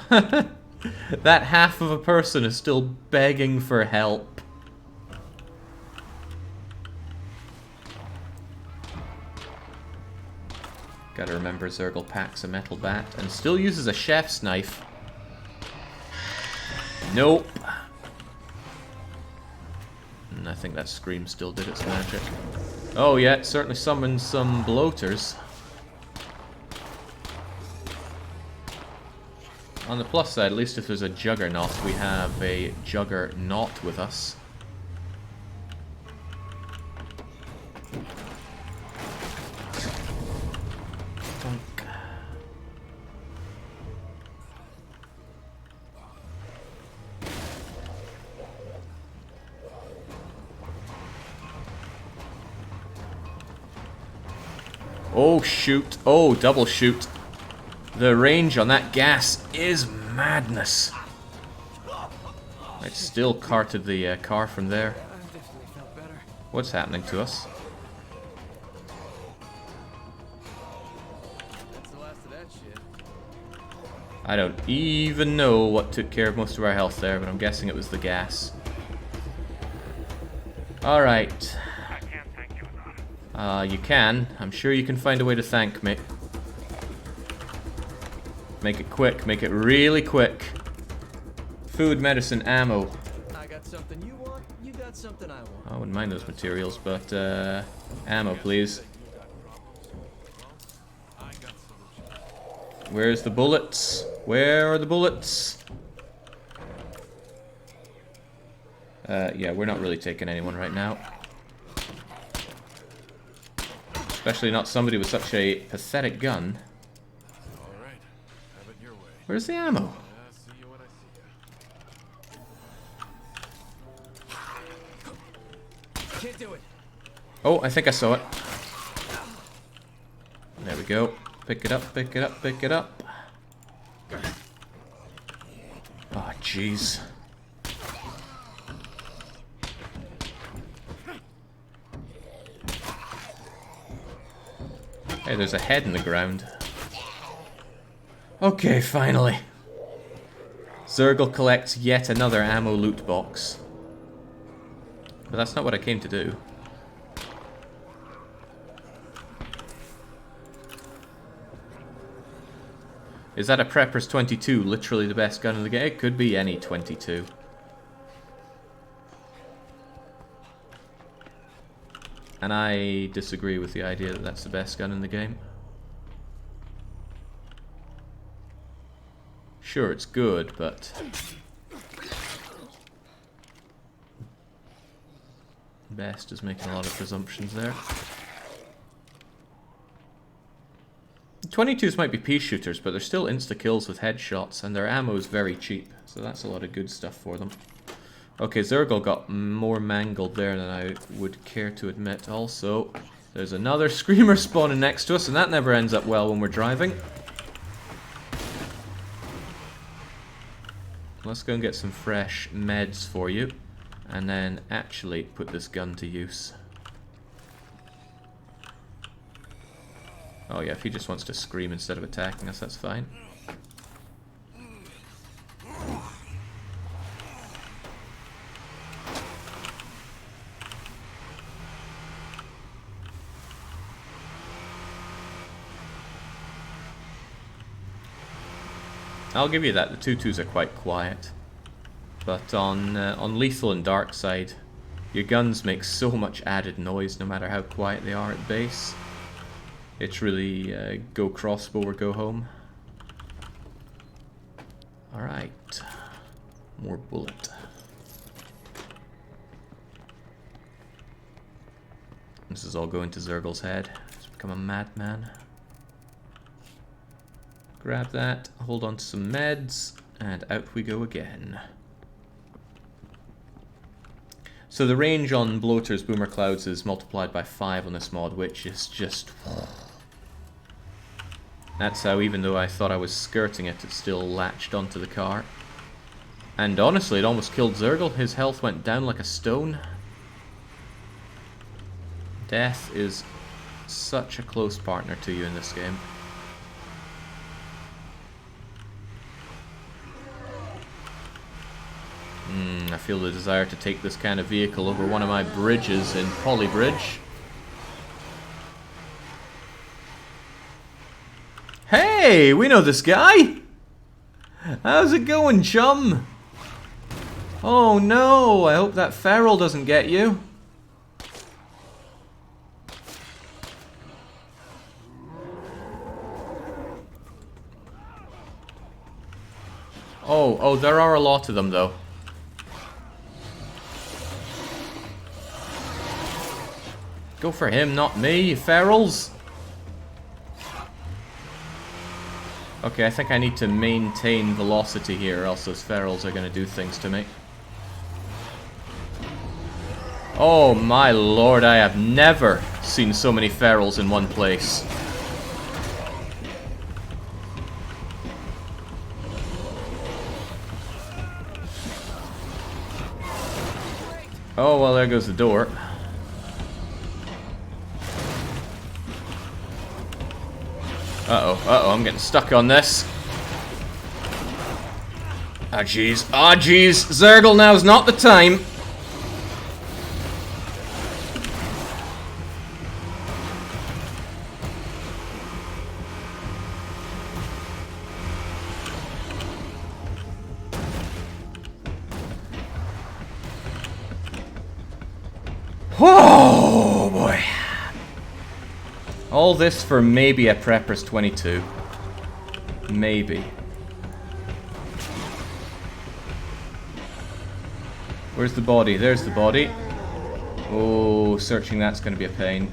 Speaker 1: That half of a person is still begging for help. Gotta remember Zergle packs a metal bat and still uses a chef's knife. Nope. And I think that scream still did its magic. Oh yeah, it certainly summoned some bloaters. On the plus side, at least if there's a juggernaut, we have a juggernaut with us. Oh shoot, oh double shoot. The range on that gas is madness. It still carted the car from there.
Speaker 2: I've definitely felt better.
Speaker 1: What's happening to us?
Speaker 5: That's the last of that shit.
Speaker 1: I don't even know what took care of most of our health there, but I'm guessing it was the gas. Alright.
Speaker 9: I can't thank you enough.
Speaker 1: You can. I'm sure you can find a way to thank me. Make it quick. Make it really quick. Food, medicine, ammo.
Speaker 5: I got something you want, you got something I want.
Speaker 1: I wouldn't mind those materials, but ammo, please. Where's the bullets? Where are the bullets? Yeah, we're not really taking anyone right now. Especially not somebody with such a pathetic gun.
Speaker 8: Alright, have it your way.
Speaker 1: Where's the ammo?
Speaker 8: See you when I see you.
Speaker 2: Can't do it.
Speaker 1: Oh, I think I saw it. There we go. Pick it up, pick it up, pick it up. Oh, jeez. Hey, there's a head in the ground. Okay, finally. Zergle collects yet another ammo loot box. But that's not what I came to do. Is that a Prepper's 22 literally the best gun in the game? It could be any 22. And I disagree with the idea that that's the best gun in the game. Sure, it's good, but... Best is making a lot of presumptions there. 22s might be pea shooters, but they're still insta-kills with headshots, and their ammo is very cheap, so that's a lot of good stuff for them. Okay, Zergle got more mangled there than I would care to admit. Also, there's another Screamer spawning next to us, and that never ends up well when we're driving. Let's go and get some fresh meds for you, and then actually put this gun to use. Oh yeah, if he just wants to scream instead of attacking us, that's fine. I'll give you that, the 2-2s are quite quiet. But on Lethal and Darkside, your guns make so much added noise no matter how quiet they are at base. It's really go crossbow or go home. Alright. More bullet. This is all going to Zergle's head. He's become a madman. Grab that, hold on to some meds, and out we go again. So the range on Bloater's Boomer Clouds is multiplied by 5 on this mod, which is just... That's how, even though I thought I was skirting it, it still latched onto the car. And honestly, it almost killed Zergle. His health went down like a stone. Death is such a close partner to you in this game. I feel the desire to take this kind of vehicle over one of my bridges in Polybridge. Hey, we know this guy! How's it going, chum? Oh no, I hope that feral doesn't get you. Oh, there are a lot of them though. Go for him, not me, you ferals. Okay, I think I need to maintain velocity here, or else those ferals are going to do things to me. Oh my lord, I have never seen so many ferals in one place. Oh, well, there goes the door. Uh-oh, I'm getting stuck on this. Ah, jeez. Ah, jeez. Zergle, now's not the time. Oh, boy. All this for maybe a Prepper's 22. Maybe. Where's the body? There's the body. Oh, searching that's going to be a pain.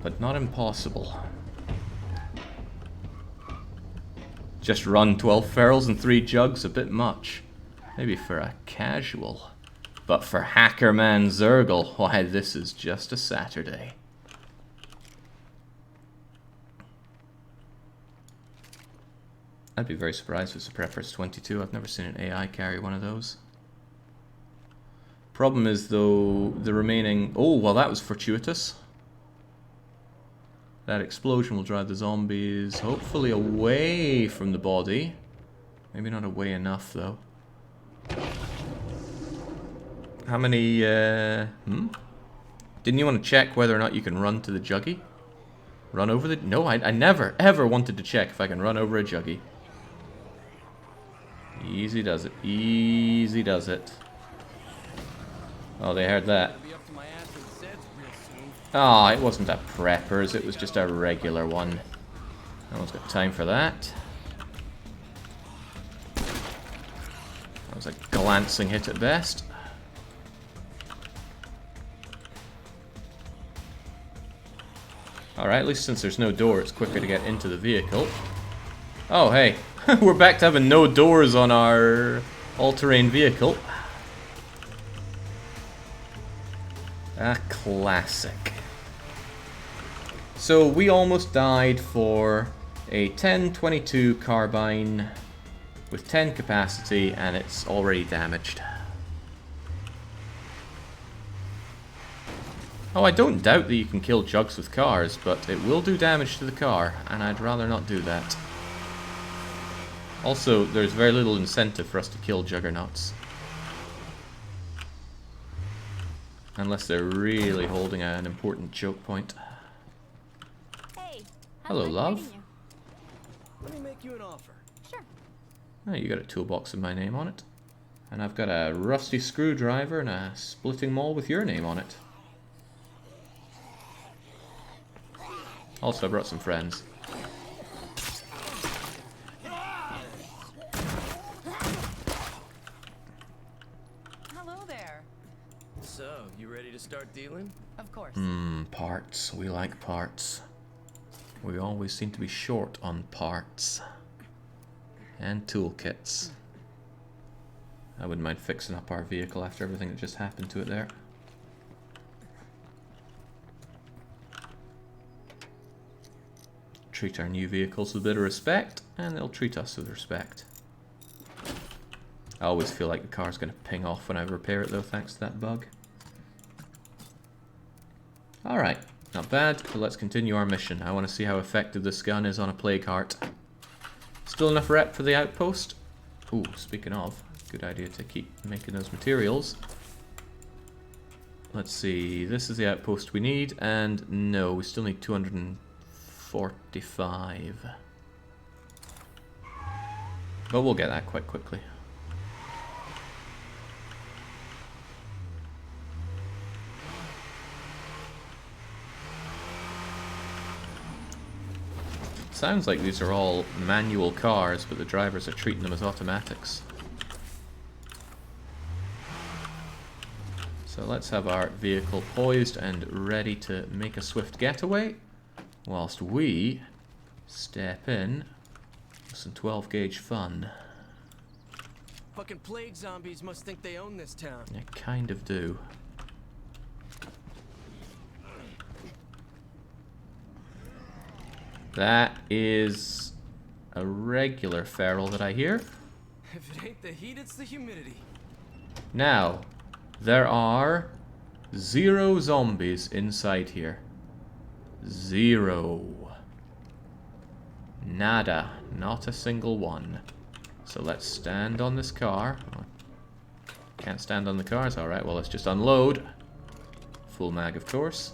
Speaker 1: But not impossible. Just run 12 ferals and 3 jugs, a bit much. Maybe for a casual. But for Hackerman Zergle, why, this is just a Saturday. I'd be very surprised if it's a Prepper's 22. I've never seen an AI carry one of those. Problem is, though, the remaining... Oh, well, that was fortuitous. That explosion will drive the zombies, hopefully, away from the body. Maybe not away enough, though. How many, Didn't you want to check whether or not you can run to the juggy? Run over the... No, I never, ever wanted to check if I can run over a juggy. Easy does it. Easy does it. Oh, they heard that. Oh, it wasn't a Prepper's, it was just a regular one. No one's got time for that. That was a glancing hit at best. Alright, at least since there's no door, it's quicker to get into the vehicle. Oh, hey. We're back to having no doors on our all-terrain vehicle. A classic. So we almost died for a 10-22 carbine with 10 capacity, and it's already damaged. Oh, I don't doubt that you can kill jugs with cars, but it will do damage to the car, and I'd rather not do that. Also, there's very little incentive for us to kill juggernauts. Unless they're really holding an important choke point.
Speaker 3: Hey,
Speaker 1: hello, love.
Speaker 2: Let me make you an offer.
Speaker 3: Sure.
Speaker 1: Oh, you got a toolbox with my name on it. And I've got a rusty screwdriver and a splitting maul with your name on it. Also, I brought some friends.
Speaker 6: Hello there.
Speaker 2: So, you ready to start dealing?
Speaker 6: Of course.
Speaker 1: Parts. We like parts. We always seem to be short on parts. And toolkits. I wouldn't mind fixing up our vehicle after everything that just happened to it there. Treat our new vehicles with a bit of respect, and they'll treat us with respect. I always feel like the car's going to ping off when I repair it though, thanks to that bug. Alright, not bad, but let's continue our mission. I want to see how effective this gun is on a plague heart. Still enough rep for the outpost? Ooh, speaking of, good idea to keep making those materials. Let's see, this is the outpost we need, and no, we still need 245. But we'll get that quite quickly. Sounds like these are all manual cars, but the drivers are treating them as automatics. So let's have our vehicle poised and ready to make a swift getaway, whilst we step in with some 12 gauge fun.
Speaker 2: Fucking plague zombies must think they own this town.
Speaker 1: I kind of do. That is a regular feral that I hear.
Speaker 2: If it ain't the heat, it's the humidity.
Speaker 1: Now, there are 0 zombies inside here. 0. Nada. Not a single one. So let's stand on this car. Oh, can't stand on the cars. Alright, well, let's just unload. Full mag, of course.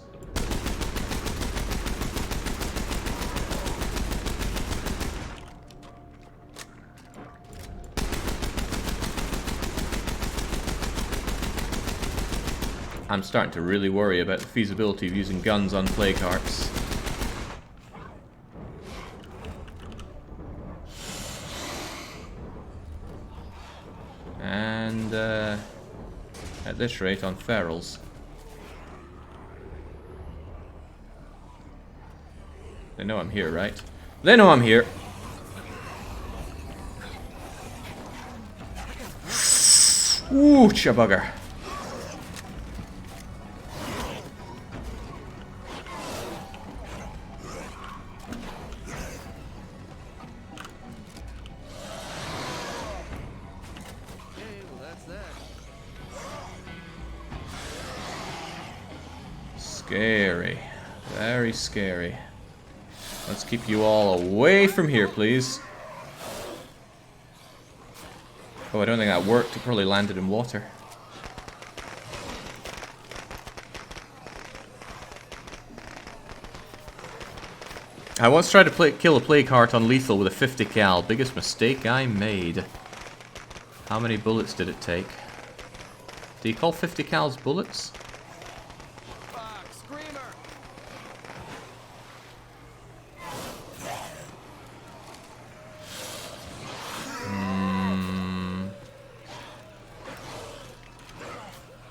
Speaker 1: I'm starting to really worry about the feasibility of using guns on plague hearts. And at this rate on ferals. They know I'm here, right? They know I'm here. Ooh, chabugger. Scary. Very scary. Let's keep you all away from here, please. Oh, I don't think that worked. It probably landed in water. I once tried to kill a plague heart on lethal with a 50 cal. Biggest mistake I made. How many bullets did it take? Do you call 50 cals bullets?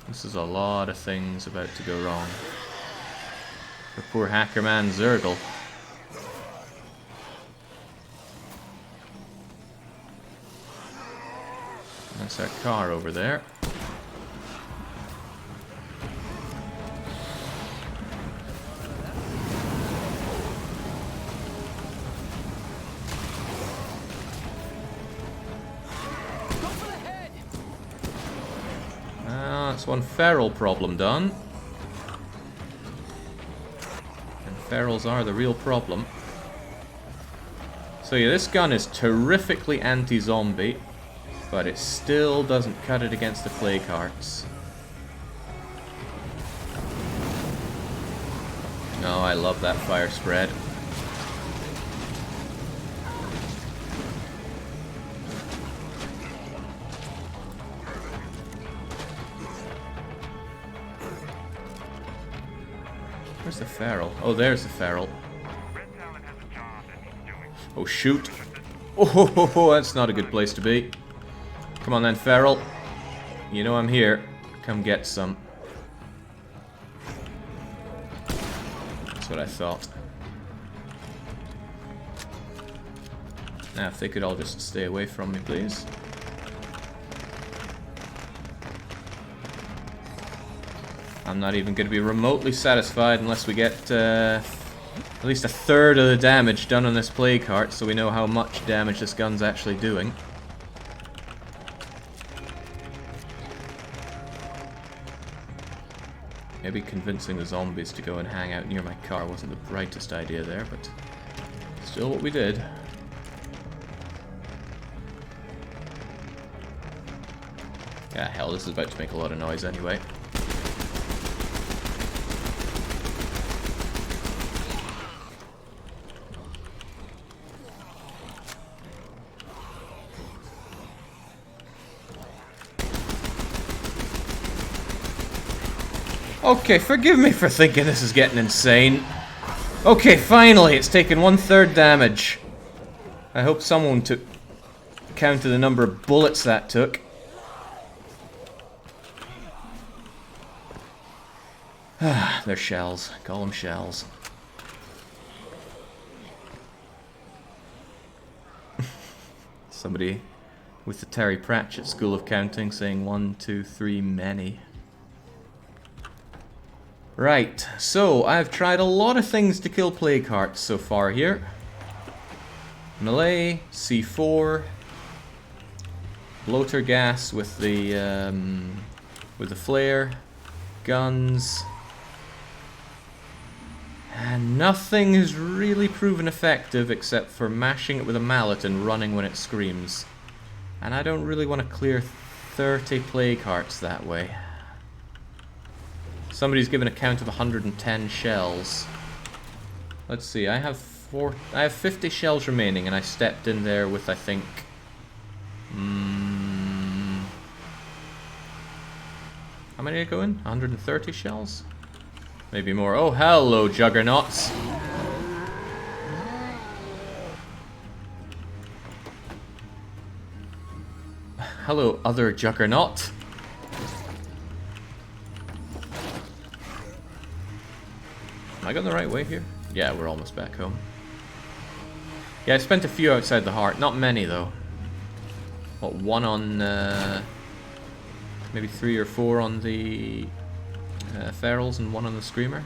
Speaker 1: This is a lot of things about to go wrong. For poor hacker man Zergle. That's our car over there. That's one feral problem done. And ferals are the real problem. So yeah, this gun is terrifically anti-zombie, but it still doesn't cut it against the plague hearts. Oh, I love that fire spread. Where's the feral? Oh, there's the feral. Oh, shoot. Oh, that's not a good place to be. Come on then, feral. You know I'm here. Come get some. That's what I thought. Now, if they could all just stay away from me, please. I'm not even going to be remotely satisfied unless we get at least a third of the damage done on this plague heart, so we know how much damage this gun's actually doing. Maybe convincing the zombies to go and hang out near my car wasn't the brightest idea there, but still what we did. Yeah, hell, this is about to make a lot of noise anyway. Okay, forgive me for thinking this is getting insane. Okay, finally, it's taken 1/3 damage. I hope someone counted the number of bullets that took. They're shells. Call them shells. Somebody with the Terry Pratchett School of Counting saying 1, 2, 3, many. Right, so I've tried a lot of things to kill plague hearts so far here. Melee, C4, bloater gas with the flare, guns, and nothing has really proven effective except for mashing it with a mallet and running when it screams. And I don't really want to clear 30 plague hearts that way. Somebody's given a count of 110 shells. Let's see, I have 50 shells remaining, and I stepped in there with, I think, how many are going? 130 shells? Maybe more. Oh, hello, juggernauts. Hello, other juggernaut. Am I going the right way here? Yeah, we're almost back home. Yeah, I spent a few outside the heart. Not many, though. What, one on... maybe 3 or 4 on the ferals and 1 on the screamer?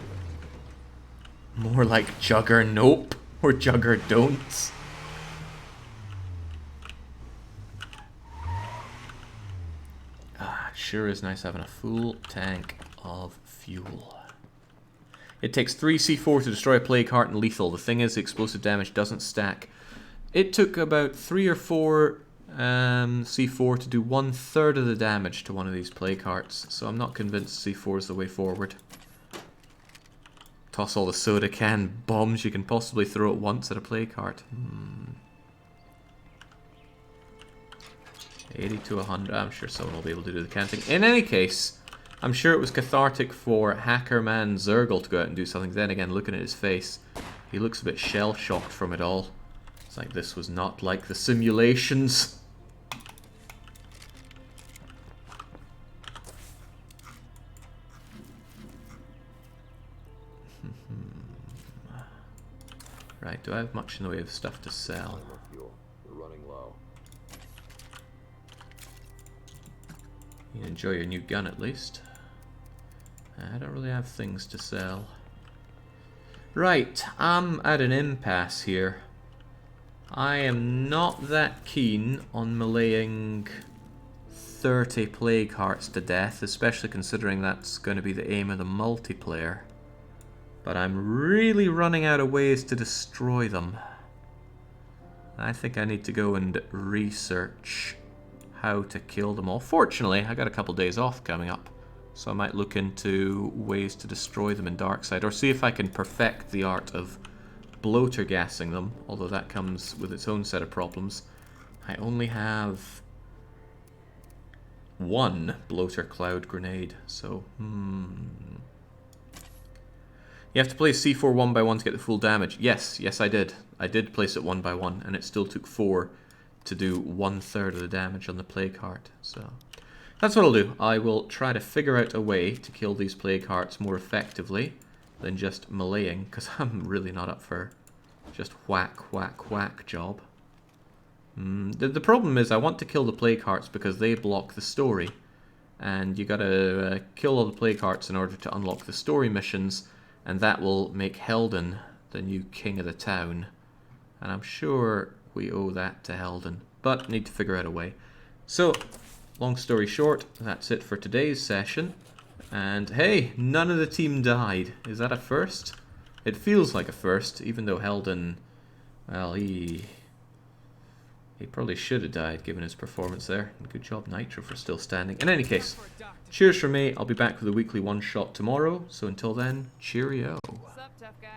Speaker 1: More like juggernope or juggerdon'ts. Ah, it sure is nice having a full tank of fuel. It takes 3 C4 to destroy a plague heart and lethal. The thing is, the explosive damage doesn't stack. It took about 3 or 4 C4 to do 1/3 of the damage to one of these plague hearts, so I'm not convinced C4 is the way forward. Toss all the soda can bombs you can possibly throw at once at a plague heart. 80 to 100. I'm sure someone will be able to do the counting. In any case, I'm sure it was cathartic for Hackerman Zergle to go out and do something. Then again, looking at his face, he looks a bit shell-shocked from it all. It's like this was not like the simulations. Right, do I have much in the way of stuff to sell?
Speaker 10: We're running low.
Speaker 1: You enjoy your new gun at least. I don't really have things to sell. Right, I'm at an impasse here. I am not that keen on meleeing 30 plague hearts to death, especially considering that's going to be the aim of the multiplayer. But I'm really running out of ways to destroy them. I think I need to go and research how to kill them all. Fortunately, I got a couple days off coming up, so I might look into ways to destroy them in Darkside, or see if I can perfect the art of bloater gassing them, although that comes with its own set of problems. I only have 1 bloater cloud grenade, so You have to place C4 1 by 1 to get the full damage. Yes, I did. I did place it 1 by 1, and it still took 4 to do 1/3 of the damage on the plague heart. So that's what I'll do. I will try to figure out a way to kill these plague hearts more effectively than just meleeing, because I'm really not up for just whack, whack, whack job. The problem is I want to kill the plague hearts because they block the story, and you gotta kill all the plague hearts in order to unlock the story missions, and that will make Helden the new king of the town. And I'm sure we owe that to Helden, but need to figure out a way. So, long story short, that's it for today's session. And hey, none of the team died. Is that a first? It feels like a first, even though Helden, well, he probably should have died given his performance there. And good job Nitro for still standing. In any case, cheers from me. I'll be back with a weekly one-shot tomorrow. So until then, cheerio.
Speaker 6: What's up, tough guy?